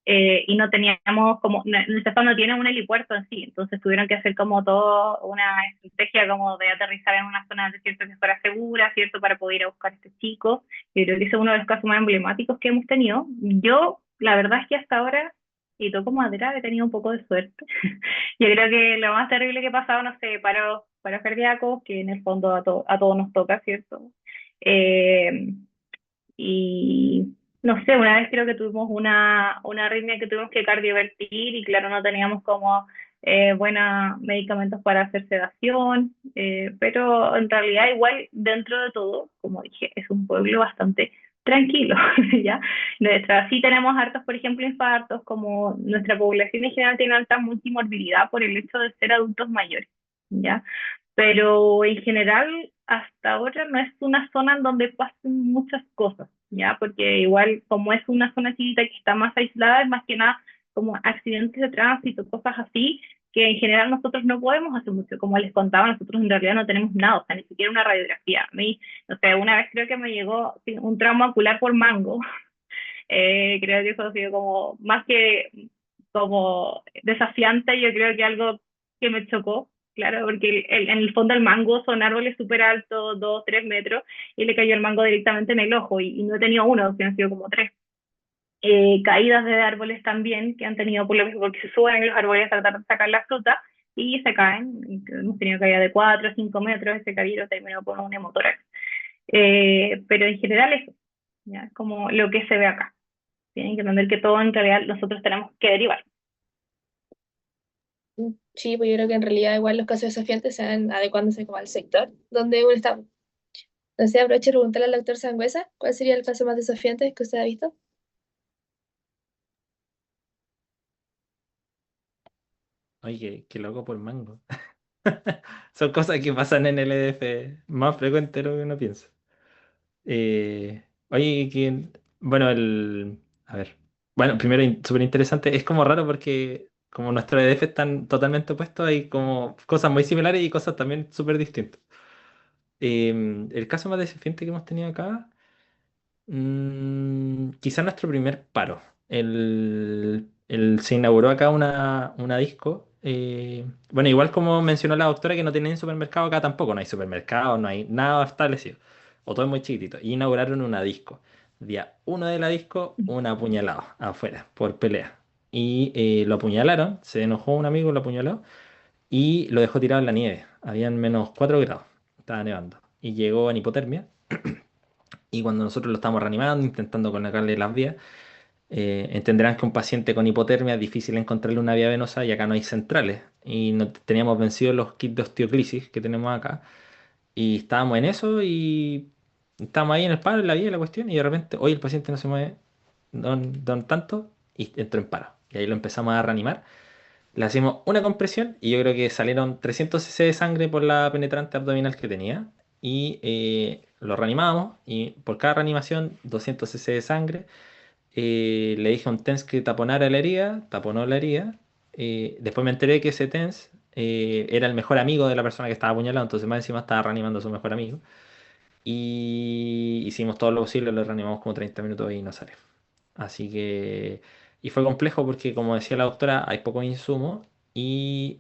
E: Y no teníamos como, nuestra zona no tiene un helipuerto en sí, entonces tuvieron que hacer como toda una estrategia como de aterrizar en una zona de desierto que fuera segura, ¿cierto? Para poder ir a buscar a este chico. Yo creo que ese es uno de los casos más emblemáticos que hemos tenido. Yo, la verdad es que hasta ahora, y toco madera, he tenido un poco de suerte. Yo creo que lo más terrible que ha pasado, no sé, para cardíacos, que en el fondo a todos nos toca, ¿cierto? Eh, y no sé, una vez creo que tuvimos una arritmia que tuvimos que cardiovertir y claro, no teníamos como buenos medicamentos para hacer sedación, pero en realidad igual dentro de todo, como dije, es un pueblo bastante tranquilo, ¿ya? Sí tenemos hartos, por ejemplo, infartos, como nuestra población en general tiene alta multimorbilidad por el hecho de ser adultos mayores, ¿ya? Pero en general hasta ahora no es una zona en donde pasen muchas cosas, ¿ya? Porque igual como es una zona chiquita que está más aislada, es más que nada como accidentes de tránsito, cosas así, que en general nosotros no podemos hacer mucho. Como les contaba, nosotros en realidad no tenemos nada, o sea, ni siquiera una radiografía. A mí, no sé, una vez creo que me llegó un trauma ocular por mango. Creo que eso ha sido como, más que como desafiante, yo creo que algo que me chocó, claro, porque en el fondo el mango son árboles súper altos, 2, 3 metros, y le cayó el mango directamente en el ojo, y no he tenido uno, sino han sido como tres. Caídas de árboles también, que han tenido por lo mismo, porque se suben en los árboles a tratar de sacar la fruta, y se caen, hemos tenido caídas de 4 o 5 metros, ese caballero terminó con un hemotórax. Pero en general eso, ¿ya? Es como lo que se ve acá. Tienen que entender que todo en realidad nosotros tenemos que derivar.
C: Sí, pues yo creo que en realidad igual los casos desafiantes se van adecuándose como al sector donde uno está. Entonces aprovecho y preguntarle al doctor Sangüesa, ¿cuál sería el caso más desafiante que usted ha visto?
B: Oye, qué loco por mango. Son cosas que pasan en el EDF más frecuente de lo que uno piensa. Oye, bueno, a ver. Bueno, primero, súper interesante. Es como raro porque como nuestros EDF están totalmente opuestos, hay como cosas muy similares y cosas también súper distintas. El caso más desafiante que hemos tenido acá, quizá nuestro primer paro. Se inauguró acá una disco. Bueno, igual como mencionó la doctora que no tienen supermercado acá tampoco, no hay supermercado, no hay nada establecido. O todo es muy chiquitito. Y inauguraron una disco. Día uno de la disco, un apuñalado afuera por pelea. Y lo apuñalaron, se enojó un amigo, lo apuñaló y lo dejó tirado en la nieve. Habían -4 grados, estaba nevando. Y llegó en hipotermia. Y cuando nosotros lo estamos reanimando, intentando colocarle las vías, entenderán que un paciente con hipotermia es difícil encontrarle una vía venosa y acá no hay centrales. Y no teníamos vencidos los kits de osteoclisis que tenemos acá. Y estábamos en eso y estábamos ahí en el paro, en la vía, la cuestión, y de repente, hoy el paciente no se mueve, don tanto, y entró en paro. Y ahí lo empezamos a reanimar. Le hacemos una compresión y yo creo que salieron 300 cc de sangre por la penetrante abdominal que tenía. Y lo reanimamos y por cada reanimación 200 cc de sangre. Le dije a un TENS que taponara la herida, taponó la herida. Después me enteré que ese TENS era el mejor amigo de la persona que estaba apuñalado, entonces más encima estaba reanimando a su mejor amigo. Y hicimos todo lo posible, lo reanimamos como 30 minutos y no salió. Así que, y fue complejo porque, como decía la doctora, hay poco insumo y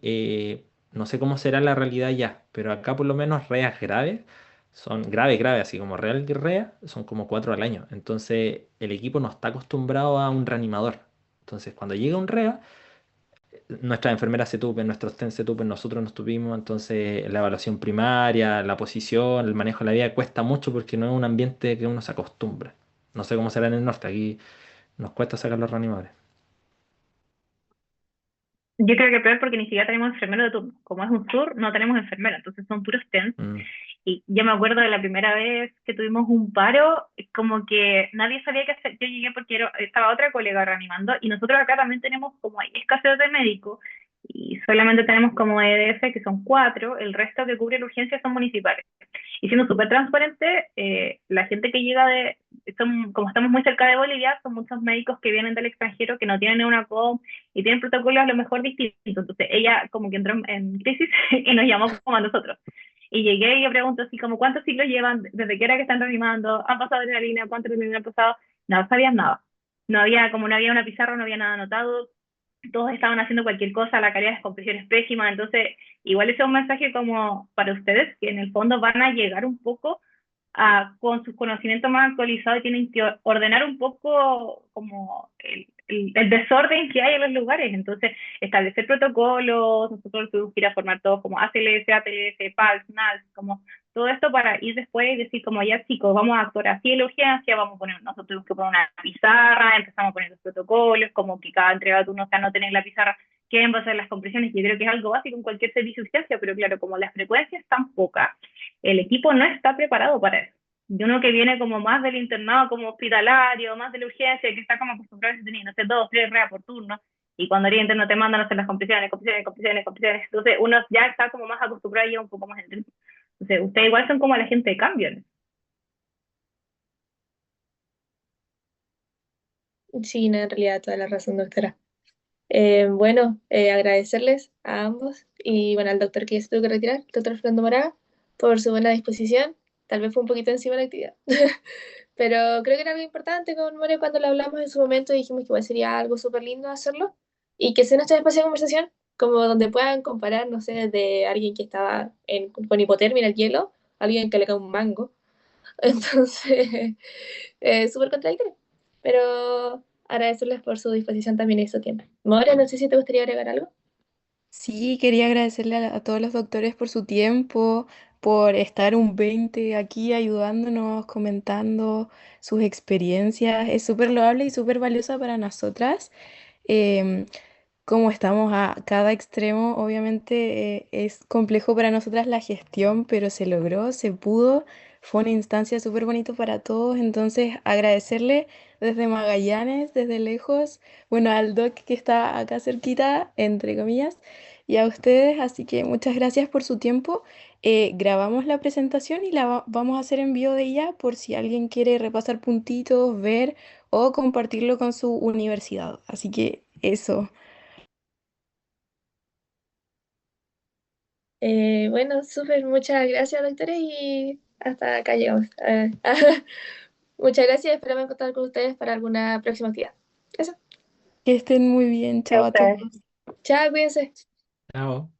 B: no sé cómo será la realidad ya, pero acá por lo menos reas graves son graves, graves, así como real rea, son como 4 al año. Entonces, el equipo no está acostumbrado a un reanimador. Entonces, cuando llega un rea, nuestras enfermeras se tupen, nuestros TENS se tupen, nosotros nos tupimos, entonces la evaluación primaria, la posición, el manejo de la vida cuesta mucho porque no es un ambiente que uno se acostumbra. No sé cómo será en el norte, aquí nos cuesta sacar los reanimadores.
E: Yo creo que peor porque ni siquiera tenemos enfermero de turno. Como es un sur, no tenemos enfermero, entonces son puros TENS.
B: Mm.
E: Y yo me acuerdo de la primera vez que tuvimos un paro, como que nadie sabía qué hacer. Yo llegué porque estaba otra colega reanimando y nosotros acá también tenemos como hay escasez de médicos y solamente tenemos como EDF que son 4, el resto que cubre la urgencia son municipales. Y siendo súper transparente, la gente que llega como estamos muy cerca de Bolivia, son muchos médicos que vienen del extranjero que no tienen una com y tienen protocolos a lo mejor distintos. Entonces ella como que entró en crisis y nos llamó como a nosotros. Y llegué y yo pregunto así como, ¿cuántos ciclos llevan? ¿Desde qué hora que están reanimando? ¿Han pasado adrenalina? ¿Cuánto adrenalina han pasado? No sabías nada. No había, como no había una pizarra, no había nada anotado. Todos estaban haciendo cualquier cosa, la calidad de compresión es pésima. Entonces, igual ese es un mensaje como para ustedes, que en el fondo van a llegar un poco con sus conocimientos más actualizados y tienen que ordenar un poco como el desorden que hay en los lugares. Entonces, establecer protocolos, nosotros tuvimos que ir a formar todos como ACLS, ATLS, PALS, NALS, como todo esto para ir después y decir como ya chicos, vamos a actuar así en la urgencia, vamos a poner, nosotros tuvimos que poner una pizarra, empezamos a poner los protocolos, como que cada entrega de turno no tener la pizarra, quién va a hacer las compresiones, yo creo que es algo básico en cualquier servicio de urgencia, pero claro, como las frecuencias están pocas, el equipo no está preparado para eso. Y uno que viene como más del internado, como hospitalario, más de la urgencia, que está como acostumbrado a tener, no sé, 2, 3 reas por turno, y cuando eres interno te mandan a hacer las compresiones, entonces uno ya está como más acostumbrado y un poco más en ritmo. Entonces, ustedes igual son como la gente de cambio, ¿no?
C: Sí, no, en realidad toda la razón, doctora. Agradecerles a ambos y bueno, al doctor que ya se tuvo que retirar, el doctor Fernando Moraga, por su buena disposición. Tal vez fue un poquito encima de la actividad, pero creo que era algo importante con More cuando lo hablamos en su momento y dijimos que igual sería algo súper lindo hacerlo y que sea nuestro espacio de conversación, como donde puedan comparar, no sé, de alguien que estaba con hipotermia en el hielo, a alguien que le cae un mango. Entonces, súper contradictorio. Pero agradecerles por su disposición también y su tiempo. More, no sé si te gustaría agregar algo.
F: Sí, quería agradecerle a todos los doctores por su tiempo, por estar un 20 aquí ayudándonos, comentando sus experiencias. Es súper loable y súper valiosa para nosotras. Em, Como estamos a cada extremo, obviamente es complejo para nosotras la gestión, pero se logró, se pudo. Fue una instancia súper bonito para todos, entonces agradecerle desde Magallanes, desde lejos, bueno, al doc que está acá cerquita, entre comillas, y a ustedes, así que muchas gracias por su tiempo. Grabamos la presentación y vamos a hacer envío de ella por si alguien quiere repasar puntitos, ver o compartirlo con su universidad. Así que eso.
C: Súper, muchas gracias, doctores, y hasta acá llegamos. Muchas gracias, esperamos contar con ustedes para alguna próxima actividad. Eso.
F: Que estén muy bien, chao a todos.
C: Chao, cuídense.
B: Chao.